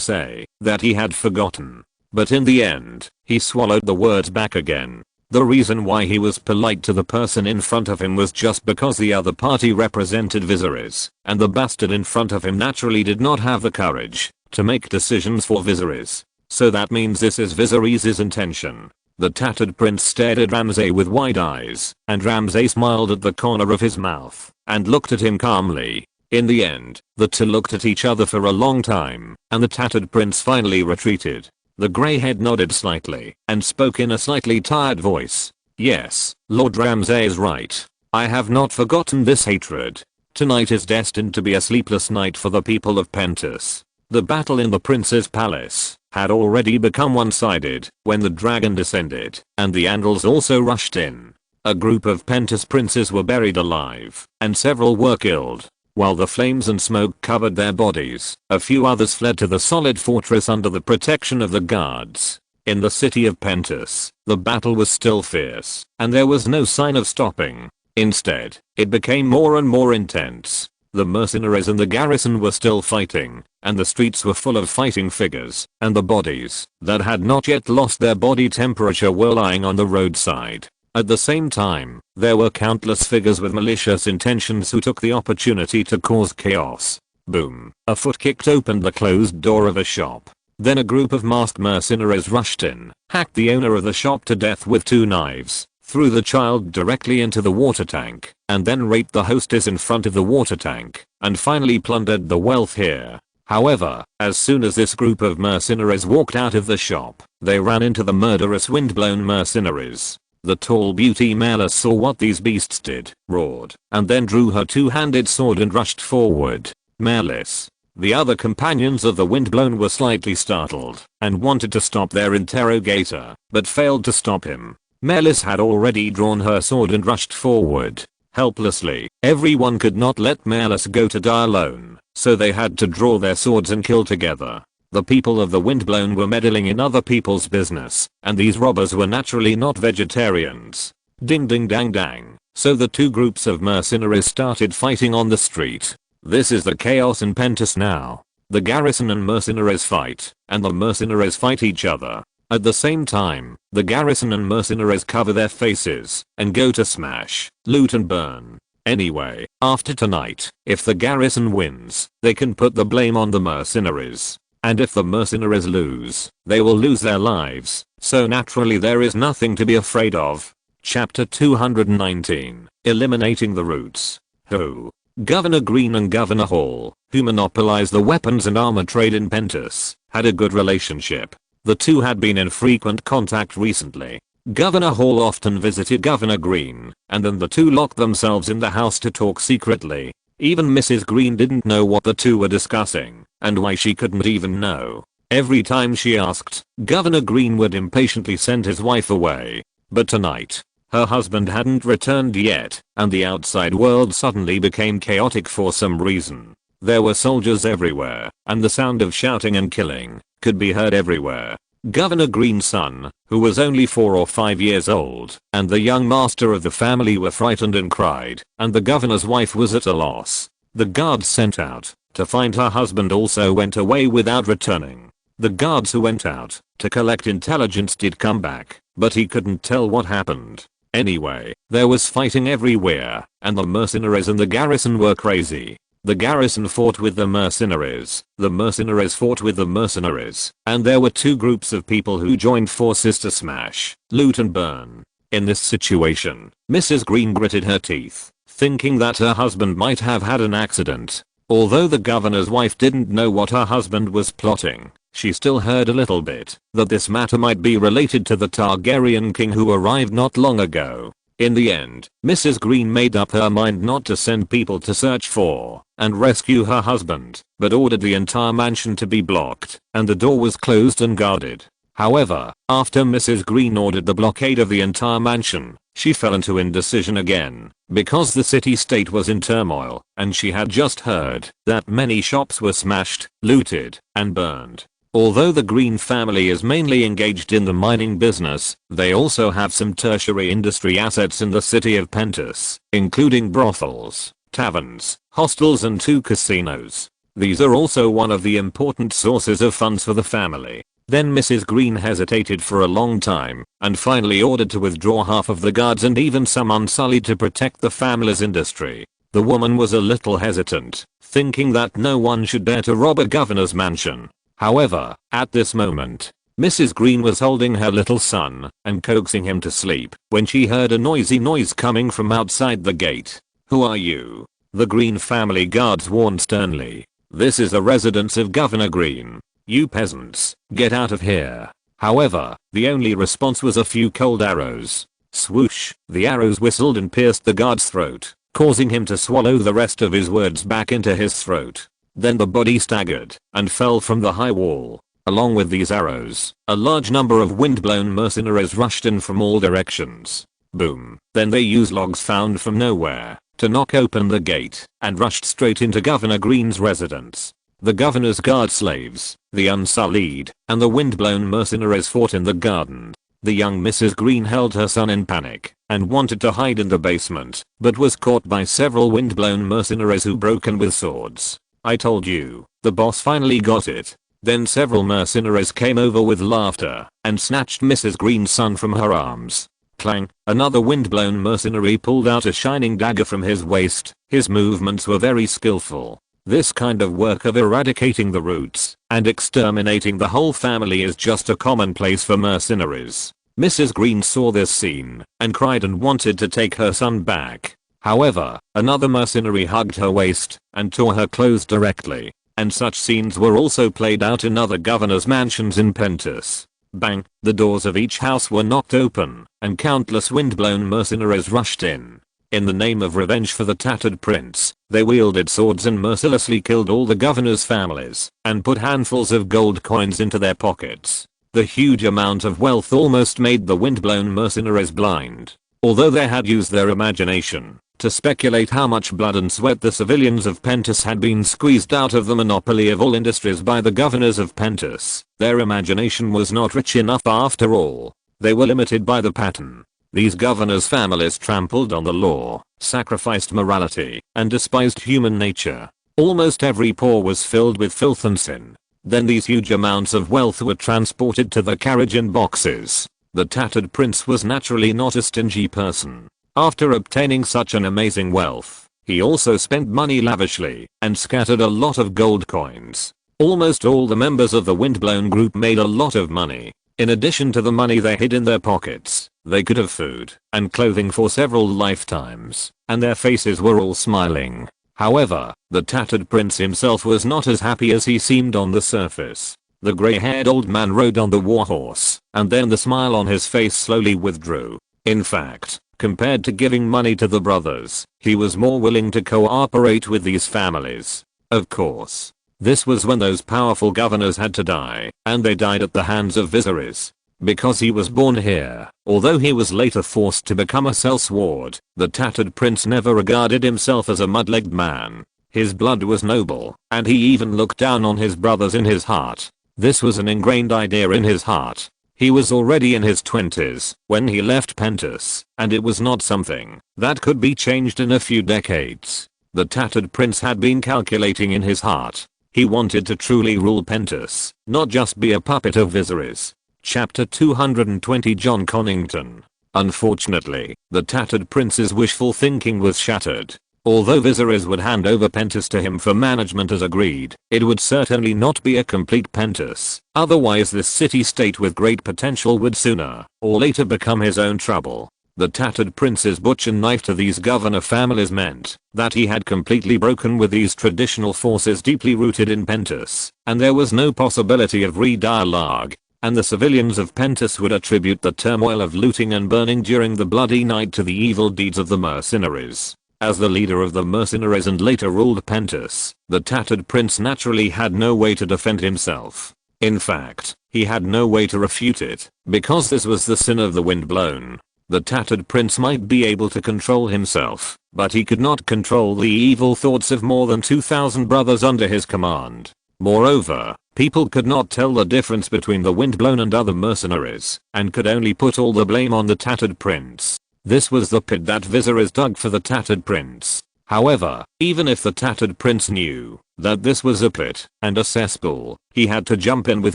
say that he had forgotten. But in the end, he swallowed the words back again. The reason why he was polite to the person in front of him was just because the other party represented Viserys, and the bastard in front of him naturally did not have the courage to make decisions for Viserys. So that means this is Viserys' intention. The tattered prince stared at Ramsay with wide eyes, and Ramsay smiled at the corner of his mouth, and looked at him calmly. In the end, the two looked at each other for a long time, and the tattered prince finally retreated. The grey-head nodded slightly, and spoke in a slightly tired voice. Yes, Lord Ramsay is right. I have not forgotten this hatred. Tonight is destined to be a sleepless night for the people of Pentus. The battle in the prince's palace had already become one-sided when the dragon descended, and the Andals also rushed in. A group of Pentus princes were buried alive, and several were killed. While the flames and smoke covered their bodies, a few others fled to the solid fortress under the protection of the guards. In the city of Pentus, the battle was still fierce, and there was no sign of stopping. Instead, it became more and more intense. The mercenaries and the garrison were still fighting, and the streets were full of fighting figures, and the bodies that had not yet lost their body temperature were lying on the roadside. At the same time, there were countless figures with malicious intentions who took the opportunity to cause chaos. Boom. A foot kicked open the closed door of a shop. Then a group of masked mercenaries rushed in, hacked the owner of the shop to death with 2 knives, threw the child directly into the water tank, and then raped the hostess in front of the water tank, and finally plundered the wealth here. However, as soon as this group of mercenaries walked out of the shop, they ran into the murderous windblown mercenaries. The tall beauty Malice saw what these beasts did, roared, and then drew her 2-handed sword and rushed forward. Malice. The other companions of the windblown were slightly startled, and wanted to stop their interrogator, but failed to stop him. Malice had already drawn her sword and rushed forward. Helplessly, everyone could not let Malice go to die alone, so they had to draw their swords and kill together. The people of the windblown were meddling in other people's business, and these robbers were naturally not vegetarians. Ding ding dang dang. So the 2 groups of mercenaries started fighting on the street. This is the chaos in Pentus now. The garrison and mercenaries fight, and the mercenaries fight each other. At the same time, the garrison and mercenaries cover their faces, and go to smash, loot and burn. Anyway, after tonight, if the garrison wins, they can put the blame on the mercenaries. And if the mercenaries lose, they will lose their lives, so naturally there is nothing to be afraid of. Chapter 219. Eliminating the Roots. Who? Governor Green and Governor Hall, who monopolized the weapons and armor trade in Pentus, had a good relationship. The two had been in frequent contact recently. Governor Hall often visited Governor Green, and then the two locked themselves in the house to talk secretly. Even Mrs. Green didn't know what the two were discussing, and why she couldn't even know. Every time she asked, Governor Green would impatiently send his wife away. But tonight, her husband hadn't returned yet, and the outside world suddenly became chaotic for some reason. There were soldiers everywhere, and the sound of shouting and killing could be heard everywhere. Governor Green's son, who was only 4 or 5 years old, and the young master of the family were frightened and cried, and the governor's wife was at a loss. The guards sent out to find her husband also went away without returning. The guards who went out to collect intelligence did come back, but he couldn't tell what happened. Anyway, there was fighting everywhere, and the mercenaries and the garrison were crazy. The garrison fought with the mercenaries fought with the mercenaries, and there were two groups of people who joined forces to smash, loot and burn. In this situation, Mrs. Green gritted her teeth, thinking that her husband might have had an accident. Although the governor's wife didn't know what her husband was plotting, she still heard a little bit that this matter might be related to the Targaryen king who arrived not long ago. In the end, Mrs. Green made up her mind not to send people to search for and rescue her husband, but ordered the entire mansion to be blocked, and the door was closed and guarded. However, after Mrs. Green ordered the blockade of the entire mansion, she fell into indecision again, because the city-state was in turmoil, and she had just heard that many shops were smashed, looted, and burned. Although the Green family is mainly engaged in the mining business, they also have some tertiary industry assets in the city of Pentus, including brothels, taverns, hostels and 2 casinos. These are also one of the important sources of funds for the family. Then Mrs. Green hesitated for a long time, and finally ordered to withdraw half of the guards and even some unsullied to protect the family's industry. The woman was a little hesitant, thinking that no one should dare to rob a governor's mansion. However, at this moment, Mrs. Green was holding her little son and coaxing him to sleep when she heard a noisy noise coming from outside the gate. "Who are you?" the Green family guards warned sternly. "This is the residence of Governor Green. You peasants, get out of here." However, the only response was a few cold arrows. Swoosh, the arrows whistled and pierced the guard's throat, causing him to swallow the rest of his words back into his throat. Then the body staggered and fell from the high wall. Along with these arrows, a large number of windblown mercenaries rushed in from all directions. Boom. Then they used logs found from nowhere to knock open the gate and rushed straight into Governor Green's residence. The governor's guard slaves, the unsullied, and the windblown mercenaries fought in the garden. The young Mrs. Green held her son in panic and wanted to hide in the basement, but was caught by several windblown mercenaries who broke in with swords. "I told you." The boss finally got it. Then several mercenaries came over with laughter and snatched Mrs. Green's son from her arms. Clang! Another windblown mercenary pulled out a shining dagger from his waist. His movements were very skillful. This kind of work of eradicating the roots and exterminating the whole family is just a commonplace for mercenaries. Mrs. Green saw this scene and cried and wanted to take her son back. However, another mercenary hugged her waist and tore her clothes directly. And such scenes were also played out in other governors' mansions in Pentus. Bang! The doors of each house were knocked open and countless windblown mercenaries rushed in. In the name of revenge for the tattered prince, they wielded swords and mercilessly killed all the governor's families and put handfuls of gold coins into their pockets. The huge amount of wealth almost made the windblown mercenaries blind, although they had used their imagination to speculate how much blood and sweat the civilians of Pentus had been squeezed out of the monopoly of all industries by the governors of Pentus. Their imagination was not rich enough after all. They were limited by the pattern. These governors' families trampled on the law, sacrificed morality, and despised human nature. Almost every pore was filled with filth and sin. Then these huge amounts of wealth were transported to the carriage in boxes. The tattered prince was naturally not a stingy person. After obtaining such an amazing wealth, he also spent money lavishly and scattered a lot of gold coins. Almost all the members of the windblown group made a lot of money. In addition to the money they hid in their pockets, they could have food and clothing for several lifetimes, and their faces were all smiling. However, the tattered prince himself was not as happy as he seemed on the surface. The gray-haired old man rode on the warhorse, and then the smile on his face slowly withdrew. In fact, compared to giving money to the brothers, he was more willing to cooperate with these families. Of course, this was when those powerful governors had to die, and they died at the hands of viseries. Because he was born here, although he was later forced to become a sellsword, the tattered prince never regarded himself as a mud-legged man. His blood was noble, and he even looked down on his brothers in his heart. This was an ingrained idea in his heart. He was already in his 20s when he left Pentus, and it was not something that could be changed in a few decades. The tattered prince had been calculating in his heart. He wanted to truly rule Pentus, not just be a puppet of viseries. Chapter 220 John Connington. Unfortunately, the tattered prince's wishful thinking was shattered. Although viseries would hand over Pentus to him for management as agreed, it would certainly not be a complete Pentus. Otherwise this city-state with great potential would sooner or later become his own trouble. The tattered prince's butcher knife to these governor families meant that he had completely broken with these traditional forces deeply rooted in Pentus, and there was no possibility of re-dialogue. And the civilians of Pentus would attribute the turmoil of looting and burning during the bloody night to the evil deeds of the mercenaries. As the leader of the mercenaries and later ruled Pentus, the tattered prince naturally had no way to defend himself. In fact, he had no way to refute it, because this was the sin of the windblown. The tattered prince might be able to control himself, but he could not control the evil thoughts of more than 2,000 brothers under his command. Moreover, people could not tell the difference between the windblown and other mercenaries, and could only put all the blame on the tattered prince. This was the pit that viseries dug for the tattered prince. However, even if the tattered prince knew that this was a pit and a cesspool, he had to jump in with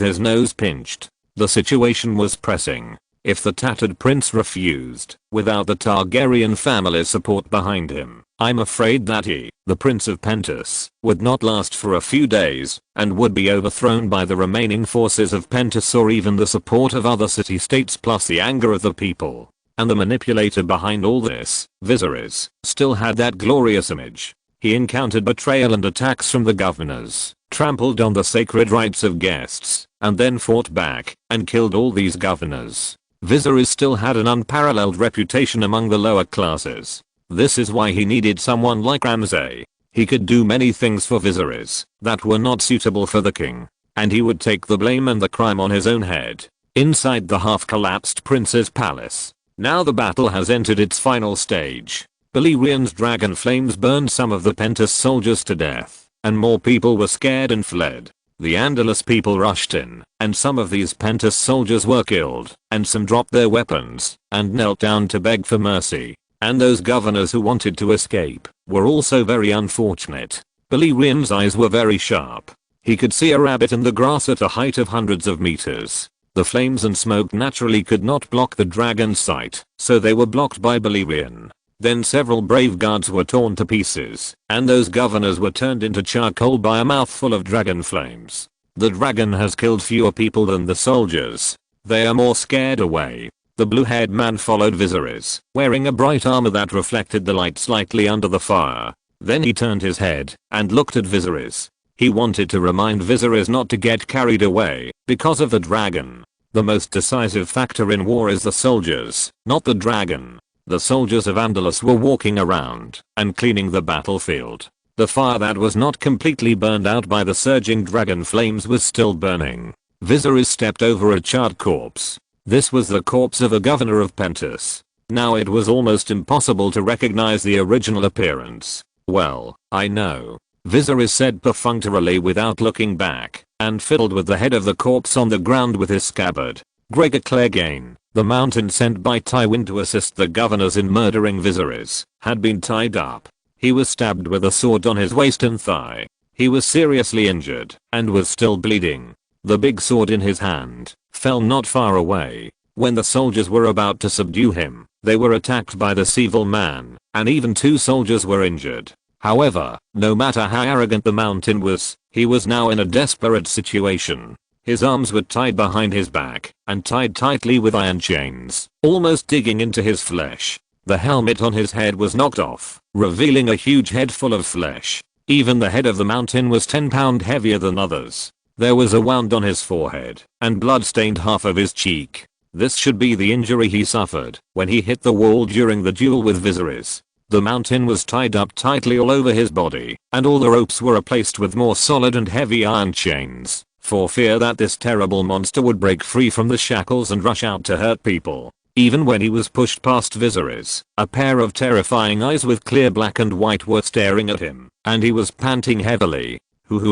his nose pinched. The situation was pressing. If the tattered prince refused, without the Targaryen family's support behind him, I'm afraid that he, the Prince of Pentus, would not last for a few days, and would be overthrown by the remaining forces of Pentus or even the support of other city-states plus the anger of the people. And the manipulator behind all this, viseries, still had that glorious image. He encountered betrayal and attacks from the governors, trampled on the sacred rights of guests, and then fought back and killed all these governors. Viseries still had an unparalleled reputation among the lower classes. This is why he needed someone like Ramsay. He could do many things for viseries that were not suitable for the king, and he would take the blame and the crime on his own head. Inside the half-collapsed prince's palace, now the battle has entered its final stage. Balerian's dragon flames burned some of the Pentus soldiers to death, and more people were scared and fled. The Andalus people rushed in, and some of these Pentus soldiers were killed, and some dropped their weapons, and knelt down to beg for mercy. And those governors who wanted to escape, were also very unfortunate. Balerian's eyes were very sharp. He could see a rabbit in the grass at a height of hundreds of meters. The flames and smoke naturally could not block the dragon's sight, so they were blocked by Balerian. Then several brave guards were torn to pieces, and those governors were turned into charcoal by a mouthful of dragon flames. The dragon has killed fewer people than the soldiers. They are more scared away. The blue-haired man followed Viserys, wearing a bright armor that reflected the light slightly under the fire. Then he turned his head, and looked at Viserys. He wanted to remind Viserys not to get carried away, because of the dragon. The most decisive factor in war is the soldiers, not the dragon. The soldiers of Andalus were walking around and cleaning the battlefield. The fire that was not completely burned out by the surging dragon flames was still burning. Viserys stepped over a charred corpse. This was the corpse of a governor of Pentus. Now it was almost impossible to recognize the original appearance. "Well, I know," Viserys said perfunctorily without looking back, and fiddled with the head of the corpse on the ground with his scabbard. Gregor Clegane, the mountain sent by Tywin to assist the governors in murdering Viserys, had been tied up. He was stabbed with a sword on his waist and thigh. He was seriously injured, and was still bleeding. The big sword in his hand fell not far away. When the soldiers were about to subdue him, they were attacked by this evil man, and even 2 soldiers were injured. However, no matter how arrogant the mountain was, he was now in a desperate situation. His arms were tied behind his back, and tied tightly with iron chains, almost digging into his flesh. The helmet on his head was knocked off, revealing a huge head full of flesh. Even the head of the mountain was 10 pounds heavier than others. There was a wound on his forehead, and blood stained half of his cheek. This should be the injury he suffered when he hit the wall during the duel with Viserys. The mountain was tied up tightly all over his body, and all the ropes were replaced with more solid and heavy iron chains, for fear that this terrible monster would break free from the shackles and rush out to hurt people. Even when he was pushed past Viserys, a pair of terrifying eyes with clear black and white were staring at him, and he was panting heavily.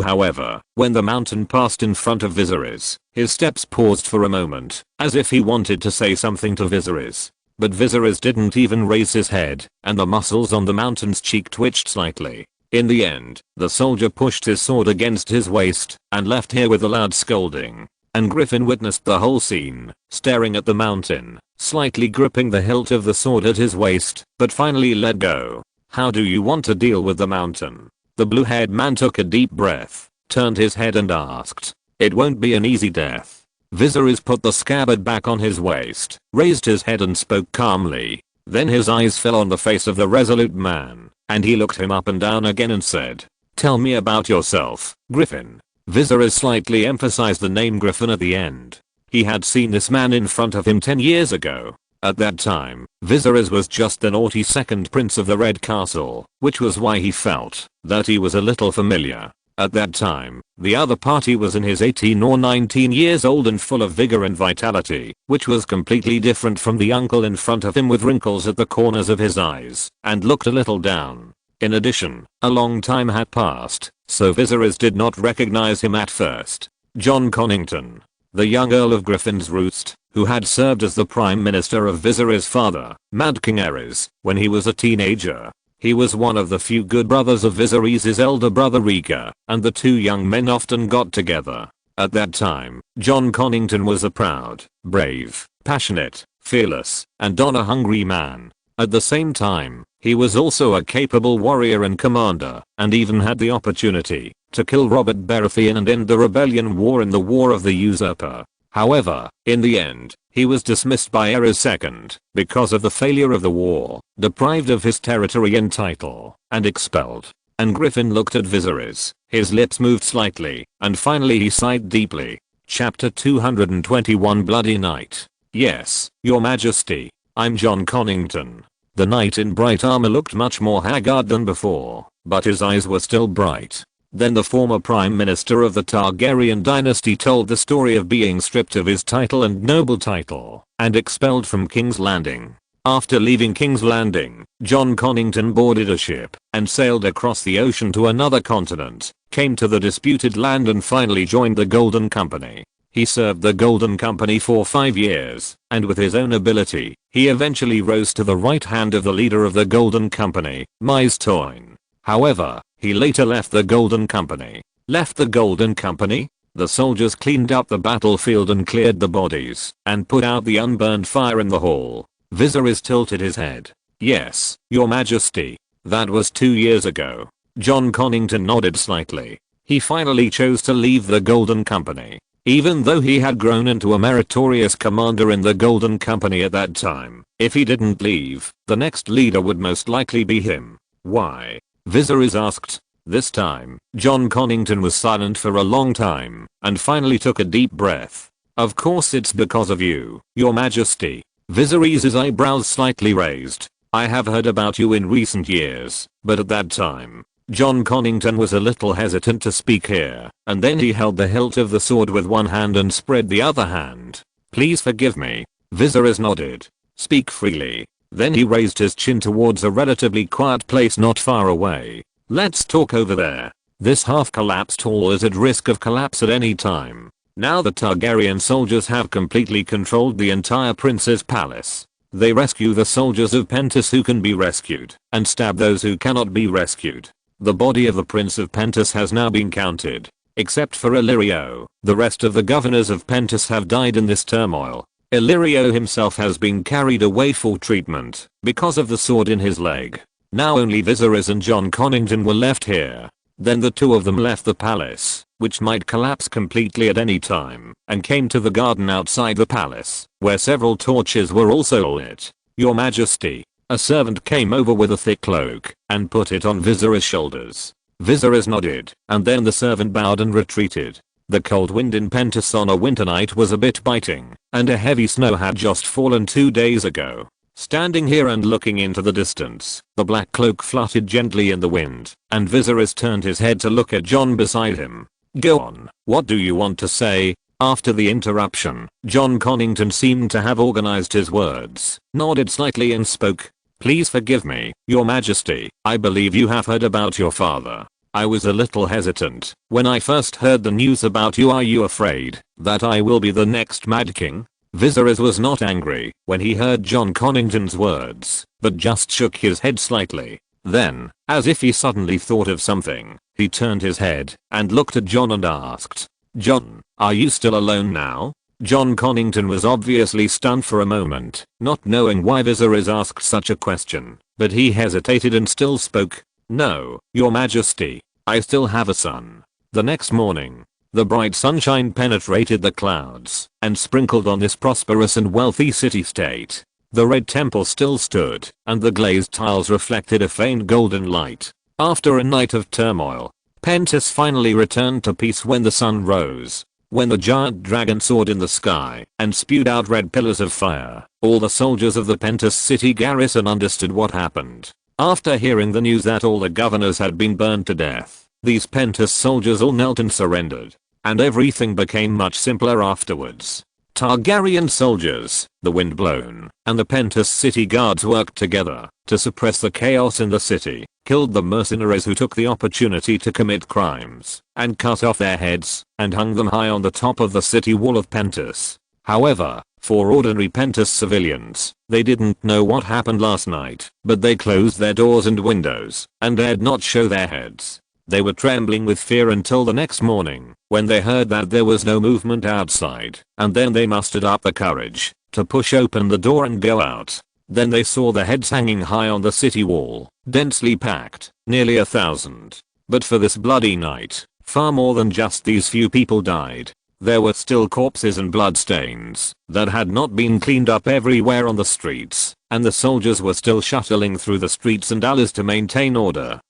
However, when the mountain passed in front of Viserys, his steps paused for a moment, as if he wanted to say something to Viserys. But Viserys didn't even raise his head, and the muscles on the mountain's cheek twitched slightly. In the end, the soldier pushed his sword against his waist, and left here with a loud scolding. And Griffin witnessed the whole scene, staring at the mountain, slightly gripping the hilt of the sword at his waist, but finally let go. "How do you want to deal with the mountain?" The blue-haired man took a deep breath, turned his head and asked. "It won't be an easy death." Viserys put the scabbard back on his waist, raised his head and spoke calmly. Then his eyes fell on the face of the resolute man, and he looked him up and down again and said, "Tell me about yourself, Griffin." Viserys slightly emphasized the name Griffin at the end. He had seen this man in front of him 10 years ago. At that time, Viserys was just the naughty second prince of the Red Castle, which was why he felt that he was a little familiar. At that time, the other party was in his 18 or 19 years old and full of vigor and vitality, which was completely different from the uncle in front of him with wrinkles at the corners of his eyes, and looked a little down. In addition, a long time had passed, so Viserys did not recognize him at first. Jon Connington, the young Earl of Griffin's Roost, who had served as the Prime Minister of Viserys' father, Mad King Aerys, when he was a teenager. He was one of the few good brothers of Viserys' elder brother Rhaegar, and the 2 young men often got together. At that time, Jon Connington was a proud, brave, passionate, fearless, and honor-hungry man. At the same time, he was also a capable warrior and commander, and even had the opportunity to kill Robert Baratheon and end the rebellion war in the War of the Usurper. However, in the end, he was dismissed by Aerys II because of the failure of the war, deprived of his territory and title, and expelled. And Griffin looked at Viserys, his lips moved slightly, and finally he sighed deeply. Chapter 221 Bloody Night. "Yes, your majesty, I'm Jon Connington." The knight in bright armor looked much more haggard than before, but his eyes were still bright. Then the former prime minister of the Targaryen dynasty told the story of being stripped of his title and noble title, and expelled from King's Landing. After leaving King's Landing, Jon Connington boarded a ship, and sailed across the ocean to another continent, came to the disputed land and finally joined the Golden Company. He served the Golden Company for 5 years, and with his own ability, he eventually rose to the right hand of the leader of the Golden Company, Mise Toin. However, he later left the Golden Company. Left the Golden Company? The soldiers cleaned up the battlefield and cleared the bodies, and put out the unburned fire in the hall. Viserys tilted his head. Yes, your majesty. That was 2 years ago. John Connington nodded slightly. He finally chose to leave the Golden Company. Even though he had grown into a meritorious commander in the Golden Company at that time, if he didn't leave, the next leader would most likely be him. Why? Viserys asked. This time, John Connington was silent for a long time, and finally took a deep breath. Of course it's because of you, your majesty. Viserys' eyebrows slightly raised. I have heard about you in recent years, but at that time, John Connington was a little hesitant to speak here, and then he held the hilt of the sword with one hand and spread the other hand. Please forgive me. Viserys nodded. Speak freely. Then he raised his chin towards a relatively quiet place not far away. Let's talk over there. This half-collapsed hall is at risk of collapse at any time. Now the Targaryen soldiers have completely controlled the entire prince's palace. They rescue the soldiers of Pentos who can be rescued, and stab those who cannot be rescued. The body of the Prince of Pentos has now been counted. Except for Illyrio, the rest of the governors of Pentos have died in this turmoil. Illyrio himself has been carried away for treatment because of the sword in his leg. Now only Viserys and John Connington were left here. Then the two of them left the palace, which might collapse completely at any time, and came to the garden outside the palace, where several torches were also lit. Your Majesty. A servant came over with a thick cloak and put it on Viserys' shoulders. Viserys nodded, and then the servant bowed and retreated. The cold wind in Pentos on a winter night was a bit biting, and a heavy snow had just fallen 2 days ago. Standing here and looking into the distance, the black cloak fluttered gently in the wind, and Viserys turned his head to look at John beside him. Go on, what do you want to say? After the interruption, John Connington seemed to have organized his words, nodded slightly and spoke. Please forgive me, your majesty. I believe you have heard about your father. I was a little hesitant when I first heard the news about you. Are you afraid that I will be the next Mad King? Viserys was not angry when he heard John Connington's words, but just shook his head slightly. Then, as if he suddenly thought of something, he turned his head and looked at John and asked, John, are you still alone now? John Connington was obviously stunned for a moment, not knowing why Viserys asked such a question, but he hesitated and still spoke. No, your majesty, I still have a son. The next morning, the bright sunshine penetrated the clouds and sprinkled on this prosperous and wealthy city-state. The red temple still stood, and the glazed tiles reflected a faint golden light. After a night of turmoil, Pentos finally returned to peace when the sun rose. When the giant dragon soared in the sky and spewed out red pillars of fire, all the soldiers of the Pentos city garrison understood what happened. After hearing the news that all the governors had been burned to death, these Pentos soldiers all knelt and surrendered. And everything became much simpler afterwards. Targaryen soldiers, the windblown, and the Pentos city guards worked together to suppress the chaos in the city, killed the mercenaries who took the opportunity to commit crimes, and cut off their heads and hung them high on the top of the city wall of Pentos. However, for ordinary Pentos civilians, they didn't know what happened last night, but they closed their doors and windows and dared not show their heads. They were trembling with fear until the next morning, when they heard that there was no movement outside, and then they mustered up the courage to push open the door and go out. Then they saw the heads hanging high on the city wall, densely packed, nearly 1,000. But for this bloody night, far more than just these few people died. There were still corpses and bloodstains that had not been cleaned up everywhere on the streets, and the soldiers were still shuttling through the streets and alleys to maintain order.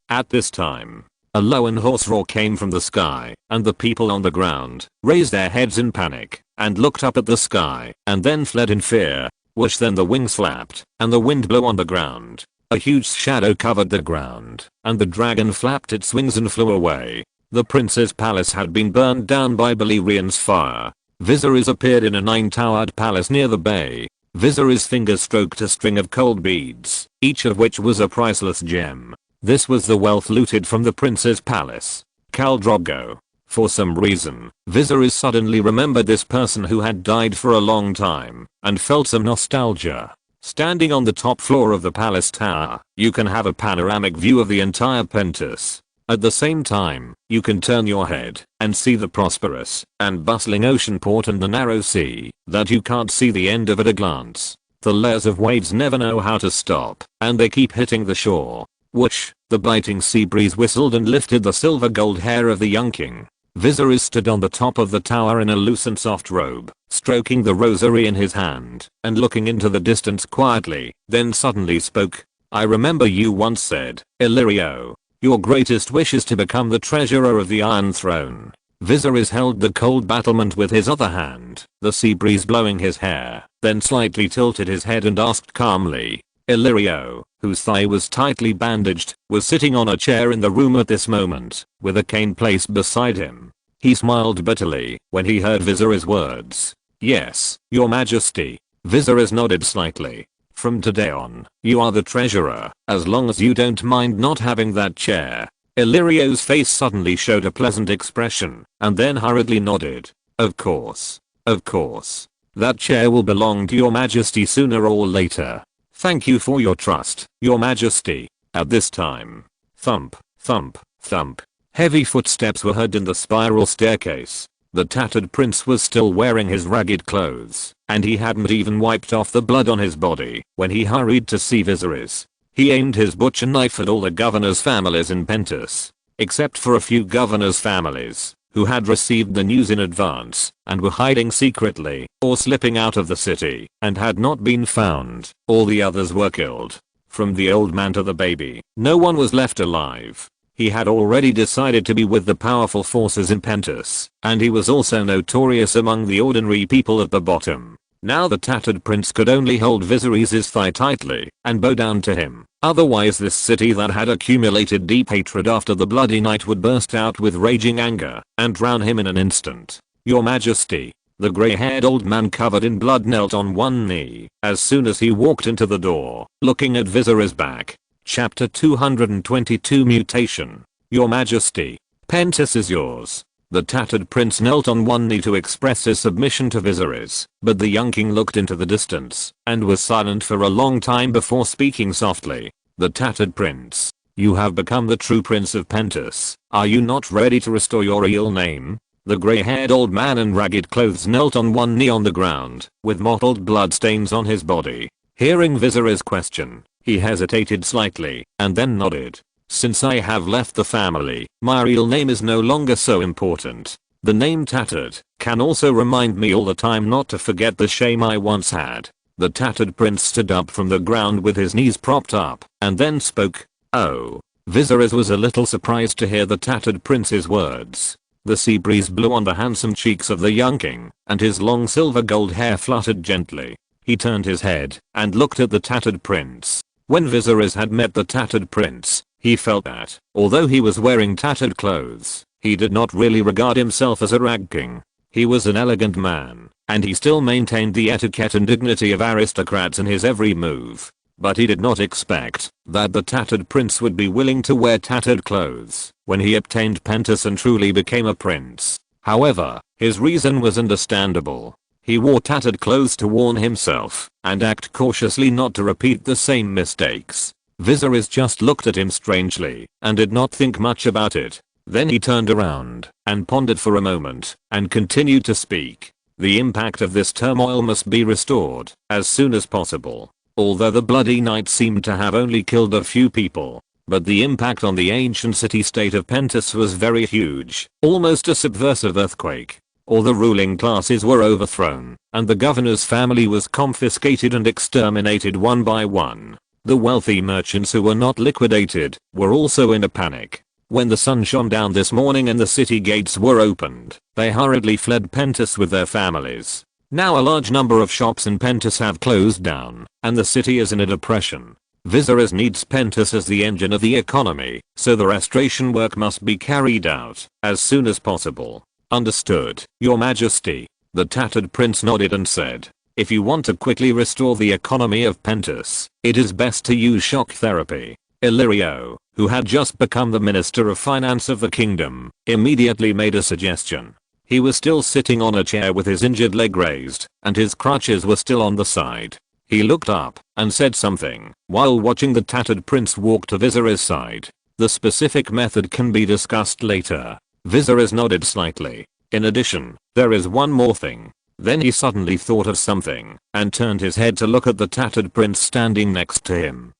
At this time, a lone horse roar came from the sky, and the people on the ground raised their heads in panic and looked up at the sky and then fled in fear. Whoosh, then the wings flapped and the wind blew on the ground. A huge shadow covered the ground, and the dragon flapped its wings and flew away. The prince's palace had been burned down by Balerian's fire. Viserys appeared in a 9-towered palace near the bay. Viserys' fingers stroked a string of cold beads, each of which was a priceless gem. This was the wealth looted from the prince's palace. Khal Drogo. For some reason, Viserys suddenly remembered this person who had died for a long time and felt some nostalgia. Standing on the top floor of the palace tower, you can have a panoramic view of the entire Pentos. At the same time, you can turn your head and see the prosperous and bustling ocean port and the narrow sea that you can't see the end of at a glance. The layers of waves never know how to stop, and they keep hitting the shore. Whoosh, the biting sea breeze whistled and lifted the silver gold hair of the young king. Viserys stood on the top of the tower in a loose and soft robe, stroking the rosary in his hand and looking into the distance quietly, then suddenly spoke. I remember you once said, Illyrio, your greatest wish is to become the treasurer of the Iron Throne. Viserys held the cold battlement with his other hand, the sea breeze blowing his hair, then slightly tilted his head and asked calmly. Illyrio, whose thigh was tightly bandaged, was sitting on a chair in the room at this moment, with a cane placed beside him. He smiled bitterly when he heard Viserys' words. Yes, your majesty. Viserys nodded slightly. From today on, you are the treasurer, as long as you don't mind not having that chair. Illyrio's face suddenly showed a pleasant expression, and then hurriedly nodded. Of course. Of course. That chair will belong to your majesty sooner or later. Thank you for your trust, your majesty. At this time. Thump, thump, thump. Heavy footsteps were heard in the spiral staircase. The tattered prince was still wearing his ragged clothes, and he hadn't even wiped off the blood on his body when he hurried to see Viserys. He aimed his butcher knife at all the governor's families in Pentos, except for a few governor's families who had received the news in advance and were hiding secretly or slipping out of the city and had not been found. All the others were killed. From the old man to the baby, no one was left alive. He had already decided to be with the powerful forces in Pentos, and he was also notorious among the ordinary people at the bottom. Now the tattered prince could only hold Viserys' thigh tightly and bow down to him. Otherwise this city that had accumulated deep hatred after the bloody night would burst out with raging anger and drown him in an instant. Your majesty. The grey-haired old man covered in blood knelt on one knee as soon as he walked into the door, looking at Viserys' back. Chapter 222 Mutation. Your majesty. Pentos is yours. The tattered prince knelt on one knee to express his submission to Viserys, but the young king looked into the distance and was silent for a long time before speaking softly. The tattered prince. You have become the true prince of Pentos. Are you not ready to restore your real name? The grey-haired old man in ragged clothes knelt on one knee on the ground, with mottled bloodstains on his body. Hearing Viserys' question, he hesitated slightly and then nodded. Since I have left the family, my real name is no longer so important. The name Tattered can also remind me all the time not to forget the shame I once had. The tattered prince stood up from the ground with his knees propped up and then spoke. Oh. Viserys was a little surprised to hear the tattered prince's words. The sea breeze blew on the handsome cheeks of the young king, and his long silver gold hair fluttered gently. He turned his head and looked at the tattered prince. When Viserys had met the tattered prince, he felt that, although he was wearing tattered clothes, he did not really regard himself as a rag king. He was an elegant man, and he still maintained the etiquette and dignity of aristocrats in his every move. But he did not expect that the tattered prince would be willing to wear tattered clothes when he obtained Pentos and truly became a prince. However, his reason was understandable. He wore tattered clothes to warn himself and act cautiously not to repeat the same mistakes. Viserys just looked at him strangely and did not think much about it. Then he turned around and pondered for a moment and continued to speak. The impact of this turmoil must be restored as soon as possible. Although the bloody night seemed to have only killed a few people, but the impact on the ancient city-state of Pentos was very huge, almost a subversive earthquake. All the ruling classes were overthrown, and the governor's family was confiscated and exterminated one by one. The wealthy merchants who were not liquidated were also in a panic. When the sun shone down this morning and the city gates were opened, they hurriedly fled Pentos with their families. Now a large number of shops in Pentos have closed down, and the city is in a depression. Viserys needs Pentos as the engine of the economy, so the restoration work must be carried out as soon as possible. Understood, your majesty. The tattered prince nodded and said, if you want to quickly restore the economy of Pentos, it is best to use shock therapy. Illyrio, who had just become the Minister of Finance of the kingdom, immediately made a suggestion. He was still sitting on a chair with his injured leg raised, and his crutches were still on the side. He looked up and said something while watching the tattered prince walk to Viserys' side. The specific method can be discussed later. Viserys nodded slightly. In addition, there is one more thing. Then he suddenly thought of something and turned his head to look at the tattered prince standing next to him.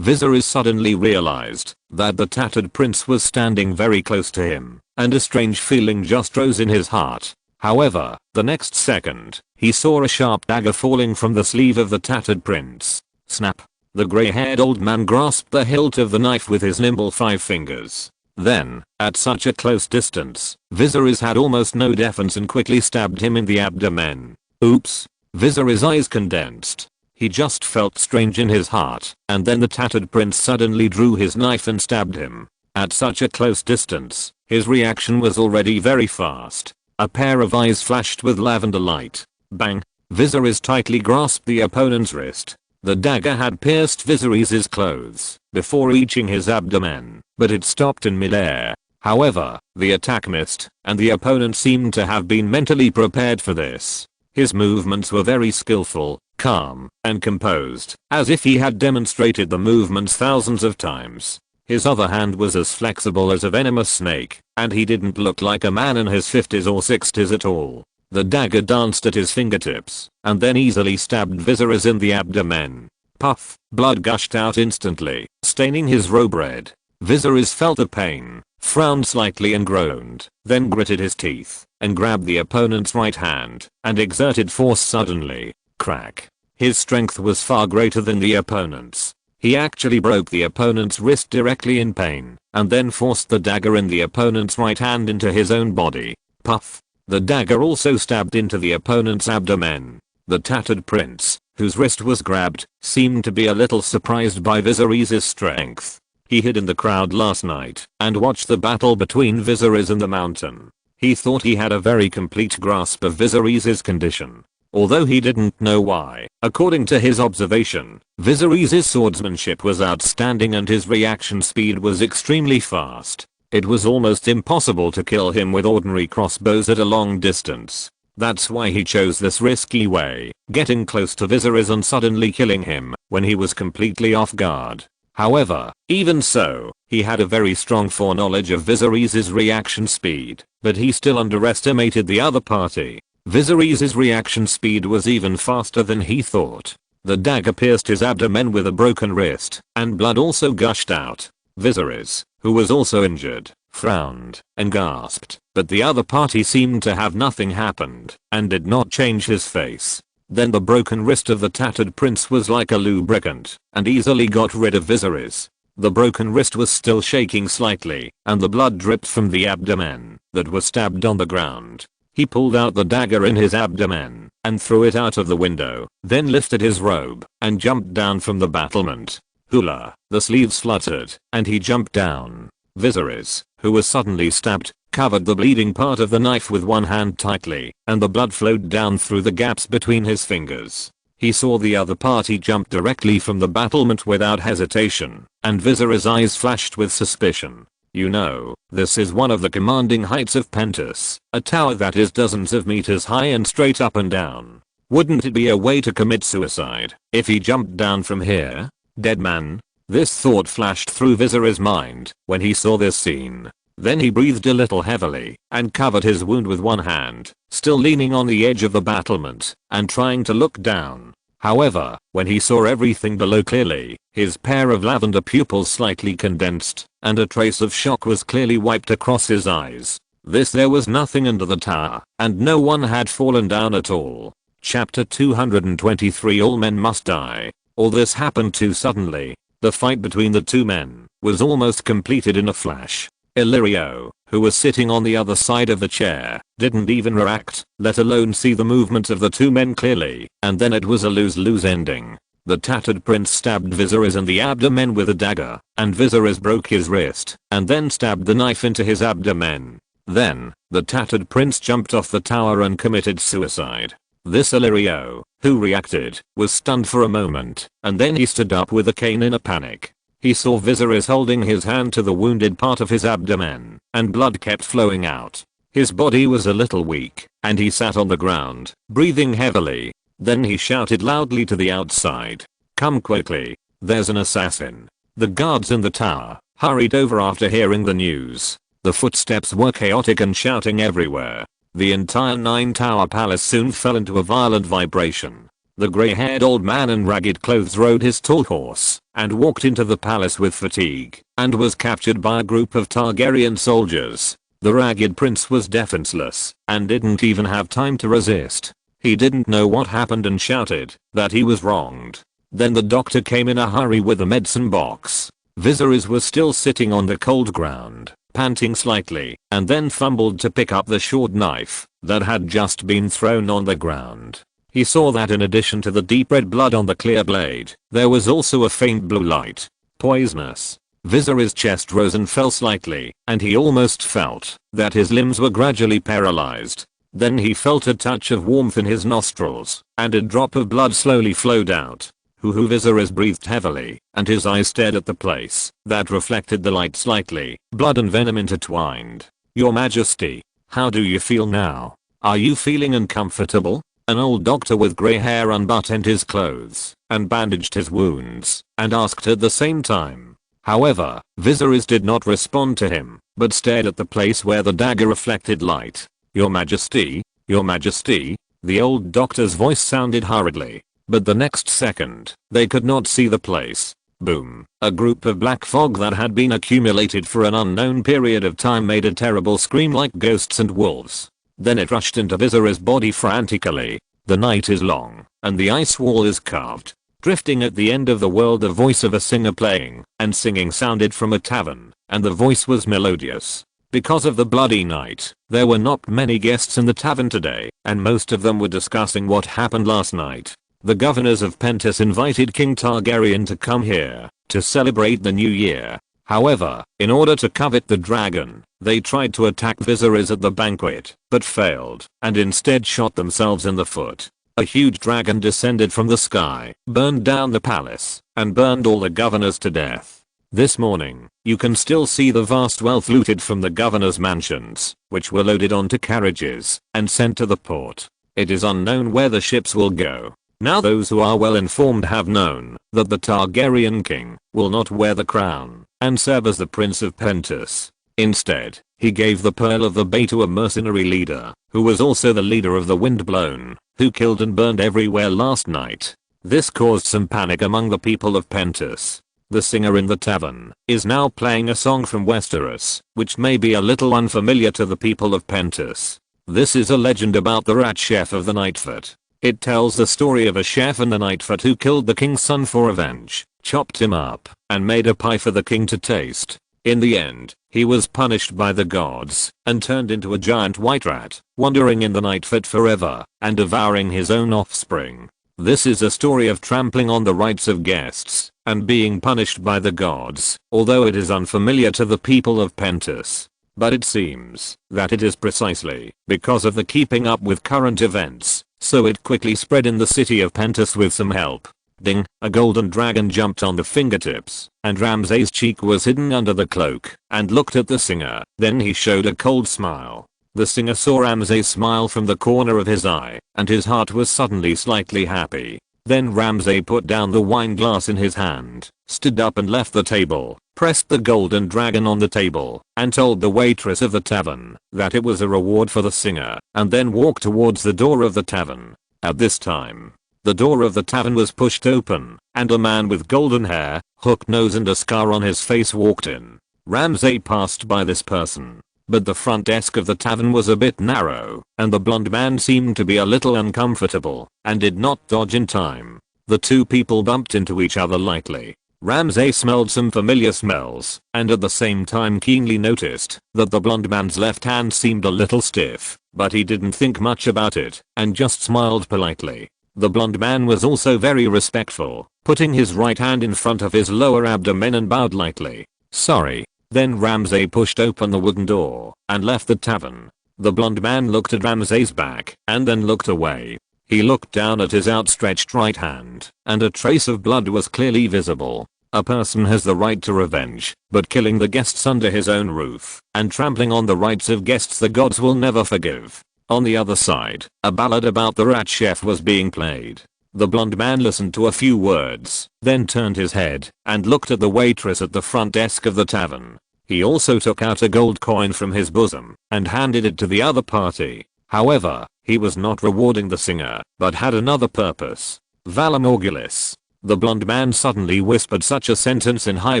Viserys suddenly realized that the tattered prince was standing very close to him, and a strange feeling just rose in his heart. However, the next second, he saw a sharp dagger falling from the sleeve of the tattered prince. Snap! The grey-haired old man grasped the hilt of the knife with his nimble 5 fingers. Then, at such a close distance, Viserys had almost no defense and quickly stabbed him in the abdomen. Oops! Viserys' eyes condensed. He just felt strange in his heart, and then the tattered prince suddenly drew his knife and stabbed him. At such a close distance, his reaction was already very fast. A pair of eyes flashed with lavender light. Bang! Viserys tightly grasped the opponent's wrist. The dagger had pierced Viserys' clothes before reaching his abdomen, but it stopped in midair. However, the attack missed, and the opponent seemed to have been mentally prepared for this. His movements were very skillful, calm, and composed, as if he had demonstrated the movements thousands of times. His other hand was as flexible as a venomous snake, and he didn't look like a man in his 50s or 60s at all. The dagger danced at his fingertips, and then easily stabbed Viserys in the abdomen. Puff! Blood gushed out instantly, staining his robe red. Viserys felt the pain, frowned slightly and groaned, then gritted his teeth, and grabbed the opponent's right hand, and exerted force suddenly. Crack! His strength was far greater than the opponent's. He actually broke the opponent's wrist directly in pain, and then forced the dagger in the opponent's right hand into his own body. Puff! The dagger also stabbed into the opponent's abdomen. The tattered prince, whose wrist was grabbed, seemed to be a little surprised by Viserys' strength. He hid in the crowd last night and watched the battle between Viserys and the mountain. He thought he had a very complete grasp of Viserys' condition. Although he didn't know why, according to his observation, Viserys' swordsmanship was outstanding and his reaction speed was extremely fast. It was almost impossible to kill him with ordinary crossbows at a long distance. That's why he chose this risky way, getting close to Viserys and suddenly killing him when he was completely off guard. However, even so, he had a very strong foreknowledge of Viserys' reaction speed, but he still underestimated the other party. Viserys' reaction speed was even faster than he thought. The dagger pierced his abdomen with a broken wrist, and blood also gushed out. Viserys, who was also injured, frowned and gasped, but the other party seemed to have nothing happened and did not change his face. Then the broken wrist of the tattered prince was like a lubricant and easily got rid of Viserys. The broken wrist was still shaking slightly, and the blood dripped from the abdomen that was stabbed on the ground. He pulled out the dagger in his abdomen and threw it out of the window, then lifted his robe and jumped down from the battlement. Hula! The sleeves fluttered, and he jumped down. Viserys, who was suddenly stabbed, covered the bleeding part of the knife with one hand tightly, and the blood flowed down through the gaps between his fingers. He saw the other party jump directly from the battlement without hesitation, and Viserys' eyes flashed with suspicion. You know, this is one of the commanding heights of Pentus, a tower that is dozens of meters high and straight up and down. Wouldn't it be a way to commit suicide if he jumped down from here? Dead man? This thought flashed through Viserys' mind when he saw this scene. Then he breathed a little heavily and covered his wound with one hand, still leaning on the edge of the battlement and trying to look down. However, when he saw everything below clearly, his pair of lavender pupils slightly condensed, and a trace of shock was clearly wiped across his eyes. There was nothing under the tower, and no one had fallen down at all. Chapter 223 All Men Must Die. All this happened too suddenly. The fight between the two men was almost completed in a flash. Illyrio, who was sitting on the other side of the chair, didn't even react, let alone see the movements of the two men clearly, and then it was a lose-lose ending. The tattered prince stabbed Viserys in the abdomen with a dagger, and Viserys broke his wrist, and then stabbed the knife into his abdomen. Then, the tattered prince jumped off the tower and committed suicide. This Illyrio, who reacted, was stunned for a moment, and then he stood up with a cane in a panic. He saw Viserys holding his hand to the wounded part of his abdomen, and blood kept flowing out. His body was a little weak, and he sat on the ground, breathing heavily. Then he shouted loudly to the outside. "Come quickly, there's an assassin." The guards in the tower hurried over after hearing the news. The footsteps were chaotic and shouting everywhere. The entire 9-tower palace soon fell into a violent vibration. The grey-haired old man in ragged clothes rode his tall horse and walked into the palace with fatigue and was captured by a group of Targaryen soldiers. The ragged prince was defenseless and didn't even have time to resist. He didn't know what happened and shouted that he was wronged. Then the doctor came in a hurry with a medicine box. Viserys was still sitting on the cold ground, panting slightly, and then fumbled to pick up the short knife that had just been thrown on the ground. He saw that in addition to the deep red blood on the clear blade, there was also a faint blue light. Poisonous. Viserys' chest rose and fell slightly, and he almost felt that his limbs were gradually paralyzed. Then he felt a touch of warmth in his nostrils, and a drop of blood slowly flowed out. Viserys breathed heavily, and his eyes stared at the place that reflected the light slightly. Blood and venom intertwined. "Your Majesty, how do you feel now? Are you feeling uncomfortable?" An old doctor with grey hair unbuttoned his clothes and bandaged his wounds and asked at the same time. However, Viserys did not respond to him, but stared at the place where the dagger reflected light. "Your Majesty, Your Majesty," the old doctor's voice sounded hurriedly, but the next second, they could not see the place. Boom. A group of black fog that had been accumulated for an unknown period of time made a terrible scream like ghosts and wolves. Then it rushed into Viserys' body frantically. "The night is long, and the ice wall is carved. Drifting at the end of the world, the voice of a singer playing and singing sounded from a tavern, and the voice was melodious. Because of the bloody night, there were not many guests in the tavern today, and most of them were discussing what happened last night. The governors of Pentos invited King Targaryen to come here to celebrate the new year. However, in order to covet the dragon, they tried to attack Viserys at the banquet, but failed, and instead shot themselves in the foot. A huge dragon descended from the sky, burned down the palace, and burned all the governors to death. This morning, you can still see the vast wealth looted from the governors' mansions, which were loaded onto carriages and sent to the port. It is unknown where the ships will go. Now those who are well informed have known that the Targaryen king will not wear the crown and serve as the Prince of Pentos. Instead, he gave the Pearl of the Bay to a mercenary leader, who was also the leader of the Windblown, who killed and burned everywhere last night. This caused some panic among the people of Pentos. The singer in the tavern is now playing a song from Westeros, which may be a little unfamiliar to the people of Pentos. This is a legend about the rat chef of the Nightfoot. It tells the story of a chef in the Nightfoot who killed the king's son for revenge, chopped him up, and made a pie for the king to taste. In the end, he was punished by the gods and turned into a giant white rat, wandering in the Nightfoot forever and devouring his own offspring. This is a story of trampling on the rights of guests and being punished by the gods, although it is unfamiliar to the people of Pentos. But it seems that it is precisely because of the keeping up with current events, so it quickly spread in the city of Pentos with some help. Ding, a golden dragon jumped on the fingertips, and Ramsay's cheek was hidden under the cloak, and looked at the singer. Then he showed a cold smile. The singer saw Ramsay's smile from the corner of his eye, and his heart was suddenly slightly happy. Then Ramsay put down the wine glass in his hand, stood up and left the table, pressed the golden dragon on the table, and told the waitress of the tavern that it was a reward for the singer, and then walked towards the door of the tavern. At this time, the door of the tavern was pushed open, and a man with golden hair, hooked nose and a scar on his face walked in. Ramsay passed by this person, but the front desk of the tavern was a bit narrow, and the blonde man seemed to be a little uncomfortable, and did not dodge in time. The two people bumped into each other lightly. Ramsay smelled some familiar smells, and at the same time keenly noticed that the blonde man's left hand seemed a little stiff, but he didn't think much about it, and just smiled politely. The blonde man was also very respectful, putting his right hand in front of his lower abdomen and bowed lightly. "Sorry." Then Ramsay pushed open the wooden door and left the tavern. The blonde man looked at Ramsay's back and then looked away. He looked down at his outstretched right hand, and a trace of blood was clearly visible. A person has the right to revenge, but killing the guests under his own roof and trampling on the rights of guests the gods will never forgive. On the other side, a ballad about the rat chef was being played. The blonde man listened to a few words, then turned his head and looked at the waitress at the front desk of the tavern. He also took out a gold coin from his bosom and handed it to the other party. However, he was not rewarding the singer, but had another purpose. Valor Morgulis. The blonde man suddenly whispered such a sentence in High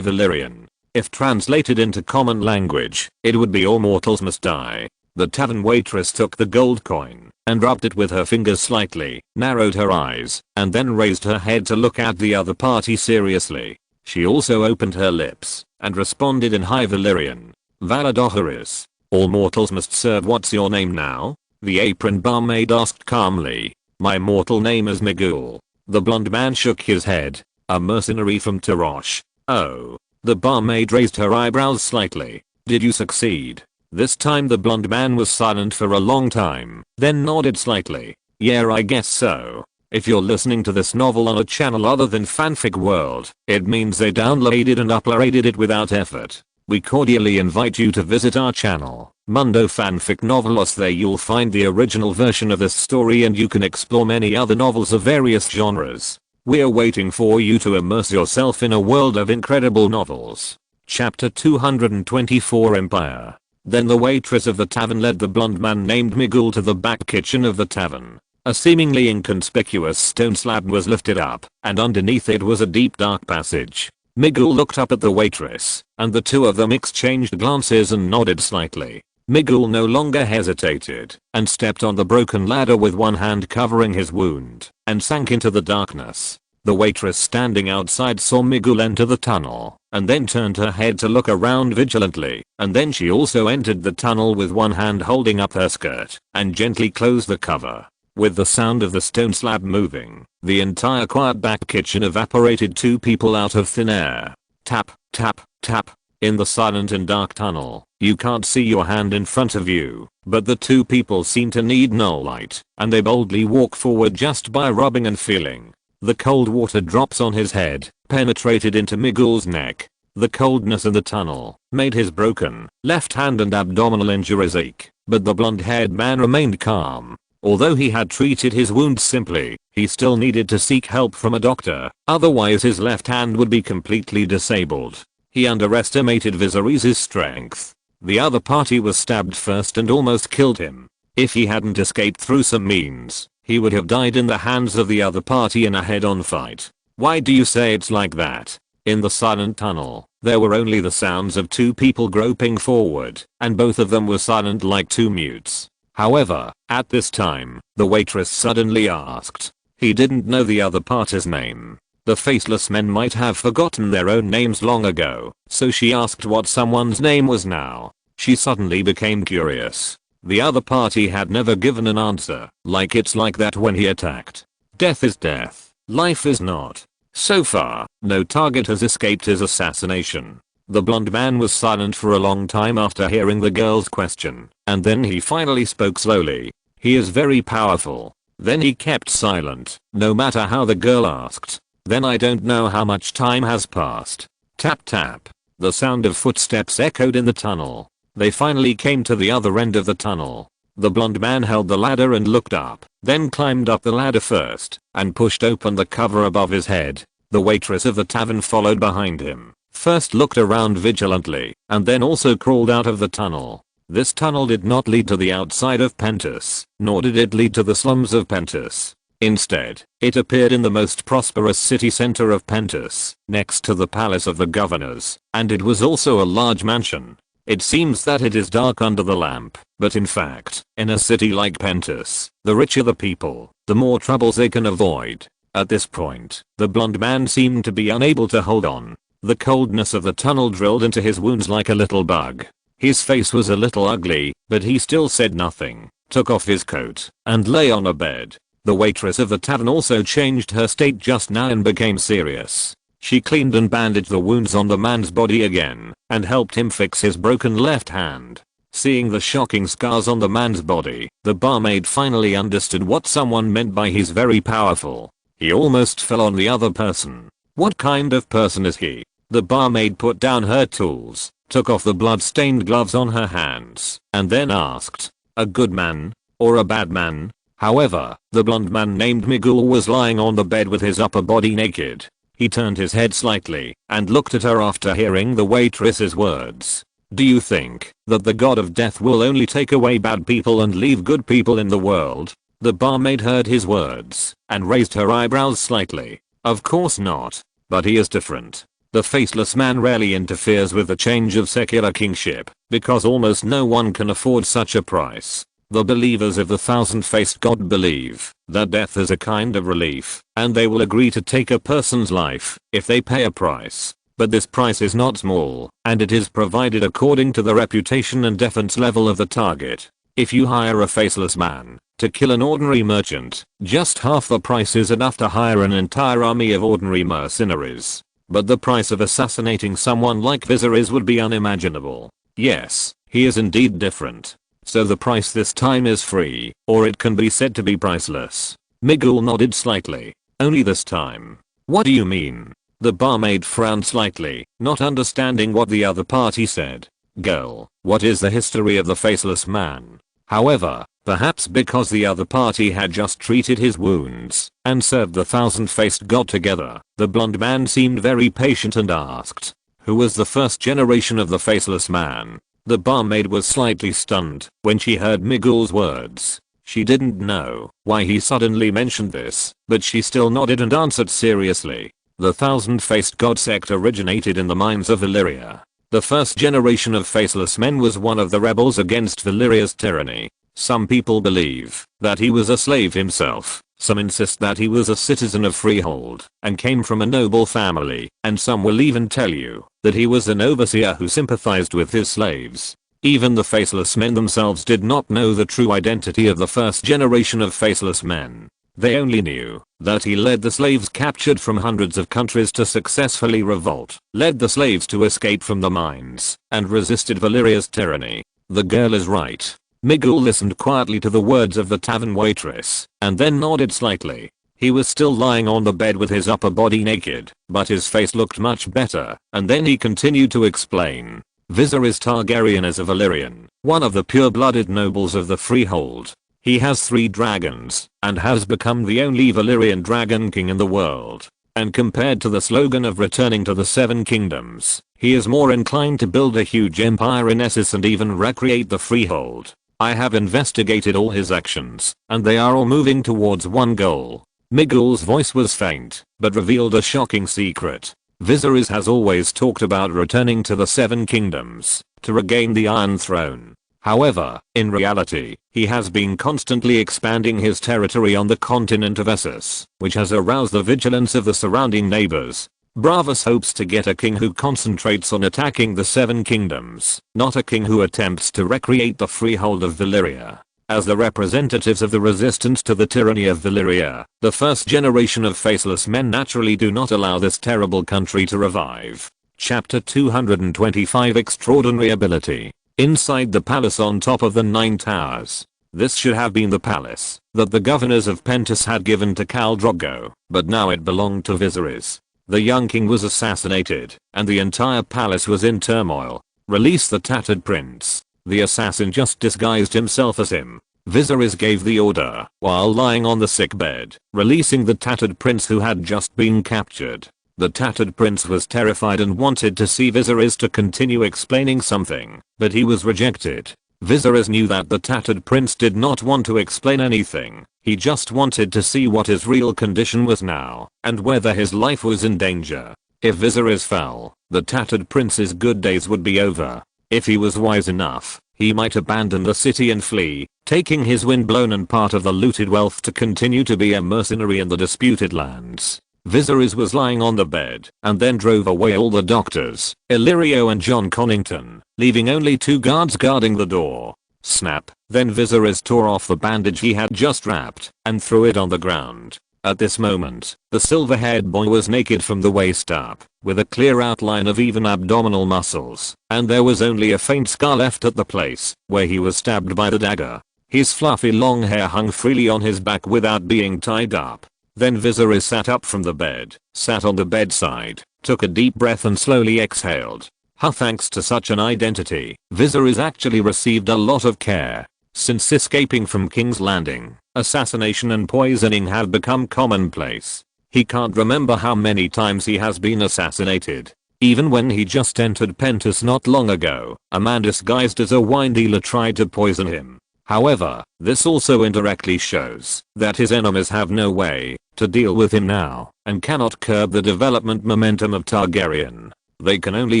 Valyrian. If translated into common language, it would be all mortals must die. The tavern waitress took the gold coin and rubbed it with her fingers slightly, narrowed her eyes, and then raised her head to look at the other party seriously. She also opened her lips and responded in High Valyrian. Valadoharis. All mortals must serve. What's your name now? The apron barmaid asked calmly. My mortal name is Migul. The blonde man shook his head. A mercenary from Tarosh. Oh. The barmaid raised her eyebrows slightly. Did you succeed? This time the blonde man was silent for a long time, then nodded slightly. Yeah, I guess so. If you're listening to this novel on a channel other than Fanfic World, it means they downloaded and uploaded it without effort. We cordially invite you to visit our channel, Mundo Fanfic Novelos. There you'll find the original version of this story and you can explore many other novels of various genres. We're waiting for you to immerse yourself in a world of incredible novels. Chapter 224 Empire. Then the waitress of the tavern led the blonde man named Migul to the back kitchen of the tavern. A seemingly inconspicuous stone slab was lifted up, and underneath it was a deep dark passage. Migul looked up at the waitress, and the two of them exchanged glances and nodded slightly. Migul no longer hesitated, and stepped on the broken ladder with one hand covering his wound, and sank into the darkness. The waitress standing outside saw Migul enter the tunnel, and then turned her head to look around vigilantly, and then she also entered the tunnel with one hand holding up her skirt, and gently closed the cover. With the sound of the stone slab moving, the entire quiet back kitchen evaporated. Two people out of thin air. Tap, tap, tap. In the silent and dark tunnel, you can't see your hand in front of you, but the two people seem to need no light, and they boldly walk forward just by rubbing and feeling. The cold water drops on his head, penetrated into Migul's neck. The coldness in the tunnel made his broken left hand and abdominal injuries ache, but the blonde-haired man remained calm. Although he had treated his wounds simply, he still needed to seek help from a doctor, otherwise his left hand would be completely disabled. He underestimated Viserys' strength. The other party was stabbed first and almost killed him. If he hadn't escaped through some means, he would have died in the hands of the other party in a head-on fight. Why do you say it's like that? In the silent tunnel, there were only the sounds of two people groping forward, and both of them were silent like two mutes. However, at this time, the waitress suddenly asked. He didn't know the other party's name. The faceless men might have forgotten their own names long ago, so she asked what someone's name was now. She suddenly became curious. The other party had never given an answer, like it's like that when he attacked. Death is death, life is not. So far, no target has escaped his assassination. The blonde man was silent for a long time after hearing the girl's question, and then he finally spoke slowly. He is very powerful. Then he kept silent, no matter how the girl asked. Then I don't know how much time has passed. Tap tap. The sound of footsteps echoed in the tunnel. They finally came to the other end of the tunnel. The blonde man held the ladder and looked up, then climbed up the ladder first, and pushed open the cover above his head. The waitress of the tavern followed behind him. First looked around vigilantly, and then also crawled out of the tunnel. This tunnel did not lead to the outside of Pentus, nor did it lead to the slums of Pentus. Instead, it appeared in the most prosperous city center of Pentus, next to the palace of the governors, and it was also a large mansion. It seems that it is dark under the lamp, but in fact, in a city like Pentus, the richer the people, the more troubles they can avoid. At this point, the blonde man seemed to be unable to hold on. The coldness of the tunnel drilled into his wounds like a little bug. His face was a little ugly, but he still said nothing, took off his coat, and lay on a bed. The waitress of the tavern also changed her state just now and became serious. She cleaned and bandaged the wounds on the man's body again, and helped him fix his broken left hand. Seeing the shocking scars on the man's body, the barmaid finally understood what someone meant by he's very powerful. He almost fell on the other person. What kind of person is he? The barmaid put down her tools, took off the blood-stained gloves on her hands, and then asked, a good man? Or a bad man? However, the blonde man named Miguel was lying on the bed with his upper body naked. He turned his head slightly and looked at her after hearing the waitress's words. Do you think that the god of death will only take away bad people and leave good people in the world? The barmaid heard his words and raised her eyebrows slightly. Of course not. But he is different. The faceless man rarely interferes with the change of secular kingship because almost no one can afford such a price. The believers of the thousand-faced god believe that death is a kind of relief and they will agree to take a person's life if they pay a price. But this price is not small and it is provided according to the reputation and defense level of the target. If you hire a faceless man to kill an ordinary merchant, just half the price is enough to hire an entire army of ordinary mercenaries. But the price of assassinating someone like Viserys would be unimaginable. Yes, he is indeed different. So the price this time is free, or it can be said to be priceless. Miguel nodded slightly. Only this time. What do you mean? The barmaid frowned slightly, not understanding what the other party said. Girl, what is the history of the faceless man? However, perhaps because the other party had just treated his wounds and served the thousand-faced god together, the blonde man seemed very patient and asked, who was the first generation of the faceless man? The barmaid was slightly stunned when she heard Miguel's words. She didn't know why he suddenly mentioned this, but she still nodded and answered seriously. The thousand-faced god sect originated in the mines of Valyria. The first generation of faceless men was one of the rebels against Valyria's tyranny. Some people believe that he was a slave himself, some insist that he was a citizen of Freehold and came from a noble family, and some will even tell you that he was an overseer who sympathized with his slaves. Even the faceless men themselves did not know the true identity of the first generation of faceless men. They only knew that he led the slaves captured from hundreds of countries to successfully revolt, led the slaves to escape from the mines, and resisted Valyria's tyranny. The girl is right. Miguel listened quietly to the words of the tavern waitress, and then nodded slightly. He was still lying on the bed with his upper body naked, but his face looked much better, and then he continued to explain. Viserys Targaryen is a Valyrian, one of the pure-blooded nobles of the Freehold. He has 3 dragons, and has become the only Valyrian dragon king in the world. And compared to the slogan of returning to the 7 kingdoms, he is more inclined to build a huge empire in Essos and even recreate the Freehold. I have investigated all his actions, and they are all moving towards one goal. Miguel's voice was faint, but revealed a shocking secret. Viserys has always talked about returning to the 7 kingdoms, to regain the Iron Throne. However, in reality, he has been constantly expanding his territory on the continent of Essos, which has aroused the vigilance of the surrounding neighbors. Bravos hopes to get a king who concentrates on attacking the 7 kingdoms, not a king who attempts to recreate the freehold of Valyria. As the representatives of the resistance to the tyranny of Valyria, the first generation of faceless men naturally do not allow this terrible country to revive. Chapter 225 Extraordinary Ability. Inside the palace on top of the 9 towers. This should have been the palace that the governors of Pentos had given to Khal Drogo, but now it belonged to Viserys. The young king was assassinated, and the entire palace was in turmoil. Release the tattered prince. The assassin just disguised himself as him. Viserys gave the order while lying on the sick bed, releasing the tattered prince who had just been captured. The tattered prince was terrified and wanted to see Viserys to continue explaining something, but he was rejected. Viserys knew that the tattered prince did not want to explain anything. He just wanted to see what his real condition was now, and whether his life was in danger. If Viserys fell, the tattered prince's good days would be over. If he was wise enough, he might abandon the city and flee, taking his windblown and part of the looted wealth to continue to be a mercenary in the disputed lands. Viserys was lying on the bed, and then drove away all the doctors, Illyrio and Jon Connington, leaving only 2 guards guarding the door. Snap. Then Viserys tore off the bandage he had just wrapped, and threw it on the ground. At this moment, the silver-haired boy was naked from the waist up, with a clear outline of even abdominal muscles, and there was only a faint scar left at the place where he was stabbed by the dagger. His fluffy long hair hung freely on his back without being tied up. Then Viserys sat up from the bed, sat on the bedside, took a deep breath and slowly exhaled. Thanks to such an identity, Viserys actually received a lot of care. Since escaping from King's Landing, assassination and poisoning have become commonplace. He can't remember how many times he has been assassinated. Even when he just entered Pentus not long ago, a man disguised as a wine dealer tried to poison him. However, this also indirectly shows that his enemies have no way to deal with him now and cannot curb the development momentum of Targaryen. They can only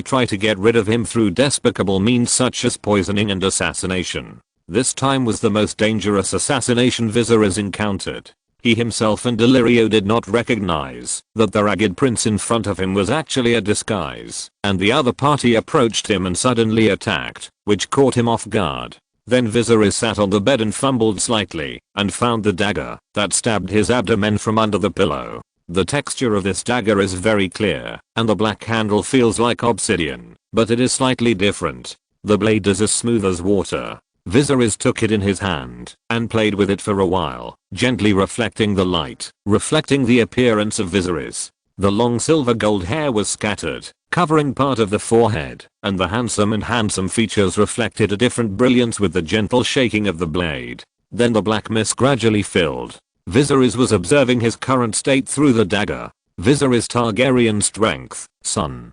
try to get rid of him through despicable means such as poisoning and assassination. This time was the most dangerous assassination Viserys encountered. He himself and Illyrio did not recognize that the ragged prince in front of him was actually a disguise, and the other party approached him and suddenly attacked, which caught him off guard. Then Viserys sat on the bed and fumbled slightly and found the dagger that stabbed his abdomen from under the pillow. The texture of this dagger is very clear, and the black handle feels like obsidian, but it is slightly different. The blade is as smooth as water. Viserys took it in his hand and played with it for a while, gently reflecting the light, reflecting the appearance of Viserys. The long silver gold hair was scattered, covering part of the forehead, and the handsome features reflected a different brilliance with the gentle shaking of the blade. Then the black mist gradually filled. Viserys was observing his current state through the dagger. Viserys Targaryen strength, Sun.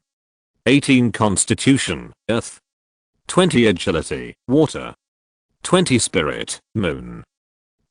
18 constitution, Earth. 20 agility, Water. 20 spirit, Moon.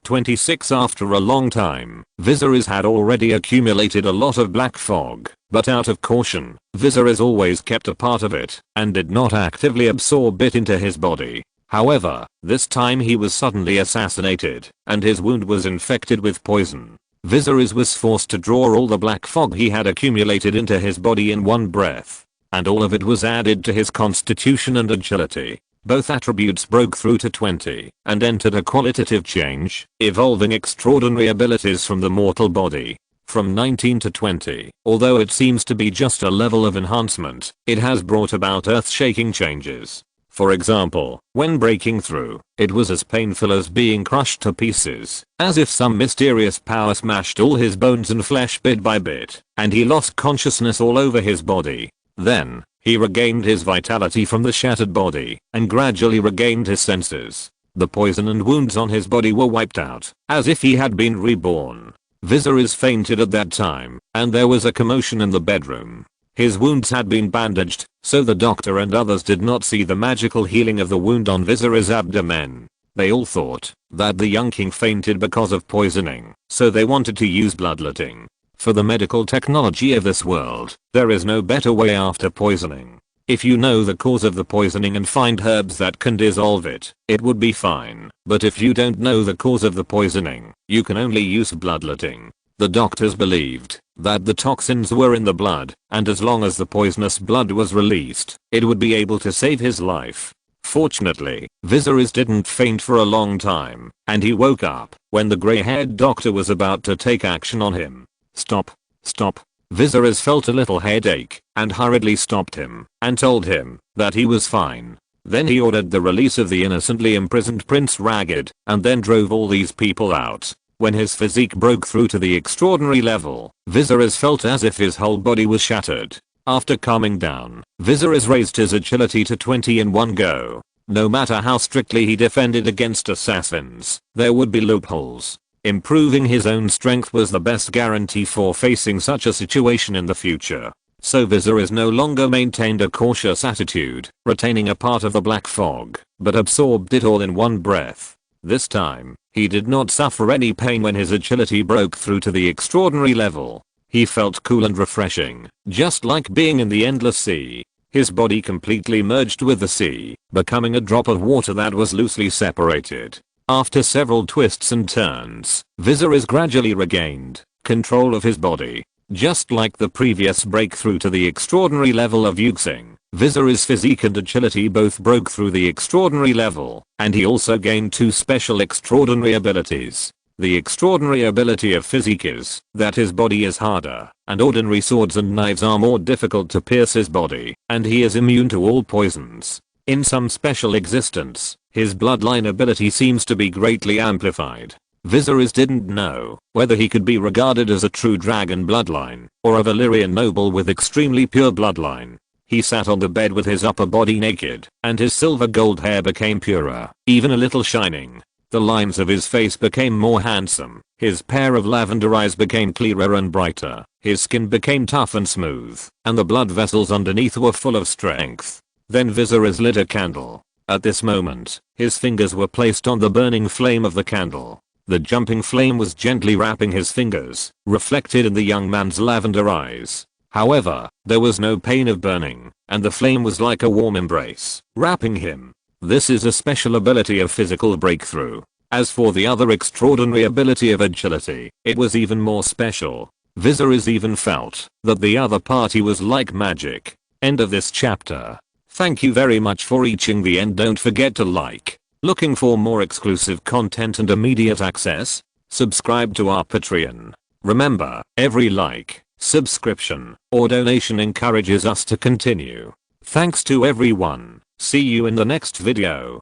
26. After a long time, Viserys had already accumulated a lot of black fog, but out of caution, Viserys always kept a part of it and did not actively absorb it into his body. However, this time he was suddenly assassinated, and his wound was infected with poison. Viserys was forced to draw all the black fog he had accumulated into his body in one breath, and all of it was added to his constitution and agility. Both attributes broke through to 20 and entered a qualitative change, evolving extraordinary abilities from the mortal body. From 19 to 20, although it seems to be just a level of enhancement, it has brought about earth-shaking changes. For example, when breaking through, it was as painful as being crushed to pieces, as if some mysterious power smashed all his bones and flesh bit by bit, and he lost consciousness all over his body. Then, he regained his vitality from the shattered body, and gradually regained his senses. The poison and wounds on his body were wiped out, as if he had been reborn. Viserys fainted at that time, and there was a commotion in the bedroom. His wounds had been bandaged, so the doctor and others did not see the magical healing of the wound on Viserys' abdomen. They all thought that the young king fainted because of poisoning, so they wanted to use bloodletting. For the medical technology of this world, there is no better way after poisoning. If you know the cause of the poisoning and find herbs that can dissolve it, it would be fine. But if you don't know the cause of the poisoning, you can only use bloodletting. The doctors believed that the toxins were in the blood, and as long as the poisonous blood was released, it would be able to save his life. Fortunately, Viserys didn't faint for a long time, and he woke up when the grey-haired doctor was about to take action on him. Stop. Viserys felt a little headache and hurriedly stopped him and told him that he was fine. Then he ordered the release of the innocently imprisoned Prince Ragged and then drove all these people out. When his physique broke through to the extraordinary level, Viserys felt as if his whole body was shattered. After calming down, Viserys raised his agility to 20 in one go. No matter how strictly he defended against assassins, there would be loopholes. Improving his own strength was the best guarantee for facing such a situation in the future. So Viserys no longer maintained a cautious attitude, retaining a part of the black fog, but absorbed it all in one breath. This time, he did not suffer any pain when his agility broke through to the extraordinary level. He felt cool and refreshing, just like being in the endless sea. His body completely merged with the sea, becoming a drop of water that was loosely separated. After several twists and turns, Viserys gradually regained control of his body. Just like the previous breakthrough to the extraordinary level of Yuxing, Viserys' physique and agility both broke through the extraordinary level, and he also gained two special extraordinary abilities. The extraordinary ability of physique is that his body is harder, and ordinary swords and knives are more difficult to pierce his body, and he is immune to all poisons. In some special existence, his bloodline ability seems to be greatly amplified. Viserys didn't know whether he could be regarded as a true dragon bloodline or a Valyrian noble with extremely pure bloodline. He sat on the bed with his upper body naked, and his silver gold hair became purer, even a little shining. The lines of his face became more handsome, his pair of lavender eyes became clearer and brighter, his skin became tough and smooth, and the blood vessels underneath were full of strength. Then Viserys lit a candle. At this moment, his fingers were placed on the burning flame of the candle. The jumping flame was gently wrapping his fingers, reflected in the young man's lavender eyes. However, there was no pain of burning, and the flame was like a warm embrace, wrapping him. This is a special ability of physical breakthrough. As for the other extraordinary ability of agility, it was even more special. Viserys even felt that the other party was like magic. End of this chapter. Thank you very much for reaching the end. Don't forget to like. Looking for more exclusive content and immediate access? Subscribe to our Patreon. Remember, every like, subscription, or donation encourages us to continue. Thanks to everyone. See you in the next video.